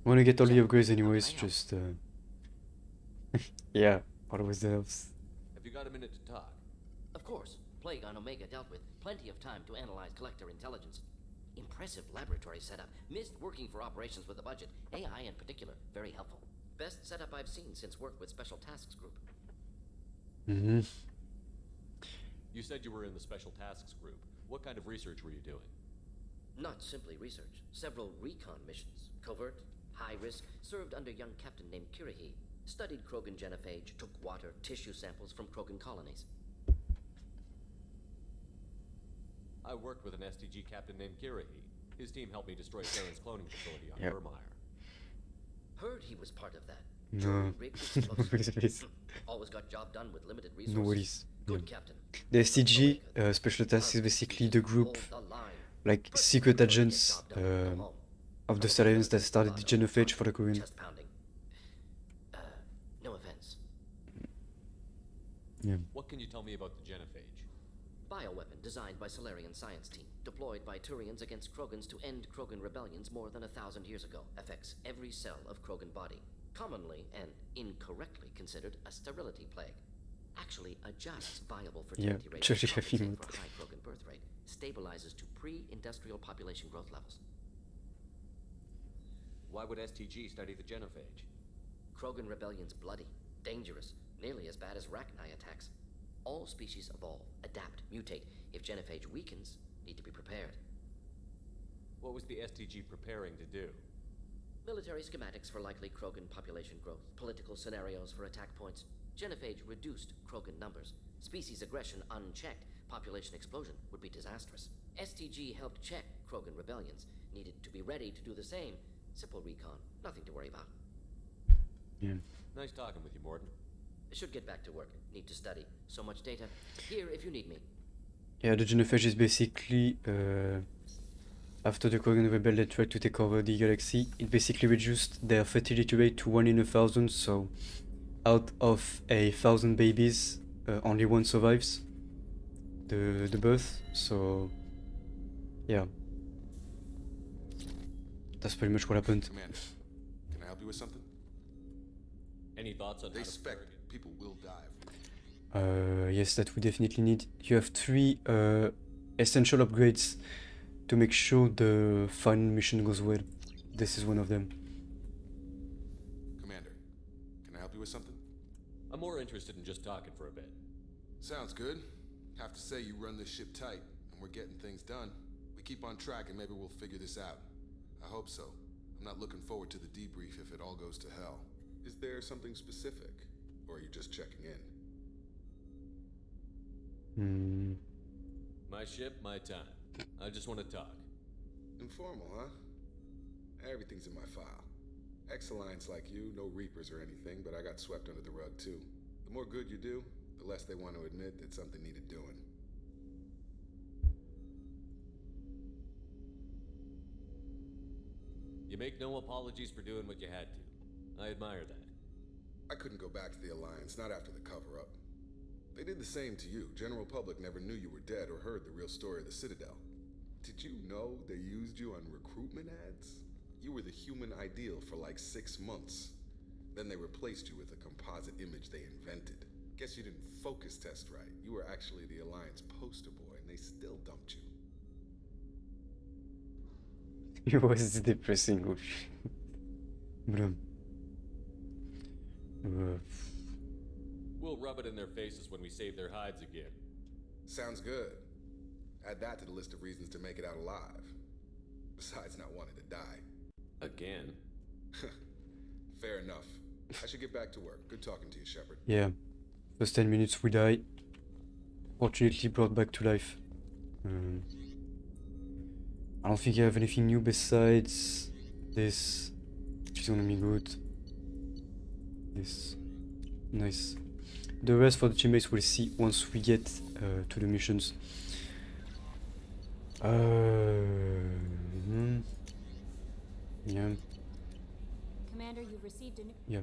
I wanna get all the upgrades anyways, just yeah, always helps. Have you got a minute to talk? Of course. Plague on Omega dealt with. Plenty of time to analyze Collector intelligence. Impressive laboratory setup. Missed working for operations with a budget. AI in particular. Very helpful. Best setup I've seen since work with Special Tasks Group. You said you were in the Special Tasks Group. What kind of research were you doing? Not simply research. Several recon missions. Covert, high risk, served under young captain named Kirahi. Studied Krogan genophage, took water, tissue samples from Krogan colonies. I worked with an STG captain named Kirahi. His team helped me destroy Saren's cloning facility on Yep. Vermeer. Heard he was part of that. No. Please. Always got job done with limited No resources. worries. Good, Yeah. Captain. The STG, Special Task, is basically the group, like secret agents of the Salarians that started the genophage for the Korean. Chest pounding. No offense. Yeah. What can you tell me about the genophage? Bioweapon designed by Solarian science team, deployed by Turians against Krogans to end Krogan rebellions more than 1,000 years ago. Affects every cell of Krogan body. Commonly and incorrectly considered a sterility plague. Actually adjusts viable fertility rates to compensate for high Krogan birth rate. Stabilizes to pre-industrial population growth levels. Why would STG study the genophage? Krogan rebellion's bloody, dangerous, nearly as bad as Rachni attacks. All species evolve, adapt, mutate. If genophage weakens, need to be prepared. What was the STG preparing to do? Military schematics for likely Krogan population growth, political scenarios for attack points. Genophage reduced Krogan numbers. Species aggression unchecked, population explosion would be disastrous. STG helped check Krogan rebellions, needed to be ready to do the same. Simple recon, nothing to worry about. Yeah. Nice talking with you, Morden. Should get back to work, need to study. So much data. Here if you need me. Yeah, the genophage is basically, after the Krogan rebel that tried to take over the galaxy, it basically reduced their fertility rate to 1 in 1,000, so out of 1,000 babies, only one survives the birth, so yeah. That's pretty much what happened. Commander, can I help you with something? Any thoughts on They how to suspect prepare again? people will die. Yes, that we definitely need. You have 3 essential upgrades to make sure the final mission goes well. This is one of them. Commander, can I help you with something? I'm more interested in just talking for a bit. Sounds good. Have to say you run this ship tight, and we're getting things done. We keep on track and maybe we'll figure this out. I hope so. I'm not looking forward to the debrief if it all goes to hell. Is there something specific, or are you just checking in? My ship, my time. I just want to talk. Informal, huh? Everything's in my file. Ex-Alliance like you, no Reapers or anything, but I got swept under the rug too. The more good you do, the less they want to admit that something needed doing. You make no apologies for doing what you had to. I admire that. I couldn't go back to the Alliance, not after the cover-up. They did the same to you. General public never knew you were dead or heard the real story of the Citadel. Did you know they used you on recruitment ads? You were the human ideal for like 6 months. Then they replaced you with a composite image they invented. Guess you didn't focus test right. You were actually the Alliance poster boy, and they still dumped you. It was depressing. Oh shit. We'll rub it in their faces when we save their hides again. Sounds good. Add that to the list of reasons to make it out alive. Besides not wanting to die. Again? Fair enough. I should get back to work. Good talking to you, Shepard. Yeah. First 10 minutes we die. Fortunately brought back to life. I don't think I have anything new besides this, which is gonna be good. This. Nice. The rest for the teammates we'll see once we get to the missions. Yeah. Commander, you've received an... Yeah.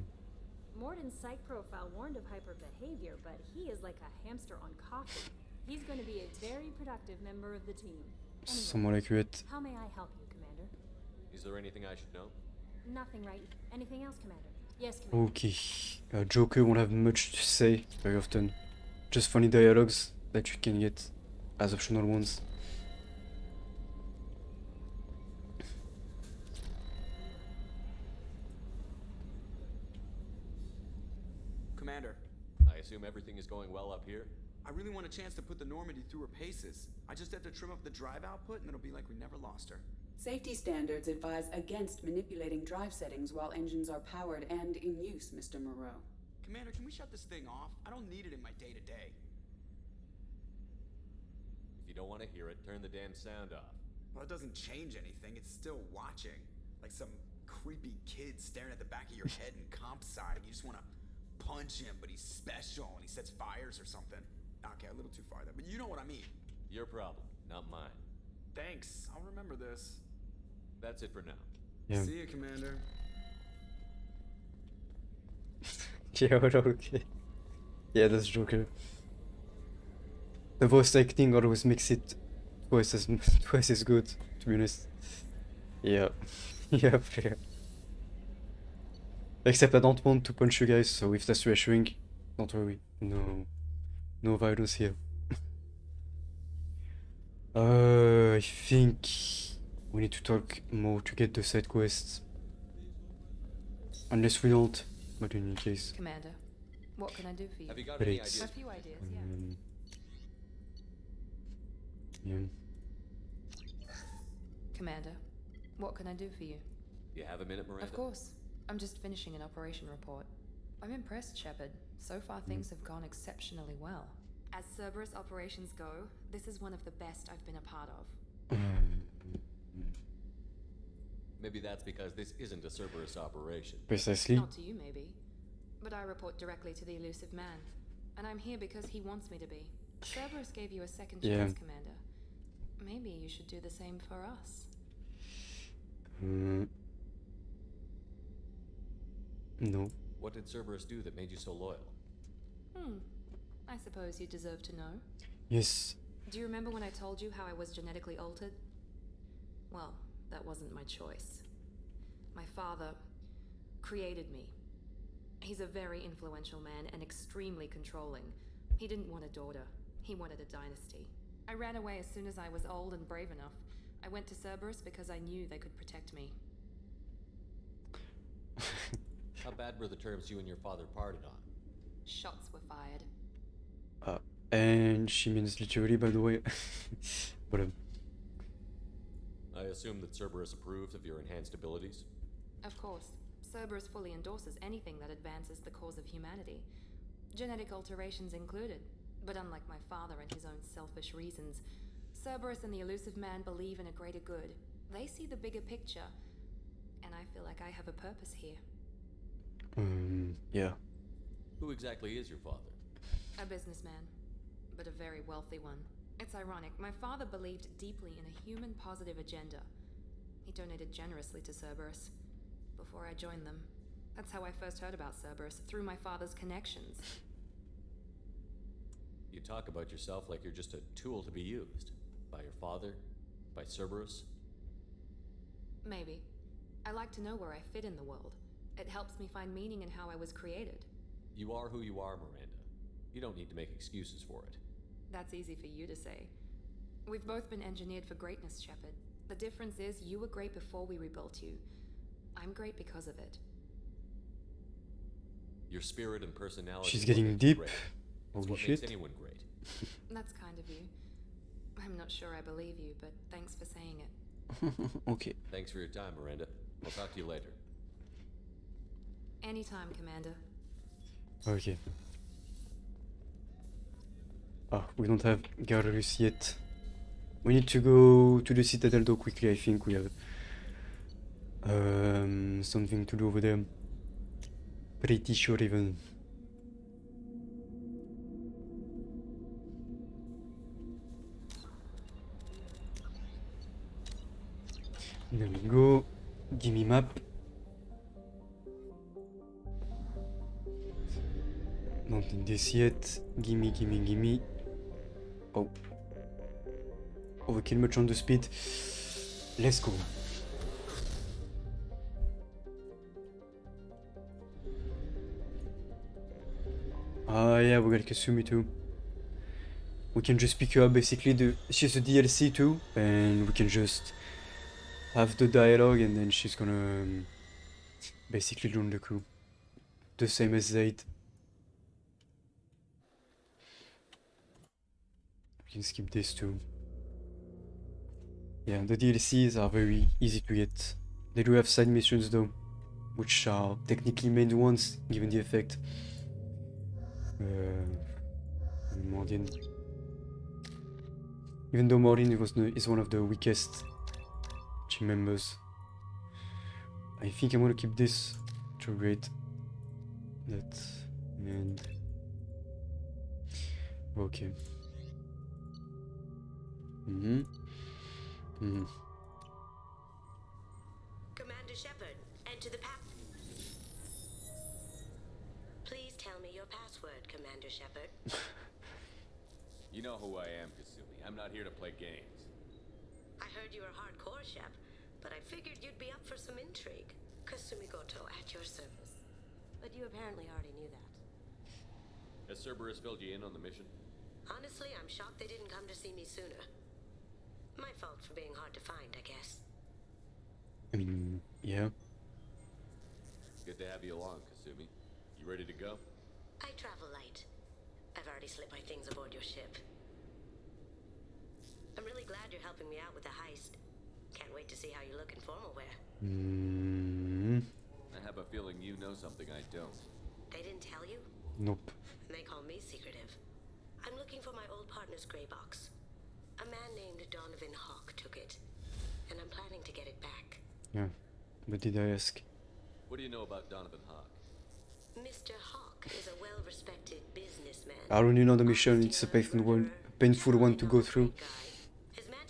Morden's psych profile warned of hyper behavior, but he is like a hamster on coffee. He's going to be a very productive member of the team. Anyway, Somewhat accurate. how may I help you, Commander? Is there anything I should know? Nothing, right? Anything else, Commander? Yes, Commander. Okay. Joker won't have much to say very often. Just funny dialogues that you can get as optional ones. Commander, I assume everything is going well up here? I really want a chance to put the Normandy through her paces. I just have to trim up the drive output and it'll be like we never lost her. Safety standards advise against manipulating drive settings while engines are powered and in use, Mr. Moreau. Commander, can we shut this thing off? I don't need it in my day-to-day. If you don't want to hear it, turn the damn sound off. Well, it doesn't change anything. It's still watching. Like some creepy kid staring at the back of your head in comp sci. You just want to punch him, but he's special and he sets fires or something. Okay, a little too far there, but you know what I mean. Your problem, not mine. Thanks, I'll remember this. That's it for now. Yeah. See you, Commander. Yeah, well, okay. Yeah, that's Joker. The voice acting always makes it twice as good, to be honest. Yeah. Yeah, fair. Except I don't want to punch you guys, so if that's reassuring, don't worry. No violence here. I think we need to talk more to get the side quests. Unless we don't, but in any case. Commander, what can I do for you? Have you got But any it's- ideas? A few ideas, yeah. Yeah. Commander, what can I do for you? You have a minute, Miranda? Of course. I'm just finishing an operation report. I'm impressed, Shepard. So far, things have gone exceptionally well. As Cerberus operations go, this is one of the best I've been a part of. Maybe that's because this isn't a Cerberus operation. Precisely. Not to you, maybe. But I report directly to the Elusive Man. And I'm here because he wants me to be. Cerberus gave you a second Yeah. chance, Commander. Maybe you should do the same for us. No. What did Cerberus do that made you so loyal? I suppose you deserve to know. Yes. Do you remember when I told you how I was genetically altered? Well, that wasn't my choice. My father created me. He's a very influential man and extremely controlling. He didn't want a daughter. He wanted a dynasty. I ran away as soon as I was old and brave enough. I went to Cerberus because I knew they could protect me. How bad were the terms you and your father parted on? Shots were fired. And she means literally, by the way. But I assume that Cerberus approved of your enhanced abilities? Of course. Cerberus fully endorses anything that advances the cause of humanity. Genetic alterations included. But unlike my father and his own selfish reasons, Cerberus and the Elusive Man believe in a greater good. They see the bigger picture. And I feel like I have a purpose here. Yeah. Who exactly is your father? A businessman, but a very wealthy one. It's ironic, my father believed deeply in a human-positive agenda. He donated generously to Cerberus before I joined them. That's how I first heard about Cerberus, through my father's connections. You talk about yourself like you're just a tool to be used. By your father? By Cerberus? Maybe. I like to know where I fit in the world. It helps me find meaning in how I was created. You are who you are, Miranda. You don't need to make excuses for it. That's easy for you to say. We've both been engineered for greatness, Shepard. The difference is you were great before we rebuilt you. I'm great because of it. Your spirit and personality. She's is what getting makes you deep. great. It's Holy what shit. makes anyone great. That's kind of you. I'm not sure I believe you, but thanks for saying it. Okay. Thanks for your time, Miranda. I'll talk to you later. Anytime, Commander. Okay. We don't have Garrus yet. We need to go to the Citadel though quickly. I think we have something to do over there. Pretty sure even. There we go. Gimme map. Don't need this yet. Gimme. Oh. Overkill much on the speed. Let's go. Yeah, we got Kasumi too. We can just pick her up basically. She's a DLC too, and we can just have the dialogue and then she's gonna basically join the crew. The same as Zaid. We can skip this too. Yeah, the DLCs are very easy to get. They do have side missions though, which are technically main ones given the effect. Mordin. Even though Mordin is one of the weakest team members, I think I'm gonna keep this to rate that and okay. Commander Shepard, enter the Please tell me your password, Commander Shepard. You know who I am, Kasumi. I'm not here to play games. I heard you were hardcore, Shep, but I figured you'd be up for some intrigue. Kasumi Goto at your service. But you apparently already knew that. Has Cerberus filled you in on the mission? Honestly, I'm shocked they didn't come to see me sooner. My fault for being hard to find, I guess. I mean, yeah. Good to have you along, Kasumi. You ready to go? I travel light. I've already slipped my things aboard your ship. I'm really glad you're helping me out with the heist. Can't wait to see how you look in formal wear. I have a feeling you know something I don't. They didn't tell you? Nope. And they call me secretive. I'm looking for my old partner's gray box. A man named Donovan Hawk took it, and I'm planning to get it back. Yeah, but did I ask? What do you know about Donovan Hawk? Mr. Hawk is a well-respected businessman. I already know the mission, it's a painful one to go through.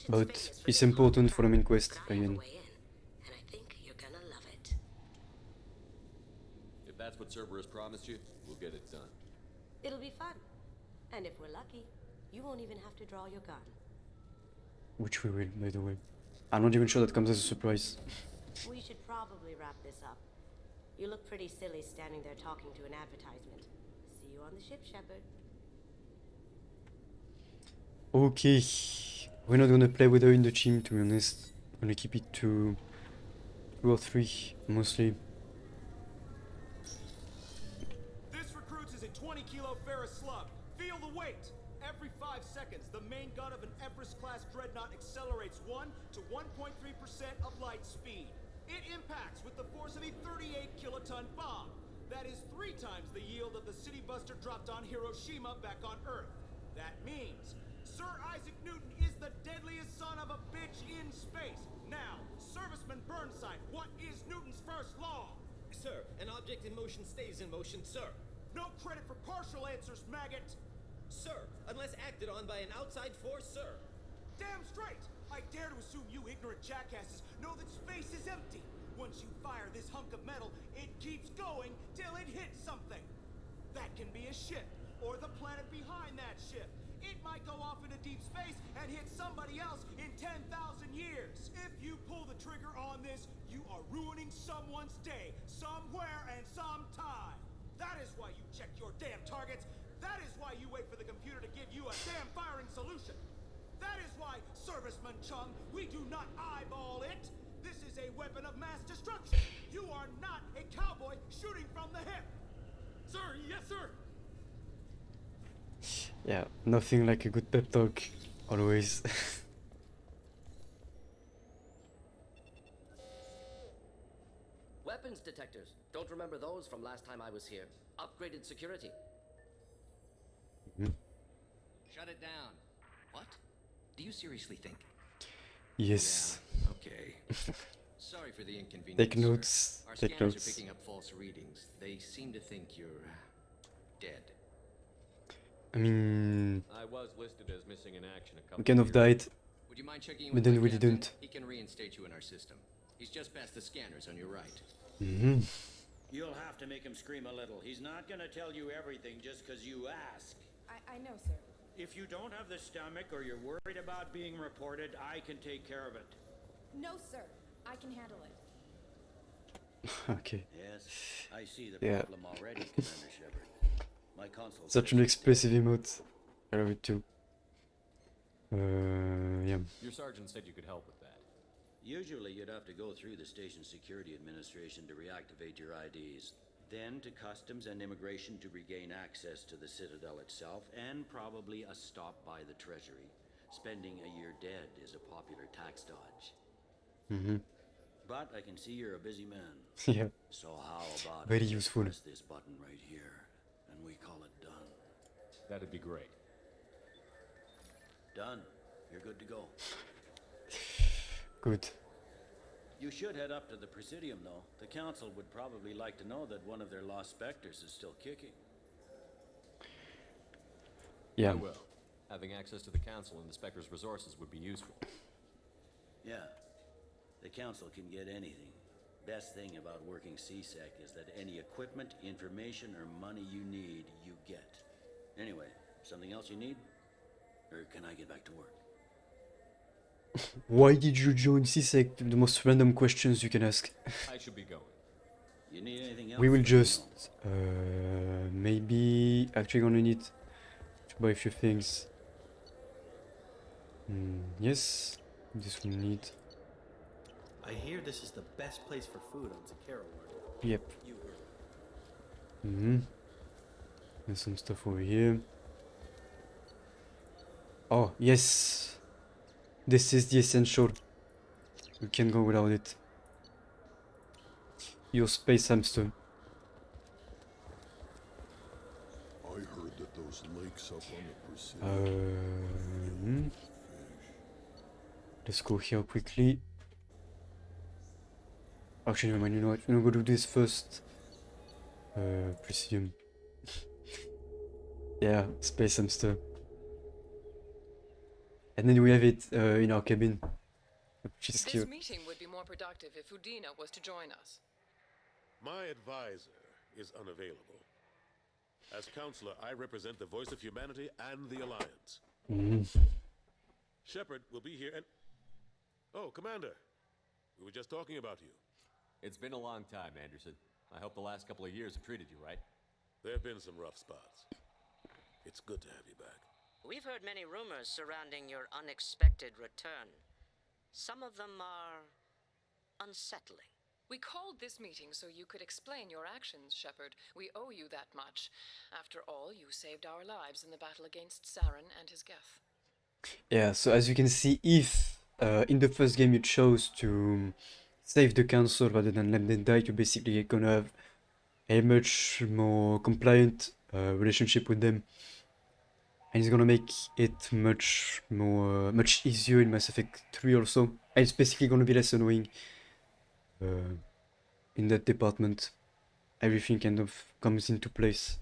But it's important for the main quest, again. And I think you're gonna love it. If that's what Cerberus promised you, we'll get it done. It'll be fun. And if we're lucky, you won't even have to draw your gun. Which we will, by the way. I'm not even sure that comes as a surprise. We should probably wrap this up. You look pretty silly standing there talking to an advertisement. See you on the ship, Shepard. Okay. We're not gonna play with her in the team, to be honest. I'm gonna keep it to 2 or 3, mostly. This recruits is a 20-kilo ferrous slug. Feel the weight. Every 5 seconds, the main gun of an Everest-class dreadnought accelerates 1 to 1.3% of light speed. It impacts with the force of a 38-kiloton bomb. That is 3 times the yield of the city buster dropped on Hiroshima back on Earth. That means Sir Isaac Newton is the deadliest son of a bitch in space. Now, Serviceman Burnside, what is Newton's first law? Sir, an object in motion stays in motion, sir. No credit for partial answers, maggot! Sir, unless acted on by an outside force, sir. Damn straight! I dare to assume you ignorant jackasses know that space is empty. Once you fire this hunk of metal, it keeps going till it hits something. That can be a ship, or the planet behind that ship. It might go off into deep space and hit somebody else in 10,000 years. If you pull the trigger on this, you are ruining someone's day, somewhere and sometime. That is why you check your damn targets. That is why you wait for the computer to give you a damn firing solution. That is why, Serviceman Chung, we do not eyeball it. This is a weapon of mass destruction. You are not a cowboy shooting from the hip. Sir, yes, sir. Yeah, nothing like a good pep talk, always. Weapons detectors. Don't remember those from last time I was here. Upgraded security. Shut it down. What? Do you seriously think? Yes. Yeah, okay. Sorry for the inconvenience. Take notes. Our Take scanners notes. are picking up false readings. They seem to think you're dead. I mean, I was listed as missing in action a couple we kind of died, Would you mind checking in but with then my we captain? didn't. He can reinstate you in our system. He's just past the scanners on your right. You'll have to make him scream a little. He's not gonna tell you everything just because you ask. I know, sir. If you don't have the stomach or you're worried about being reported, I can take care of it. No, sir. I can handle it. Okay. Yes, I see the Yeah. problem already, Commander Shepard. My console. Such an expressive emote. I love it too. Yeah. Your sergeant said you could help with that. Usually you'd have to go through the Station Security Administration to reactivate your IDs, then to Customs and Immigration to regain access to the Citadel itself, and probably a stop by the Treasury. Spending a year dead is a popular tax dodge. But I can see you're a busy man. Yeah. So how about Very I just useful. press this button right here, and we call it done. That'd be great. Done. You're good to go. Good. You should head up to the Presidium, though. The Council would probably like to know that one of their lost specters is still kicking. Yeah. I will. Having access to the Council and the Spectre's resources would be useful. Yeah. The Council can get anything. Best thing about working CSEC is that any equipment, information, or money you need, you get. Anyway, something else you need? Or can I get back to work? Why did you join CSEC? The most random questions you can ask. I should be going. You need anything else? We will just maybe actually gonna need to buy a few things. Yes, this will need. I hear this is the best place for food on Zakera world. Yep. You heard. There's some stuff over here. Oh yes, this is the essential. You can't go without it. Your space hamster. I heard that those lakes up on the Presidium. Let's go here quickly. Actually, never mind. You know what? We're gonna go do this first. Presidium. Yeah, space hamster. And then we have it in our cabin, which is This cute. meeting would be more productive if Udina was to join us. My advisor is unavailable. As counselor, I represent the voice of humanity and the Alliance. Shepard will be here and... Oh, Commander. We were just talking about you. It's been a long time, Anderson. I hope the last couple of years have treated you right. There have been some rough spots. It's good to have you back. We've heard many rumors surrounding your unexpected return. Some of them are unsettling. We called this meeting so you could explain your actions, Shepard. We owe you that much. After all, you saved our lives in the battle against Saren and his Geth. Yeah, so as you can see, if in the first game you chose to save the council rather than let them die, you're basically gonna have a much more compliant relationship with them. And it's gonna make it much easier in Mass Effect 3 also. And it's basically gonna be less annoying in that department. Everything kind of comes into place.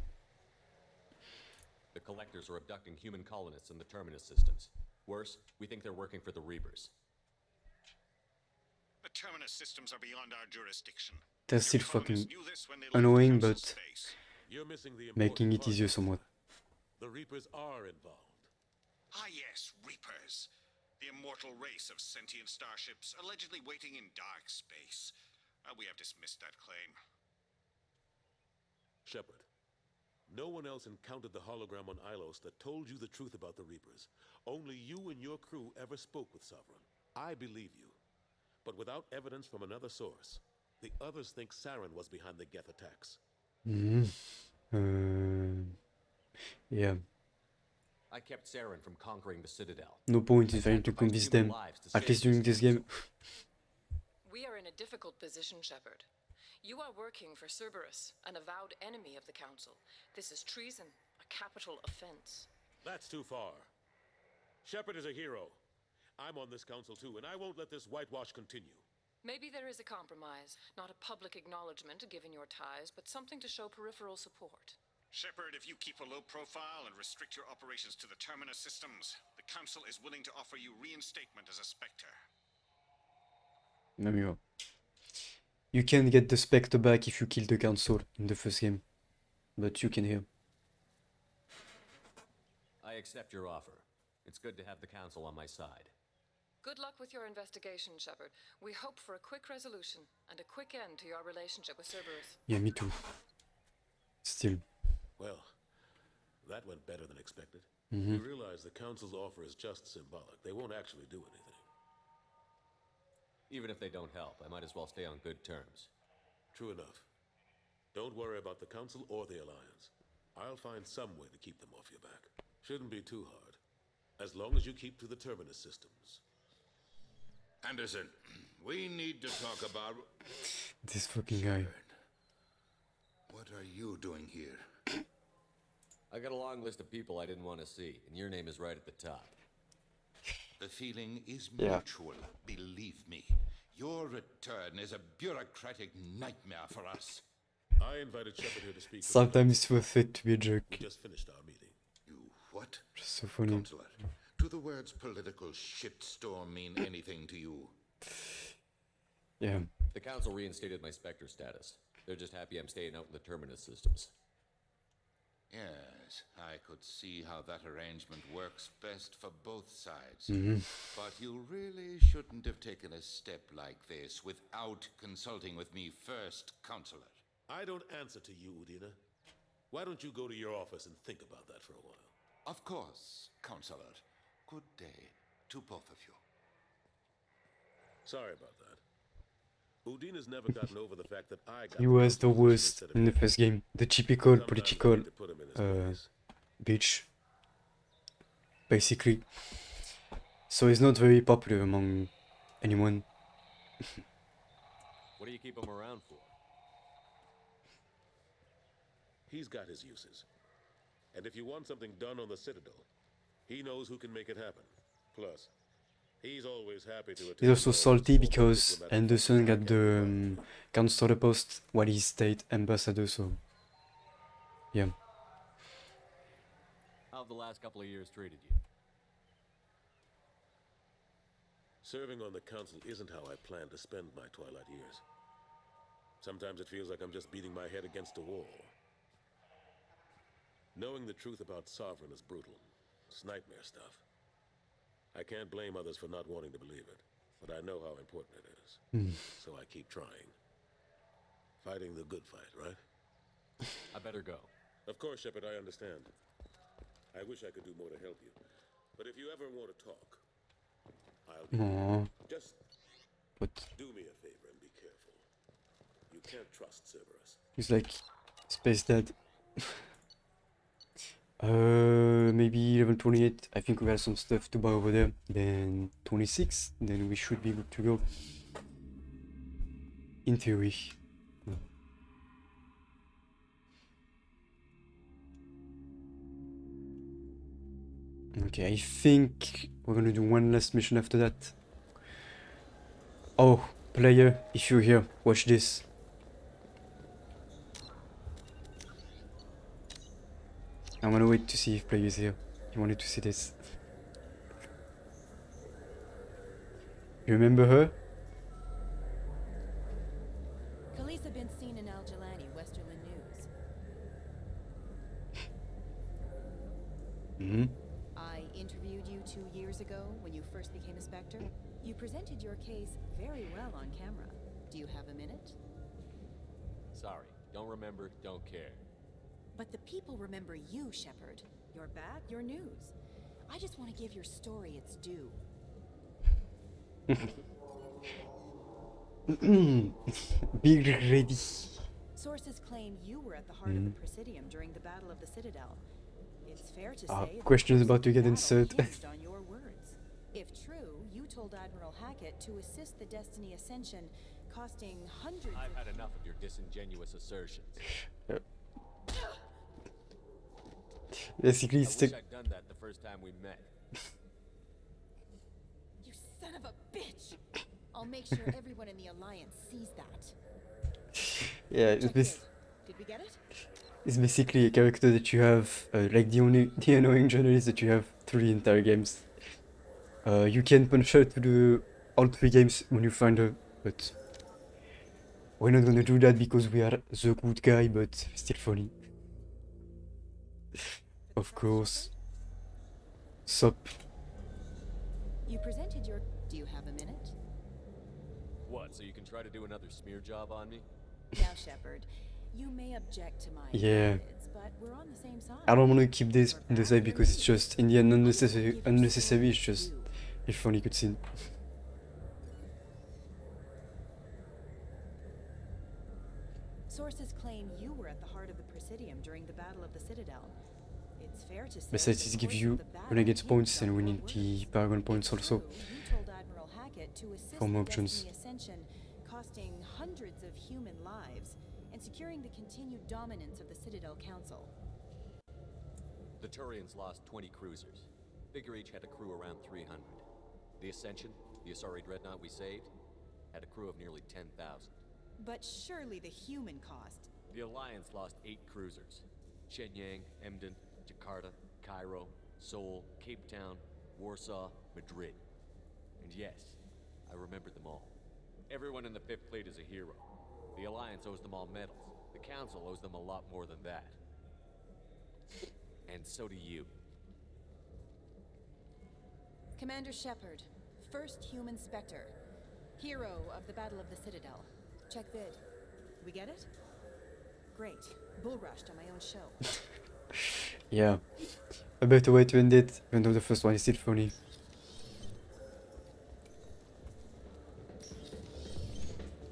The Collectors are abducting human colonists in the Terminus systems. Worse, we think they're working for the Reapers. The Terminus systems are beyond our jurisdiction. That's still fucking annoying, but making it easier somewhat. The Reapers are involved. Ah yes, Reapers. The immortal race of sentient starships allegedly waiting in dark space. We have dismissed that claim. Shepard, no one else encountered the hologram on Ilos that told you the truth about the Reapers. Only you and your crew ever spoke with Sovereign. I believe you. But without evidence from another source, the others think Saren was behind the Geth attacks. Yeah. I kept Saren from conquering the Citadel. No point in trying to convince them, at least during this game. We are in a difficult position, Shepard. You are working for Cerberus, an avowed enemy of the Council. This is treason, a capital offense. That's too far. Shepard is a hero. I'm on this council too, and I won't let this whitewash continue. Maybe there is a compromise, not a public acknowledgement given your ties, but something to show peripheral support. Shepard, if you keep a low profile and restrict your operations to the Terminus systems, the Council is willing to offer you reinstatement as a Spectre. There we go. You can get the Spectre back if you kill the council in the first game, but you can hear. I accept your offer. It's good to have the Council on my side. Good luck with your investigation, Shepard. We hope for a quick resolution and a quick end to your relationship with Cerberus. Yeah, me too. Still. Well, that went better than expected. Mhm. We realize the Council's offer is just symbolic. They won't actually do anything. Even if they don't help, I might as well stay on good terms. True enough. Don't worry about the Council or the Alliance. I'll find some way to keep them off your back. Shouldn't be too hard. As long as you keep to the Terminus systems. Anderson, we need to talk about... This fucking guy. What are you doing here? I got a long list of people I didn't want to see, and your name is right at the top. The feeling is Yeah. mutual, believe me. Your return is a bureaucratic nightmare for us. I invited Shepard here to speak. Sometimes it's worth it to be a jerk. We just finished our meeting. You what? Just so funny. Consular, do the words political shitstorm mean anything to you? Yeah. The Council reinstated my Spectre status. They're just happy I'm staying out in the Terminus systems. Yes, I could see how that arrangement works best for both sides. But you really shouldn't have taken a step like this without consulting with me first, Consular. I don't answer to you, Udina. Why don't you go to your office and think about that for a while? Of course, Consular. Good day to both of you. Sorry about that. Udina's never gotten over the fact that I got He was the worst in the first game. The typical political bitch, basically. So he's not very popular among anyone. What do you keep him around for? He's got his uses. And if you want something done on the Citadel, he knows who can make it happen. Plus, he's always happy to attend. He's also salty because Anderson got the counselor post while he stayed ambassador, so yeah. How have the last couple of years treated you? Serving on the Council isn't how I plan to spend my twilight years. Sometimes it feels like I'm just beating my head against a wall. Knowing the truth about Sovereign is brutal. It's nightmare stuff. I can't blame others for not wanting to believe it, but I know how important it is. So I keep trying. Fighting the good fight, right? I better go. Of course, Shepard, I understand. I wish I could do more to help you. But if you ever want to talk, I'll be Aww. Just But do me a favor and be careful. You can't trust Cerberus. he's like Space Dad. Maybe level 28. I think we have some stuff to buy over there. Then 26. Then we should be good to go. In theory. Okay, I think we're gonna do one last mission after that. Oh, player, if you're here, watch this. I'm gonna wait to see if player is here. He wanted to see this. You remember her? Khaleesa been seen in Al Jalani, Westerland News. I interviewed you 2 years ago when you first became a Spectre. You presented your case very well on camera. Do you have a minute? Sorry, don't remember, don't care. But the people remember you, Shepard. You're back, your news. I just want to give your story its due. Be ready. Sources claim you were at the heart of the Presidium during the Battle of the Citadel. It's fair to say that questions about to get insert. hinged on your words. If true, you told Admiral Hackett to assist the Destiny Ascension, costing hundreds I've had enough of your disingenuous assertions. Basically, I it's wish I'd done that the first time we met. You son of a bitch! I'll make sure everyone in the Alliance sees that. yeah, it's, Did we get it? it's basically a character that you have, like the annoying journalist that you have through the entire games. You can punch her through all 3 games when you find her, but we're not gonna do that because we are the good guy, but still funny. Of course. Sup. You presented your... Do you have a minute? What, so you can try to do another smear job on me? Now, Shepard, you may object to my Yeah. methods, but we're on the same side. I don't want to keep this in the side because it's just in the end unnecessary. It's just a funny cutscene. Sources claim you were at the heart of the Presidium during the Battle of the Citadel. It's fair to say Besides, it gives you renegade points, and we need the Paragon points also. You told Admiral Hackett to assist For more the options. Destiny Ascension, costing hundreds of human lives and securing the continued dominance of the Citadel Council. The Turians lost 20 cruisers. Figure each had a crew around 300. The Ascension, the Asari dreadnought we saved, Had a crew of nearly 10,000. But surely the human cost. The Alliance lost 8 cruisers. Shenyang, Emden, Jakarta, Cairo, Seoul, Cape Town, Warsaw, Madrid. And yes, I remembered them all. Everyone in the 5th Fleet is a hero. The Alliance owes them all medals. The Council owes them a lot more than that. And so do you. Commander Shepard, first human Spectre. Hero of the Battle of the Citadel. Check vid. We get it? Great. Bull rushed on my own show. Yeah. A better way to end it, even though the first one is still funny.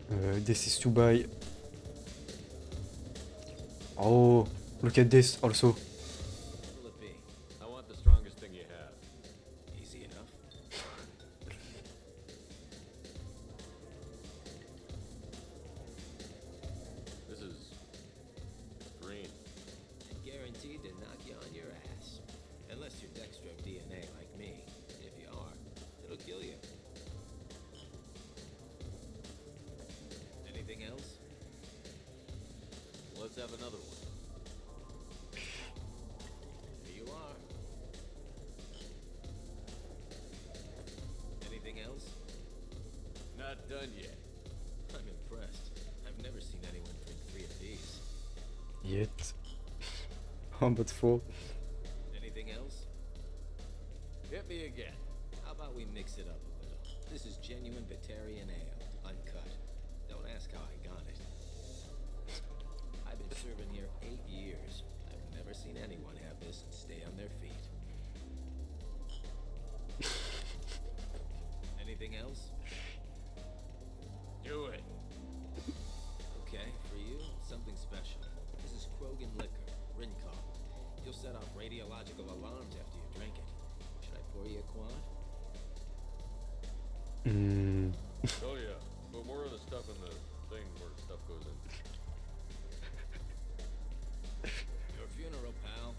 This is to buy. Oh, look at this also. Will it be? I want the strongest thing you have. Easy enough. This is green. Guaranteed to knock you on your ass. Unless you're Dextro DNA like me. If you are, it'll kill you. Anything else? Let's have another one. Here you are. Anything else? Not done yet. I'm impressed. I've never seen anyone drink 3 of these. Yet. How about 4? Anything else? Hit me again. How about we mix it up a little? This is genuine Batarian ale, uncut. Don't ask how I got it. I've been serving here 8 years. I've never seen anyone have this and stay on their feet. Anything else? Do it. Okay, for you, something special. This is Krogan liquor, Rincon. You'll set off radiological alarms after you drink it. Should I pour you a quad? Oh yeah, but more of the stuff in the thing where stuff goes in. Your funeral, pal.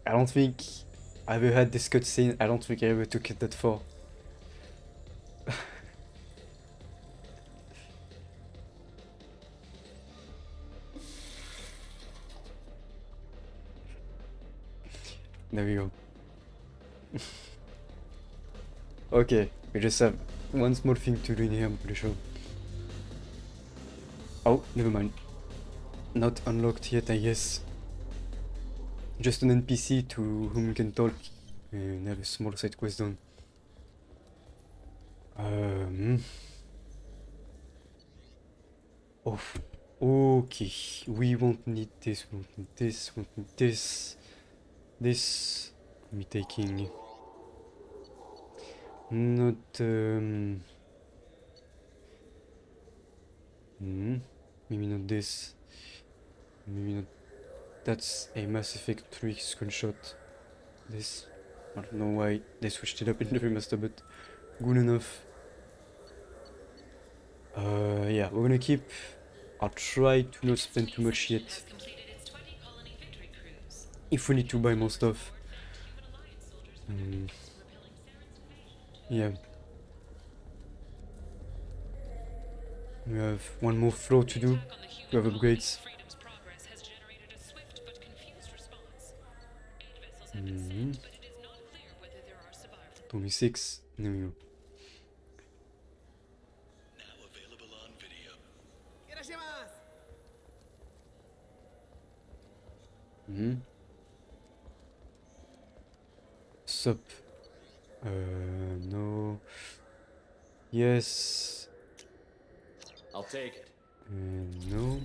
I don't think I ever had this cutscene. I don't think I ever took it that far. There we go. Okay, we just have one small thing to do in here, I'm pretty sure. Oh, never mind. Not unlocked yet, I guess. Just an NPC to whom you can talk and have a small side quest done. Oh, okay. We won't need this, we won't need this, we won't need this. This, me taking. Not, maybe not this. Maybe not. That's a Mass Effect 3 screenshot. This, I don't know why they switched it up in the remaster, but good enough. Yeah, we're gonna keep. I'll try to not spend too much yet. If we need to buy more stuff. Yeah. We have one more floor to do. We have upgrades. 26. There we go. Sup. No. Yes. I'll take it. No.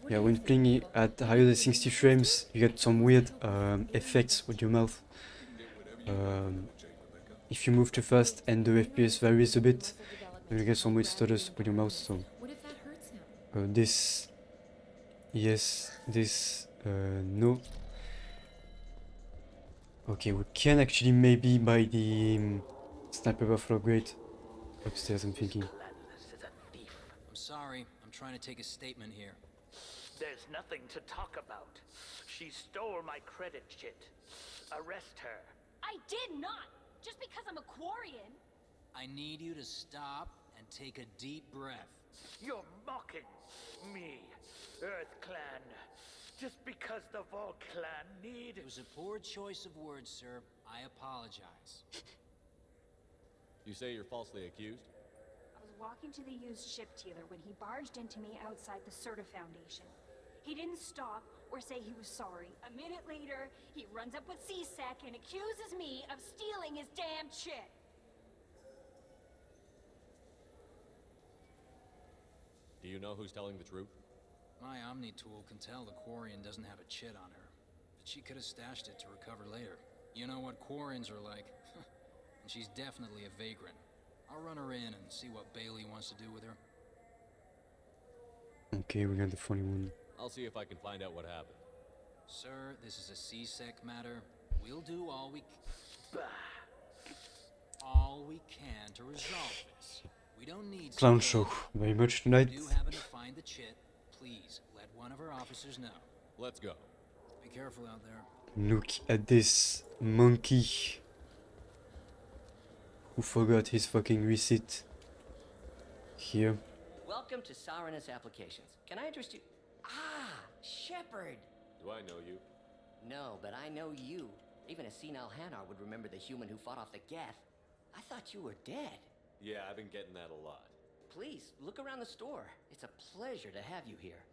Yeah, when playing at higher than 60 frames, you get some weird effects with your mouth. If you move too fast and the FPS varies a bit, You get some weird stutters with your mouth, so. What if that hurts him? This. Yes, this. No. Okay, we can actually maybe buy the sniper rifle upgrade upstairs, I'm thinking. I'm sorry, I'm trying to take a statement here. There's nothing to talk about. She stole my credit chit. Arrest her. I did not! Just because I'm a Quarian! I need you to stop and take a deep breath. You're mocking me, Earth Clan. Just because the Vol Clan need... It was a poor choice of words, sir. I apologize. You say you're falsely accused? I was walking to the used ship dealer when he barged into me outside the Serta Foundation. He didn't stop or say he was sorry. A minute later, he runs up with C-Sec and accuses me of stealing his damn chit. Do you know who's telling the truth? My Omni tool can tell the Quarian doesn't have a chit on her, but she could have stashed it to recover later. You know what Quarians are like, and she's definitely a vagrant. I'll run her in and see what Bailey wants to do with her. Okay, we got the funny one. I'll see if I can find out what happened. Sir, this is a C-Sec matter. We'll do all we can to resolve this. We don't need Clown show very much tonight. If you do happen to find the chit, please let one of our officers know. Let's go. Be careful out there. Look at this monkey who forgot his fucking receipt. Here. Welcome to Sarenus Applications. Can I interest you? Ah, Shepard. Do I know you? No, but I know you. Even a senile Hanar would remember the human who fought off the Geth. I thought you were dead. Yeah, I've been getting that a lot. Please, look around the store. It's a pleasure to have you here.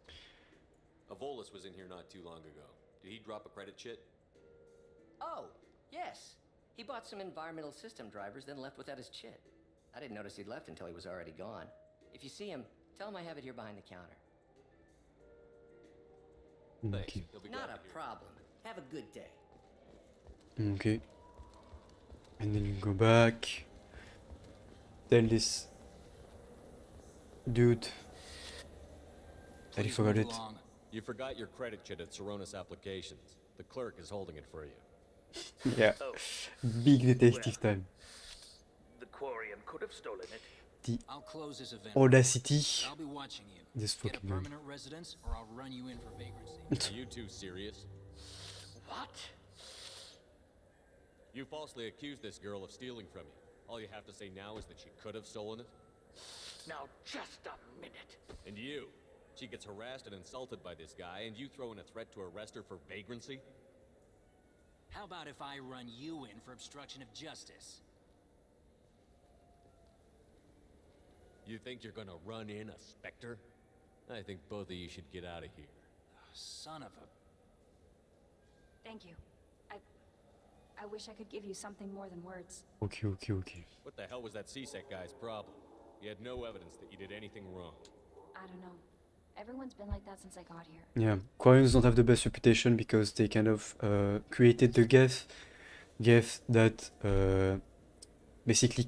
Avolis was in here not too long ago. Did he drop a credit chit? Oh, yes. He bought some environmental system drivers, then left without his chit. I didn't notice he'd left until he was already gone. If you see him, tell him I have it here behind the counter. Thanks. He'll be Not glad a to hear. problem. Have a good day. Okay. And then you go back. Tell this dude that he Please forgot move it. along. You forgot your credit chit at Saronis Applications. The clerk is holding it for you. Yeah. Big detective time. The Quarian could have stolen it. The I'll close this event. audacity. I'll be watching you. This Get a fucking guy. permanent residence, or I'll run you in for vagrancy. Are you two serious? What? You falsely accused this girl of stealing from you. All you have to say now is that she could have stolen it? Now just a minute. And you? She gets harassed and insulted by this guy, and you throw in a threat to arrest her for vagrancy? How about if I run you in for obstruction of justice? You think you're gonna run in a Spectre? I think both of you should get out of here. Son of a... Thank you. I wish I could give you something more than words. Okay, okay, okay. What the hell was that C-Sec guy's problem? He had no evidence that you did anything wrong. I don't know. Everyone's been like that since I got here. Yeah, Quarians don't have the best reputation because they kind of created the Geth that basically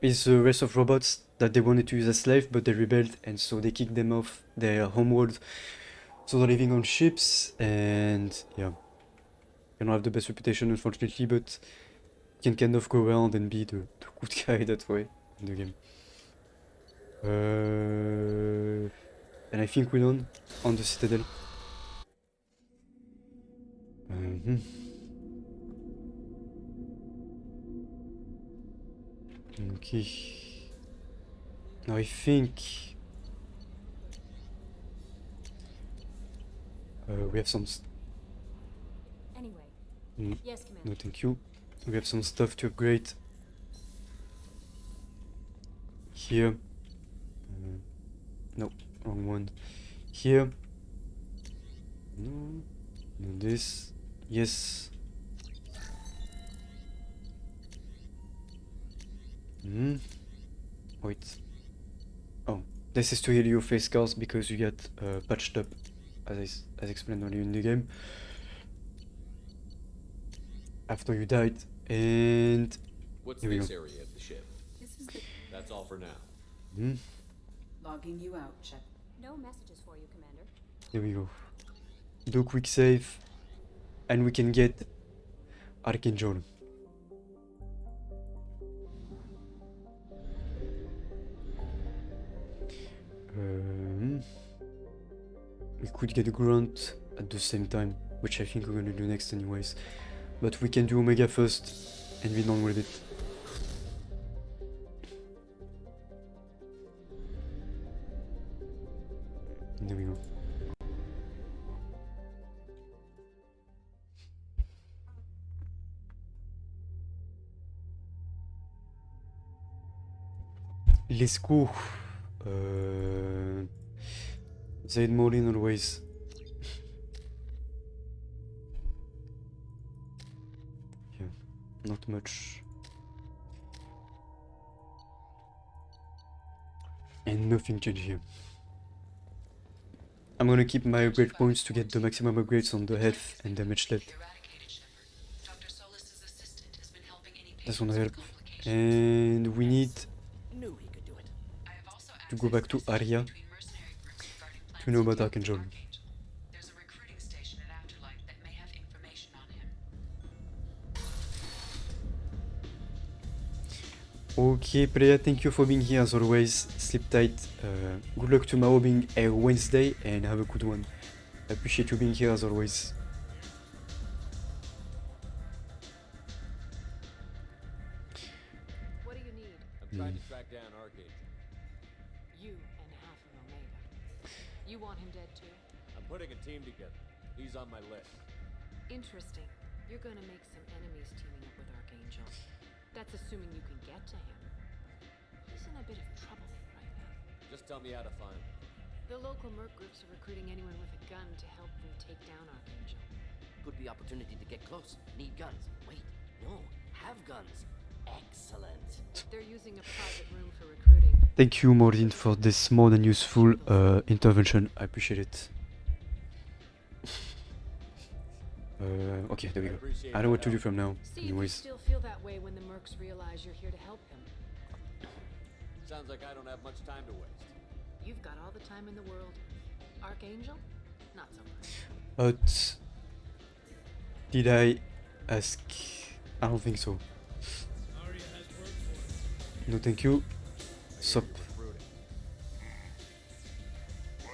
is the race of robots that they wanted to use as slaves, but they rebelled, and so they kicked them off their homeworld. So they're living on ships, and yeah, they don't have the best reputation, unfortunately, but you can kind of go around and be the good guy that way in the game. And I think we're done on the Citadel. Okay. Now I think we have some. Anyway. Yes, Commander. No, thank you. We have some stuff to upgrade. Here. No, wrong one. Here. No. No, this. Yes. Wait. Oh, this is to heal your face scars because you get patched up, as explained earlier in the game. After you died, and What's here we this go. area of the ship? That's all for now. Hmm. Logging you out, Shep. No messages for you, Commander. There we go. Do quick save, and we can get Archangel. We could get Grunt at the same time, which I think we're gonna do next anyways. But we can do Omega first and be done with it. There we go. Let's go. Zaid Molin always. Yeah, not much. And nothing changed here. I'm gonna keep my upgrade points to get the maximum upgrades on the health and damage left. That's gonna help. And we need to go back to Aria to know about Archangel. Okay, player, thank you for being here as always. Sleep tight. Good luck tomorrow being a Wednesday and have a good one. I appreciate you being here as always. What do you need? I'm trying to track down Archangel. You and half of Omega. You want him dead too? I'm putting a team together. He's on my list. Interesting. You're gonna make some enemies teaming up with Archangel. That's assuming you can get to him. He's in a bit of trouble right now. Just tell me how to find him. The local merc groups are recruiting anyone with a gun to help them take down Archangel. Could be opportunity to get close. Need guns. Wait, no, have guns. Excellent. They're using a private room for recruiting. Thank you, Mordin, for this more than useful intervention. I appreciate it. Okay, there we go. I know what to do from now. See Anyways. if you still feel that way when the mercs realize you're here to help them. Sounds like I don't have much time to waste. You've got all the time in the world. Archangel? Not so much. But did I ask? I don't think so. No, thank you. Sup. Why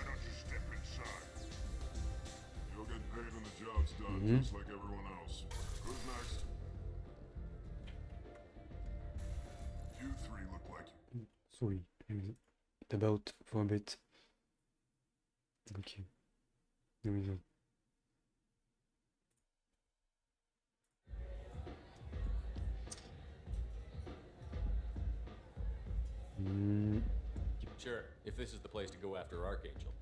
don't you step inside? You'll get paid when the job's done, just like everyone else. Who's next? You three look like Sorry, it about for a bit. Okay, here we go. Sure, if this is the place to go after Archangel.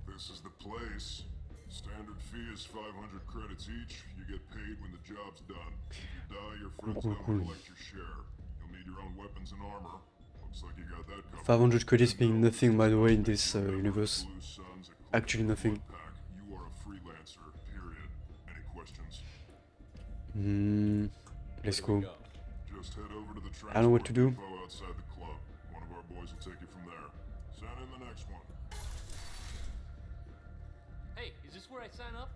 This is the place. Standard fee is 500 credits each. You get paid when the job's done. If you die, your friends don't collect your share. You'll need your own weapons and armor. Looks like you got that covered. 500 credits being nothing, by the way, in this universe. Actually nothing. You are a freelancer, period. Any questions? Let's go. Just head over to the I know what to do. depot outside the club. One of our boys will take you from there. Send in the next one. Hey, is this where I sign up?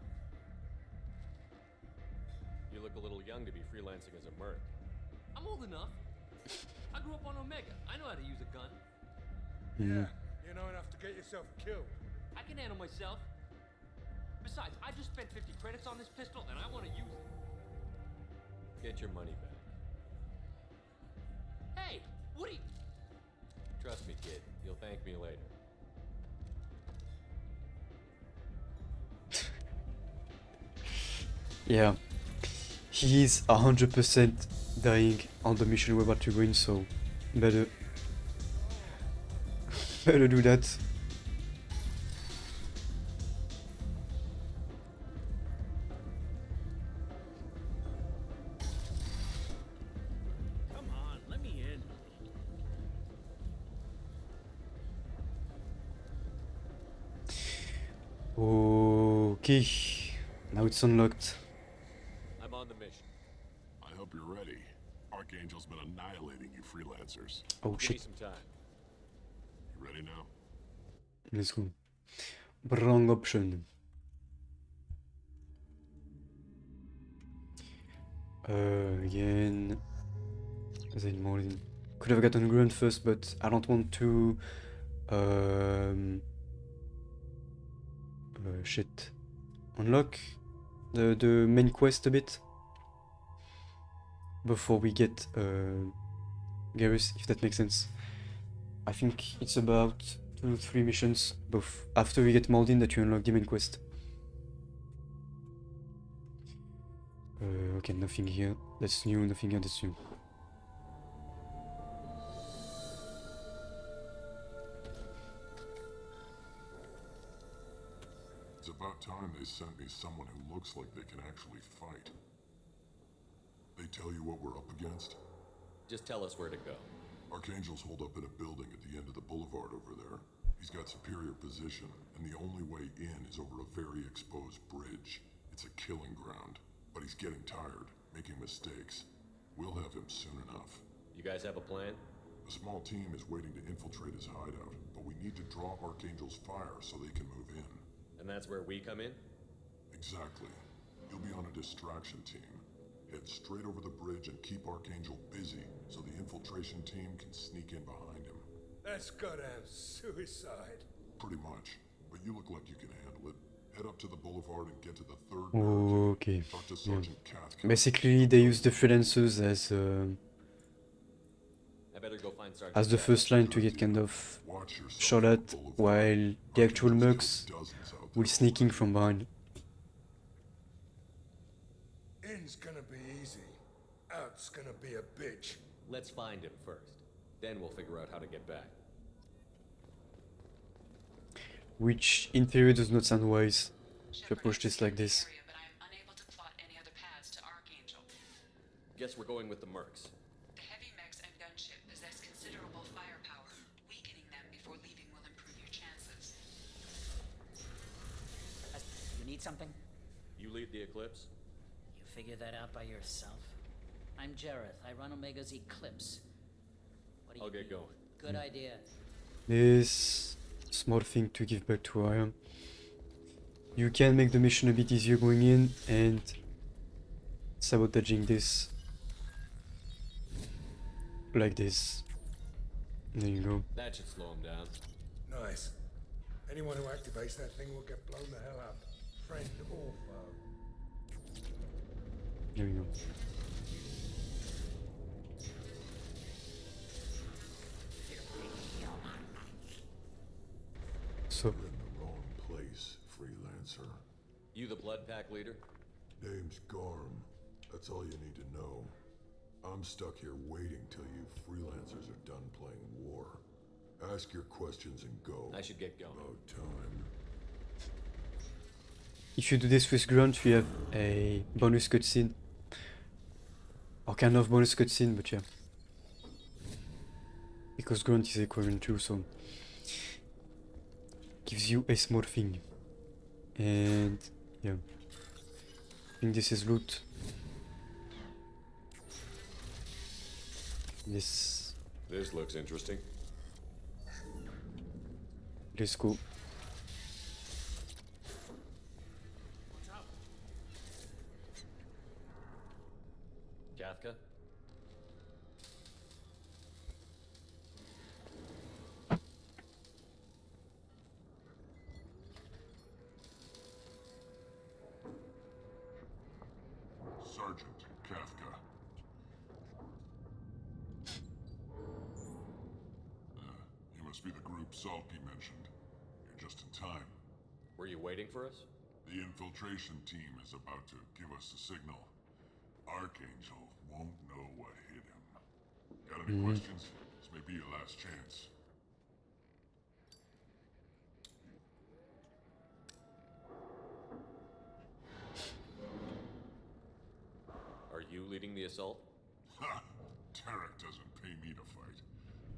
You look a little young to be freelancing as a merc. I'm old enough. I grew up on Omega. I know how to use a gun. Mm-hmm. Yeah, you know enough to get yourself killed. I can handle myself. Besides, I just spent 50 credits on this pistol and I want to use it. Get your money back. Hey, what are you... Trust me, kid. You'll thank me later. Yeah, he is 100% dying on the mission we're about to go in, so better do that. Come on, let me in. Okay, now it's unlocked. I'm on the mission. I hope you're ready. Archangel's been annihilating you freelancers. Oh Give me shit. some time. Ready now. Let's go. Wrong option. Again. Then Molding. Could have gotten Grunt first, but I don't want to. Shit. Unlock the main quest a bit before we get Garrus, if that makes sense. I think it's about 2-3 missions after we get Maldin that you unlock the main quest. Okay, nothing here. That's new, nothing here, that's new. It's about time they sent me someone who looks like they can actually fight. They tell you what we're up against? Just tell us where to go. Archangel's holed up in a building at the end of the boulevard over there. He's got superior position, and the only way in is over a very exposed bridge. It's a killing ground, but he's getting tired, making mistakes. We'll have him soon enough. You guys have a plan? A small team is waiting to infiltrate his hideout, but we need to draw Archangel's fire so they can move in. And that's where we come in? Exactly. You'll be on a distraction team. Head straight over the bridge and keep Archangel busy so the infiltration team can sneak in behind him. That's goddamn suicide. Pretty much. But you look like you can handle it. Head up to the boulevard and get to the third Okay. Talk to Yeah. Sergeant Katka. Basically, they use the freelancers I better go find Sergeant as the first line to get kind of shot at, while the actual mercs will sneak in from behind. In's gonna be easy. Out's gonna be a bitch. Let's find him first. Then we'll figure out how to get back. Which, in theory, does not sound wise to approach this like this. Guess we're going with the mercs. The heavy mechs and gunship possess considerable firepower. Weakening them before leaving will improve your chances. You need something? You lead the Eclipse? You figure that out by yourself? I'm Jareth. I run Omega's Eclipse. What do you I'll get do? going. Good idea. This small thing to give back to Arya. You can make the mission a bit easier going in and sabotaging this like this. There you go. That should slow him down. Nice. Anyone who activates that thing will get blown the hell up. Friend or foe. There you go. So You're in the wrong place, freelancer. You the Blood Pack leader? Name's Garm. That's all you need to know. I'm stuck here waiting till you freelancers are done playing war. Ask your questions and go. I should get going. About time. if you do this with Grunt, we have a bonus cutscene. Or kind of bonus cutscene, but yeah. Because Grunt is a Quarian too, so gives you a small thing. And yeah. I think this is loot. This. This looks interesting. Let's go. Katka? Sergeant Kafka. You must be the group Salky mentioned. You're just in time. Were you waiting for us? The infiltration team is about to give us a signal. Archangel won't know what hit him. Got any questions? This may be your last chance. Are you leading the assault? Ha! Tarek doesn't pay me to fight.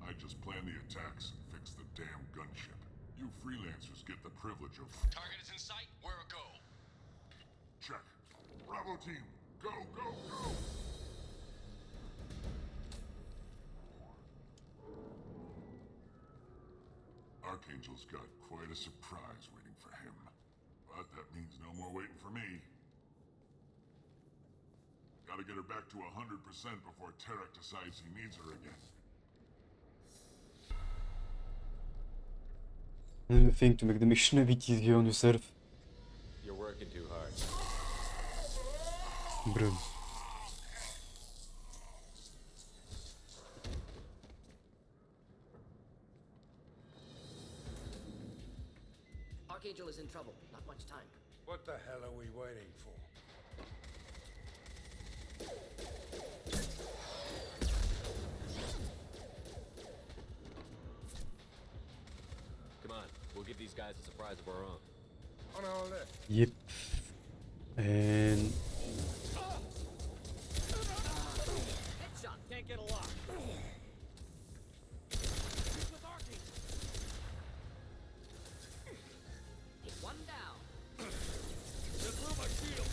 I just plan the attacks and fix the damn gunship. You freelancers get the privilege of... Target is in sight. Where a go? Check. Bravo team, go, go, go! Archangel's got quite a surprise waiting for him. But that means no more waiting for me. Gotta get her back to 100% before Tarek decides he needs her again. Another thing to make the mission a bit easier on yourself. You're working too hard. Bro. Archangel is in trouble. Not much time. What the hell are we waiting for? Come on, we'll give these guys a surprise of our own. On our left. Yep. And Headshot, can't get a lock. He's with Archangel. Hit one down. Just through my shield.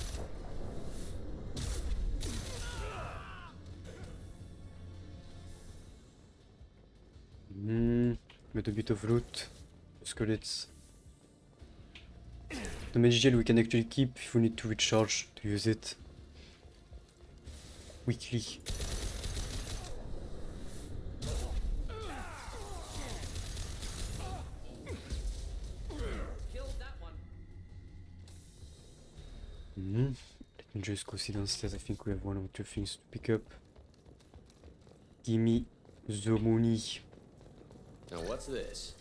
with a bit of loot. Skeletons. The magic gel we can actually keep if we need to recharge to use it weekly. Let me just go see downstairs. I think we have one or two things to pick up. Gimme the money. Now what's this?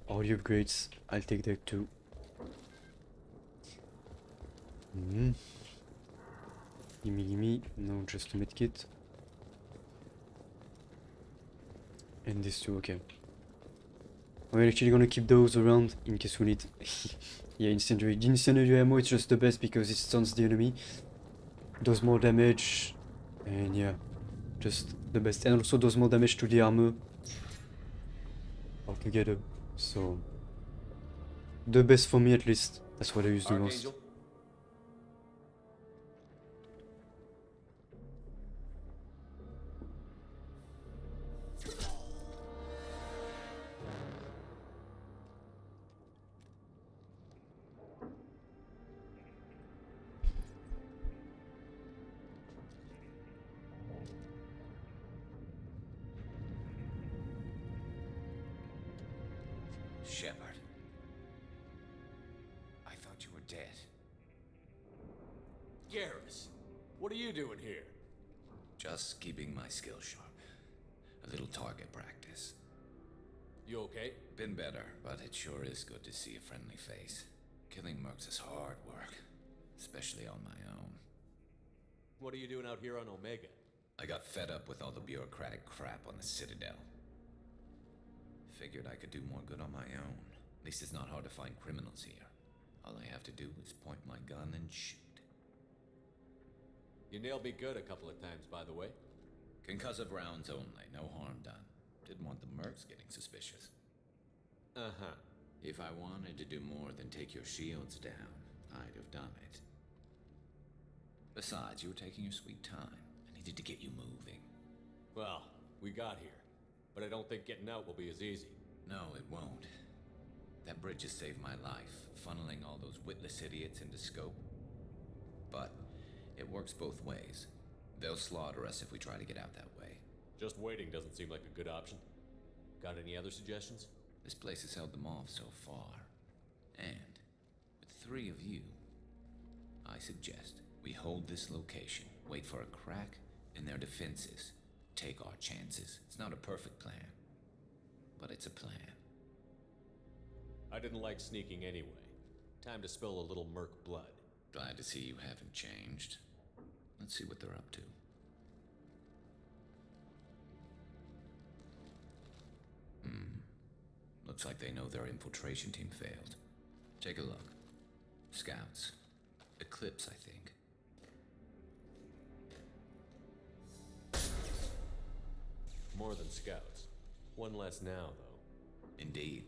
All the upgrades. I'll take that too. Gimme. No, just a medkit. And this too, okay. We're actually gonna keep those around in case we need. Yeah, incendiary. The incendiary ammo is just the best because it stuns the enemy, does more damage, and yeah, just the best. And also does more damage to the armor altogether. So, the best for me at least. That's what I use the most. Shepard. I thought you were dead. Garrus, what are you doing here? Just keeping my skills sharp. A little target practice. You okay? Been better, but it sure is good to see a friendly face. Killing mercs is hard work, especially on my own. What are you doing out here on Omega? I got fed up with all the bureaucratic crap on the Citadel. Figured I could do more good on my own. At least it's not hard to find criminals here. All I have to do is point my gun and shoot. You nailed me good a couple of times, by the way. Concussive rounds only, no harm done. Didn't want the mercs getting suspicious. Uh-huh. If I wanted to do more than take your shields down, I'd have done it. Besides, you were taking your sweet time. I needed to get you moving. Well, we got here. But I don't think getting out will be as easy. No, it won't. That bridge has saved my life, funneling all those witless idiots into scope. But it works both ways. They'll slaughter us if we try to get out that way. Just waiting doesn't seem like a good option. Got any other suggestions? This place has held them off so far. And with 3 of you, I suggest we hold this location, wait for a crack in their defenses. Take our chances. It's not a perfect plan, but it's a plan. I didn't like sneaking anyway. Time to spill a little merc blood. Glad to see you haven't changed. Let's see what they're up to. Looks like they know their infiltration team failed. Take a look. Scouts. Eclipse, I think. More than scouts. One less now, though. Indeed.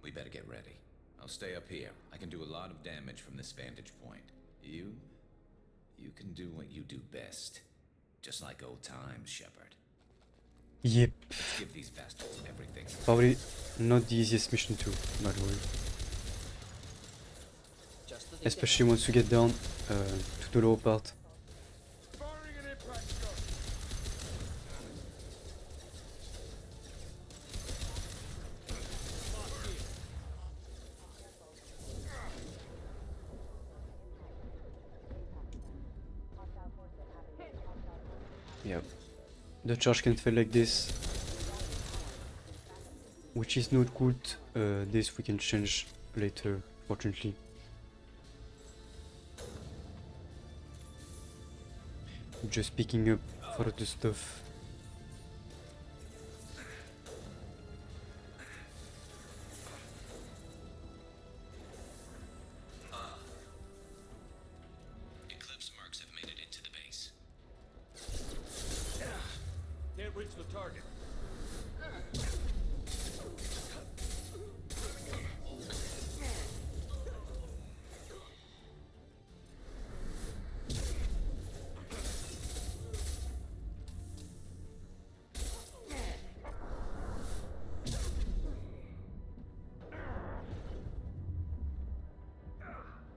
We better get ready. I'll stay up here. I can do a lot of damage from this vantage point. You can do what you do best. Just like old times, Shepard. Yep. Give these bastards everything. Probably not the easiest mission too, by the way. Especially once you get down to the lower part. Yeah, the charge can fail like this, which is not good. This we can change later, fortunately. Just picking up for the stuff. Eclipse marks have made it into the base. Can't reach the target.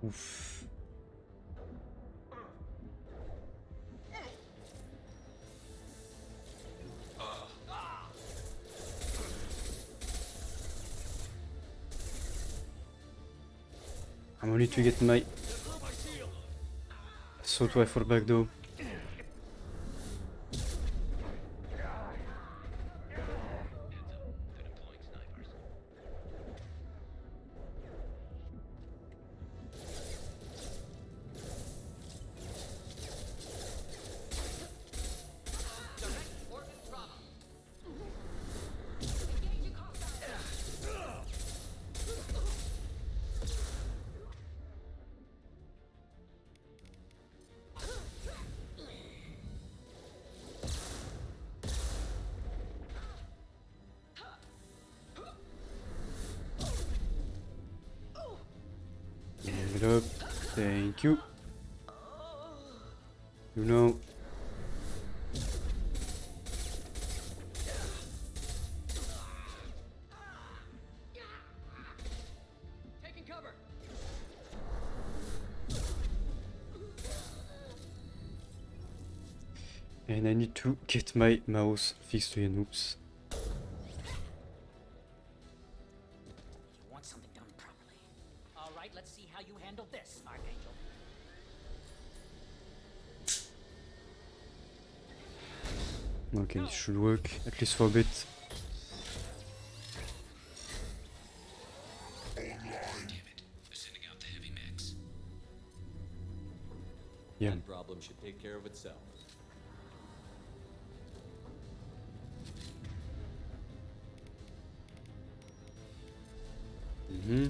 Oof. I'm only to get my assault rifle back though. Give it up. Thank you. You know. Taking cover. And I need to get my mouse fixed again. Oops. You want something done properly. All right, let's see how you handle this, Archangel. Okay, this should work, at least for a bit. Yeah. That problem should take care of itself. Mm-hmm.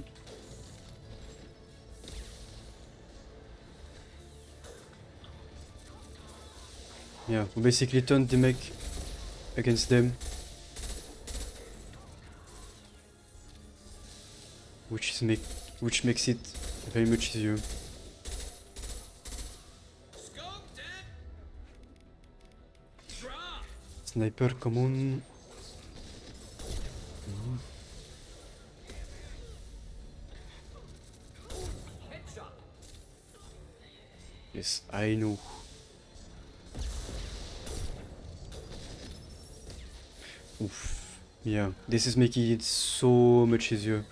Yeah, we basically turned the mech against them. Which makes it very much easier. Sniper, come on. Mhm. Yes, I know. Oof. Yeah, this is making it so much easier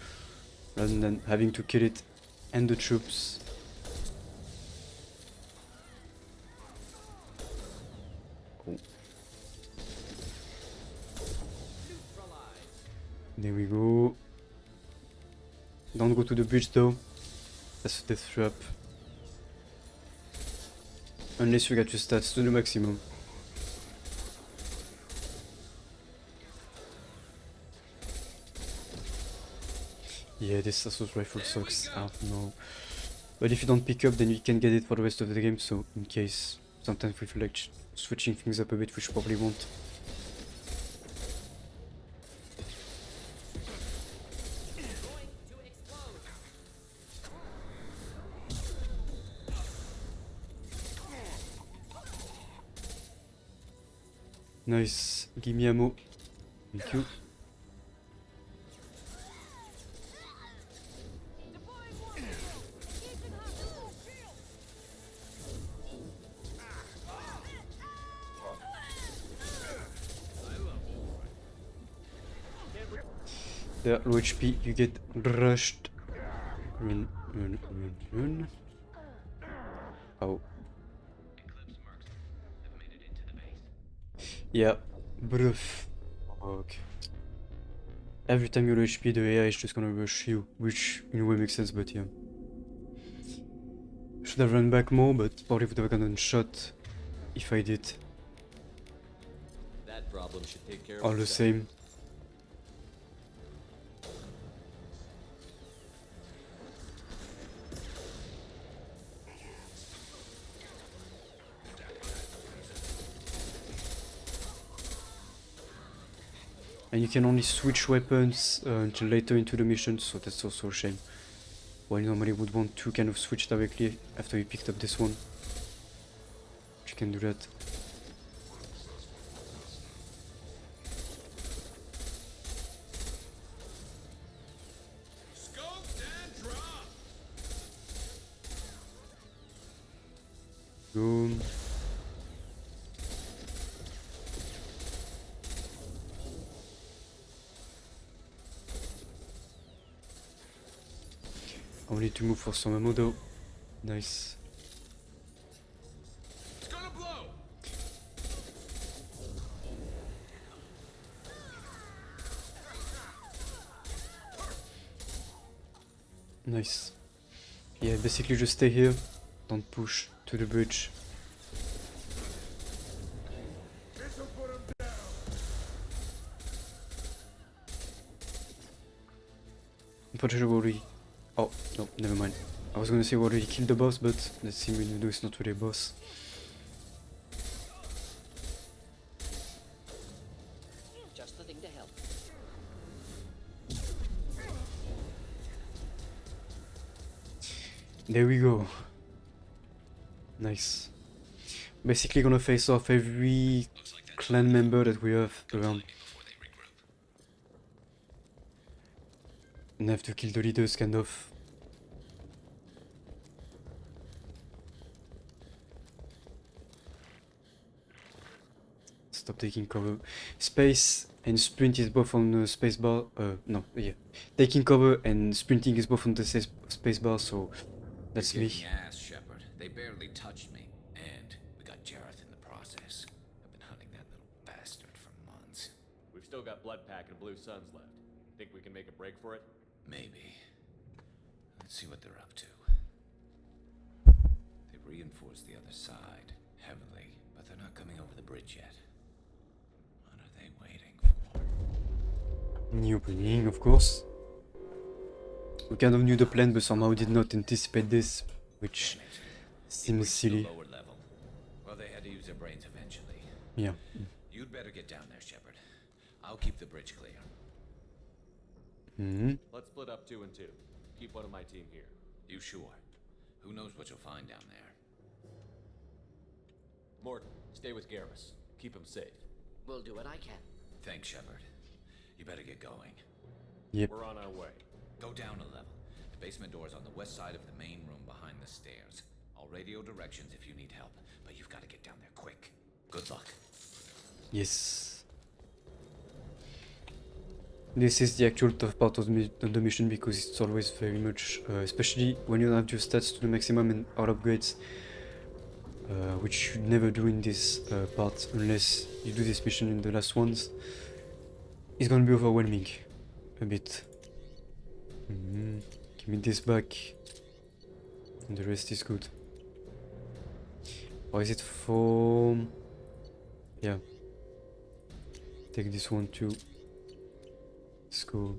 rather than having to kill it and the troops. Oh. There we go. Don't go to the bridge though. That's a death trap. Unless you get your stats to the maximum. Yeah, this assault rifle sucks. I don't know. But if you don't pick up, then you can get it for the rest of the game. So in case, sometimes we feel like switching things up a bit, which probably won't. Nice. Give me ammo. Thank you. There, low HP, you get rushed. Run, run, run, run. Oh. Yeah, bruh. Okay. Every time you're low HP, the AI is just gonna rush you, which in a way makes sense, but yeah. Should have run back more, but probably would have gotten shot if I did. That problem should take care of All the itself. same. And you can only switch weapons until later into the mission, so that's also a shame. While you normally would want to kind of switch directly after you picked up this one. But you can do that. Boom. I need to move for some ammo though. Nice. Nice. Yeah, basically just stay here. Don't push to the bridge. Unfortunately, we already... Oh, no, never mind. I was gonna say we already killed the boss, but let's see, we know it's not really a boss. Just the thing to help. There we go. Nice. Basically gonna face off every clan member that we have around. And have to kill the leaders, kind of. Stop taking cover. Space and sprint is both on the space bar. No, yeah. Taking cover and sprinting is both on the space bar, so that's You're me. kicking ass, Shepard. They barely touched me, and we got Jareth in the process. I've been hunting that little bastard for months. We've still got Bloodpack and Blue Suns left. Think we can make a break for it? Maybe. Let's see what they're up to. They've reinforced the other side heavily, but they're not coming over the bridge yet. What are they waiting for? New opening, of course. We kind of knew the plan, but somehow did not anticipate this, which seems silly. Lower level. Well, they had to use their brains eventually. Yeah. You'd better get down there, Shepard. I'll keep the bridge clear. Let's split up 2 and 2. Keep one of my team here. You sure? Who knows what you'll find down there? Morton, stay with Garrus. Keep him safe. We'll do what I can. Thanks, Shepard. You better get going. Yep. We're on our way. Go down a level. The basement door's on the west side of the main room behind the stairs. I'll radio directions if you need help, but you've got to get down there quick. Good luck. Yes. This is the actual tough part of the mission because it's always very much, especially when you don't have your stats to the maximum and out upgrades, which you never do in this part unless you do this mission in the last ones. It's gonna be overwhelming a bit. Give me this back, and the rest is good. Or is it for? Yeah. Take this one too. Let's go.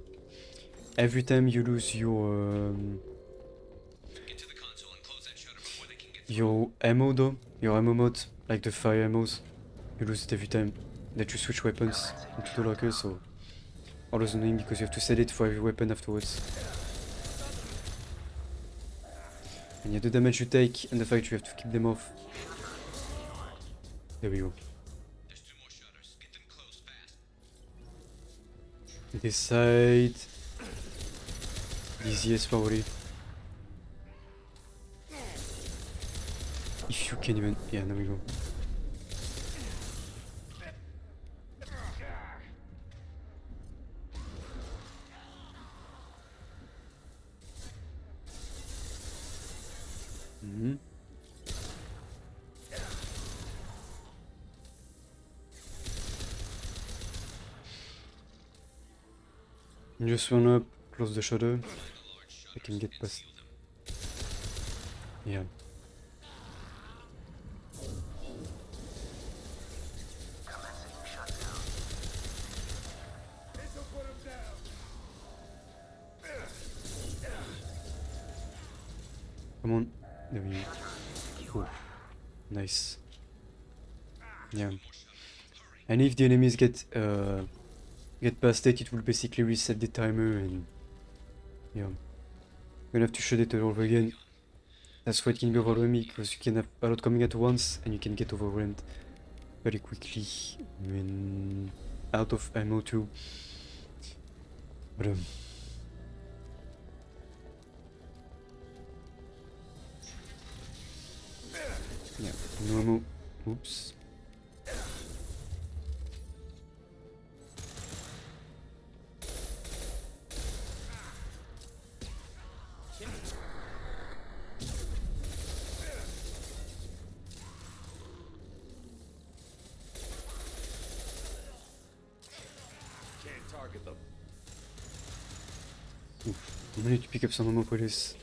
Every time you lose your ammo though, your ammo mode, like the fire ammos, you lose it every time that you switch weapons into the locker, so always annoying because you have to set it for every weapon afterwards. And yeah, the damage you take and the fact you have to keep them off. There we go. There's 2 more shutters. Get them closed fast. This side. Easiest probably. If you can even... Yeah, there we go. Just run up, close the shutter. I can get past. Yeah. Come on. There we go. Cool. Nice. Yeah. And if the enemies get past it will basically reset the timer and yeah. I'm gonna have to shut it all over again. That's why it can be overwhelming, because you can have a lot coming at once and you can get overwhelmed very quickly when out of ammo too. But yeah, no ammo. Oops. I need to pick up some ammo for this.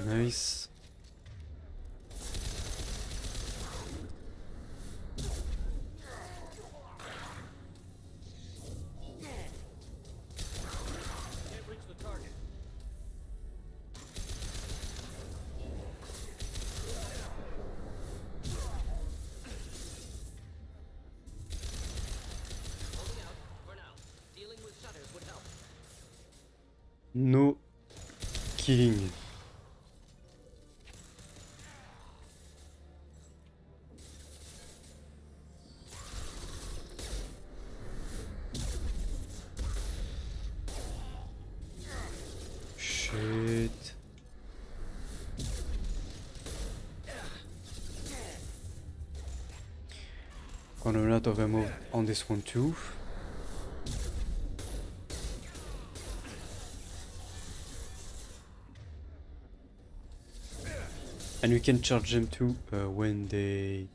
Nice. No killing. Shit. Gonna run out of ammo on this one too. And we can charge them too when they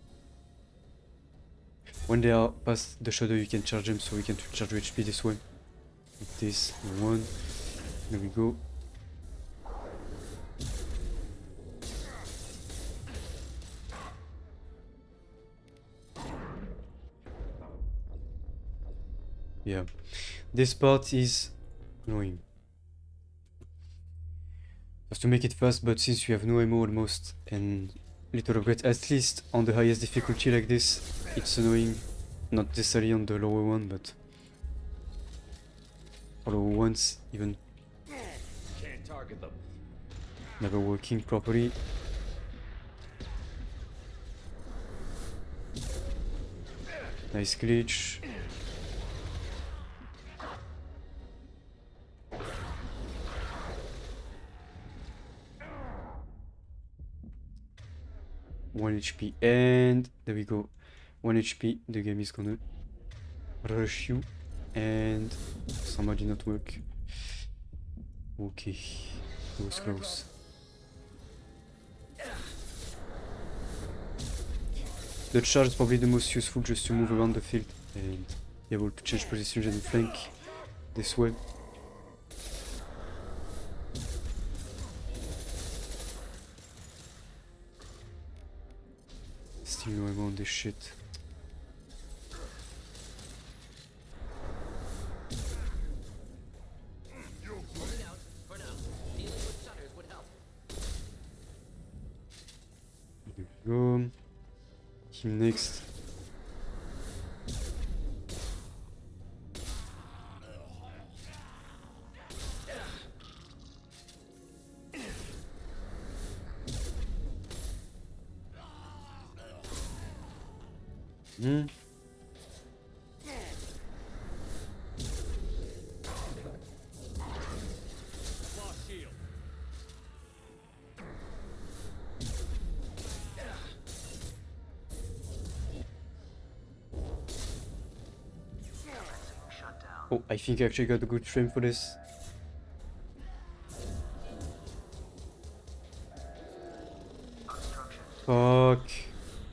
are past the shadow. You can charge them, so we can charge your HP this way. Like this one. There we go. Yeah, this part is annoying. Just to make it fast, but since you have no ammo almost and little regret, at least on the highest difficulty like this, it's annoying. Not necessarily on the lower one, but for lower ones even Can't target them. never working properly. Nice glitch. One HP and there we go. 1 HP. The game is gonna rush you and somehow did not work. Okay, it was close. The charge is probably the most useful, just to move around the field and be able to change positions and flank this way. Still no ammo on this shit. There we go. Him next. Hmm. Oh, I think I actually got a good frame for this. Fuck.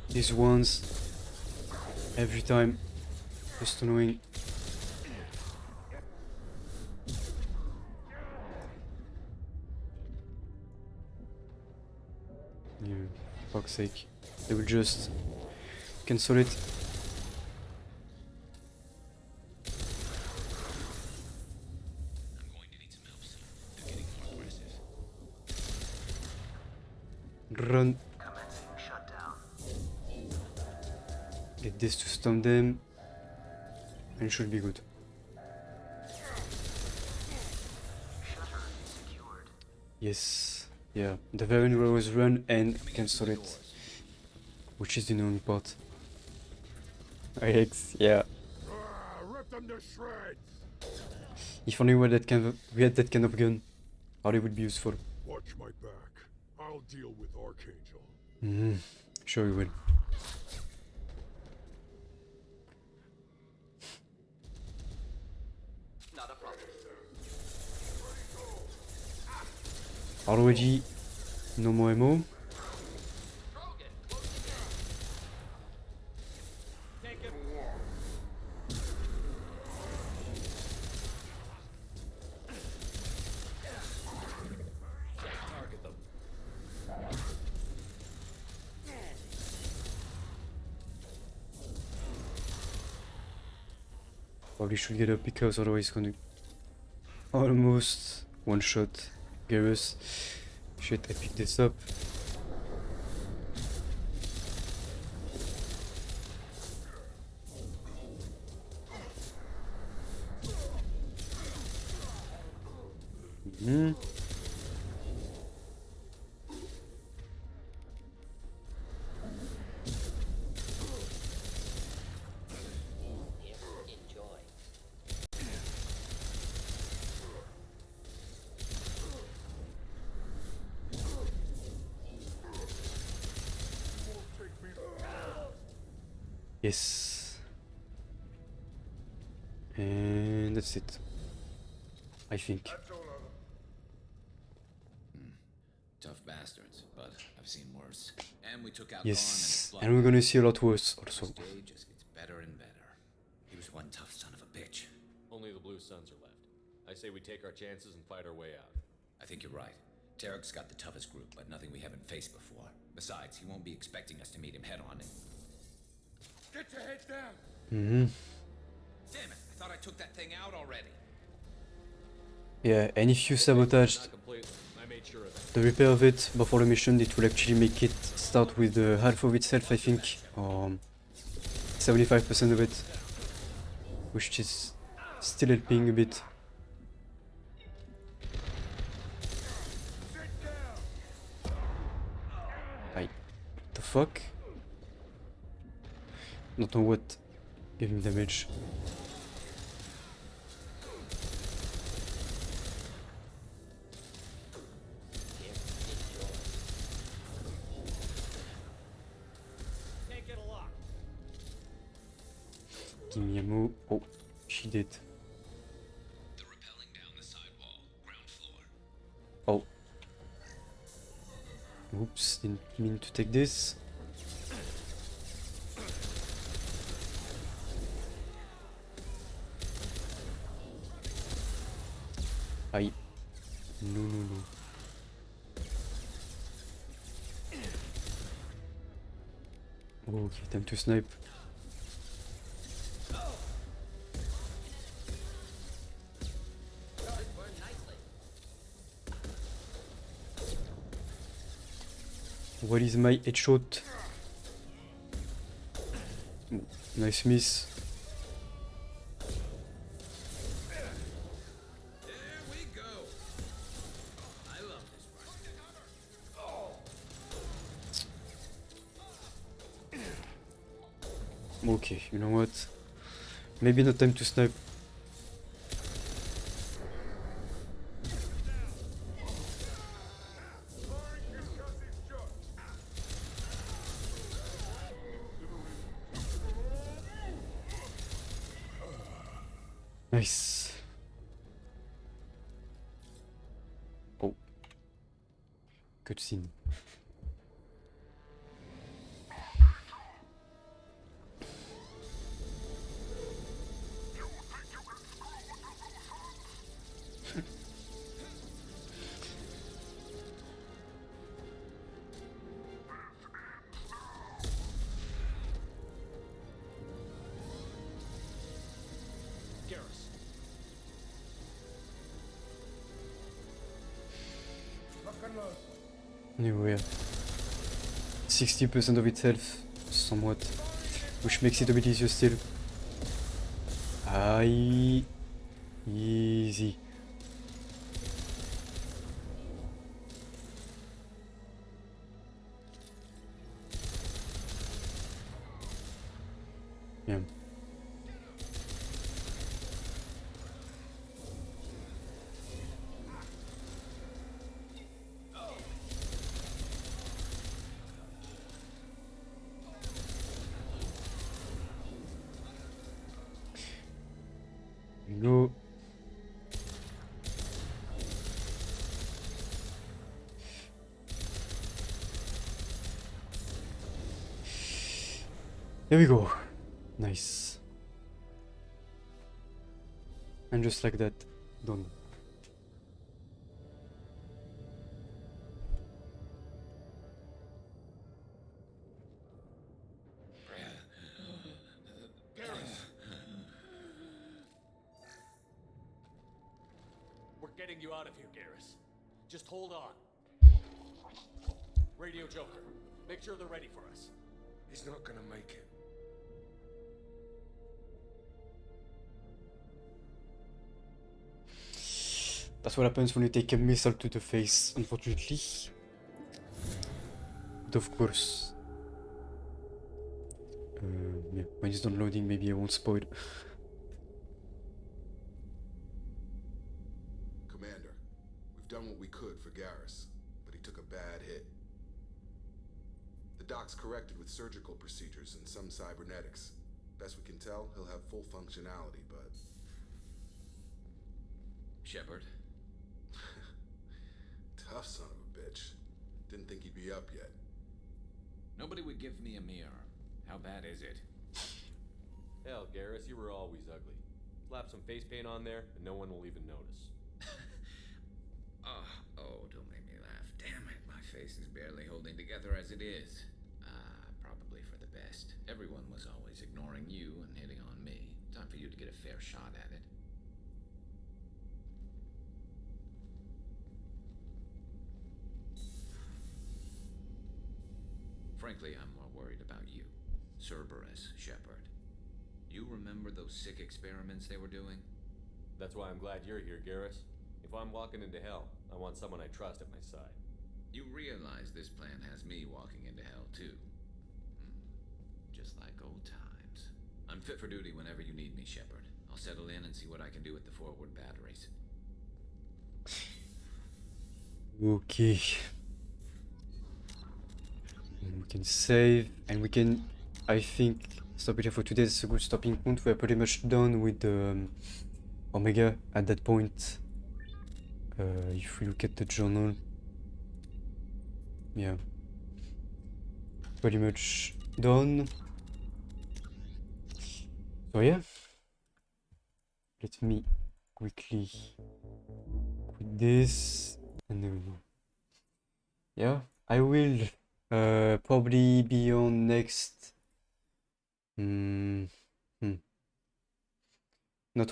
These ones. Every time. Just annoying. Yeah, fuck's sake. They will just cancel it. Run. Get this to stun them. And it should be good. Yes. Yeah. The very was run and cancel it. Which is the annoying part. IX, yeah. Rip them to shreds. If only we had that kind of gun, how they would be useful. Watch my back. I'll deal with Archangel. Sure you will. Not a problem. Already no more ammo. Probably should get up because otherwise it's gonna almost one shot Garrus. Shit, I picked this up. Yes. And that's it. I think. Tough bastards, but I've seen worse. And we took out Yes. And we're gonna see a lot worse also. This day just gets better and better. He was one tough son of a bitch. Only the Blue Suns are left. I say we take our chances and fight our way out. I think you're right. Tarek's got the toughest group, but nothing we haven't faced before. Besides, he won't be expecting us to meet him head on. Get your head down! Damn it, I thought I took that thing out already. Yeah, and if you sabotaged the repair of it before the mission, it will actually make it start with half of itself, I think, or 75% of it, which is still helping a bit. The fuck? Don't know what gave him damage. Give me ammo. Oh, she did. Oh. Oops, didn't mean to take this. Aye. No, no, no. Okay, time to snipe. What is my headshot? Ooh, nice miss. Okay, you know what? Maybe not time to snipe. Nice. Oh. Cutscene. Garrus. Anyway, 60% of its health, somewhat, which makes it a bit easier still. Aye. Easy. Yeah. Go. There we go. Nice. And just like that, done. We're getting you out of here, Garrus. Just hold on. Radio Joker, make sure they're ready for us. He's not gonna make it. That's what happens when you take a missile to the face, unfortunately. But of course. Yeah, when it's done loading, maybe I won't spoil. Commander, we've done what we could for Garrus, but he took a bad hit. The doc's corrected with surgical procedures and some cybernetics. Best we can tell, he'll have full functionality, but... Shepard? Tough son of a bitch. Didn't think he'd be up yet. Nobody would give me a mirror. How bad is it? Hell, Garrus, you were always ugly. Slap some face paint on there, and no one will even notice. Oh, don't make me laugh. Damn it, my face is barely holding together as it is. Probably for the best. Everyone was always ignoring you and hitting on me. Time for you to get a fair shot at it. Frankly, I'm more worried about you. Cerberus, Shepard. You remember those sick experiments they were doing? That's why I'm glad you're here, Garrus. If I'm walking into hell, I want someone I trust at my side. You realize this plan has me walking into hell, too. Just like old times. I'm fit for duty whenever you need me, Shepard. I'll settle in and see what I can do with the forward batteries. Okay. And we can save, and we can, I think, stop it here for today. It's a good stopping point. We're pretty much done with the Omega at that point. If we look at the journal, yeah, pretty much done. So yeah, let me quickly quit this, and then yeah, I will probably be on next. Not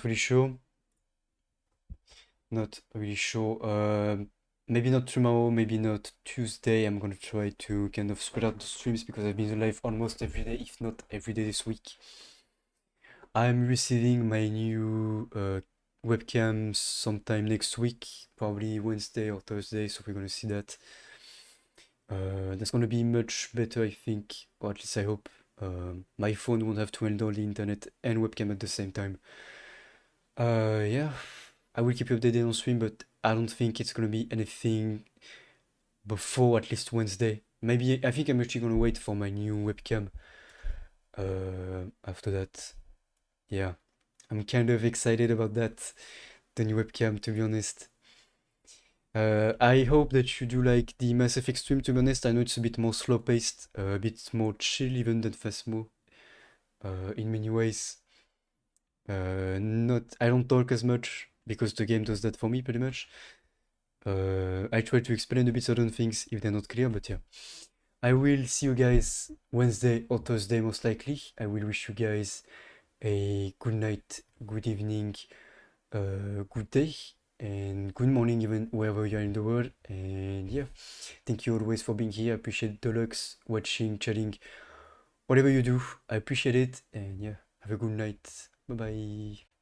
really sure. Not really sure. Maybe not tomorrow, maybe not Tuesday. I'm gonna try to kind of spread out the streams because I've been live almost every day, if not every day this week. I'm receiving my new webcam sometime next week, probably Wednesday or Thursday, so we're gonna see that. That's gonna be much better, I think, or at least I hope, my phone won't have to handle the internet and webcam at the same time. Yeah, I will keep you updated on stream, but I don't think it's gonna be anything before at least Wednesday. Maybe I think I'm actually gonna wait for my new webcam. After that, yeah, I'm kind of excited about that, the new webcam, to be honest. I hope that you do like the Mass Effect stream, to be honest. I know it's a bit more slow-paced, a bit more chill even than Phasmo, in many ways. I don't talk as much, because the game does that for me, pretty much. I try to explain a bit certain things if they're not clear, but yeah. I will see you guys Wednesday or Thursday, most likely. I will wish you guys a good night, good evening, good day, and good morning even wherever you are in the world. And yeah, thank you always for being here. I appreciate Deluxe, watching, chatting, whatever you do. I appreciate it. And yeah, have a good night. Bye bye.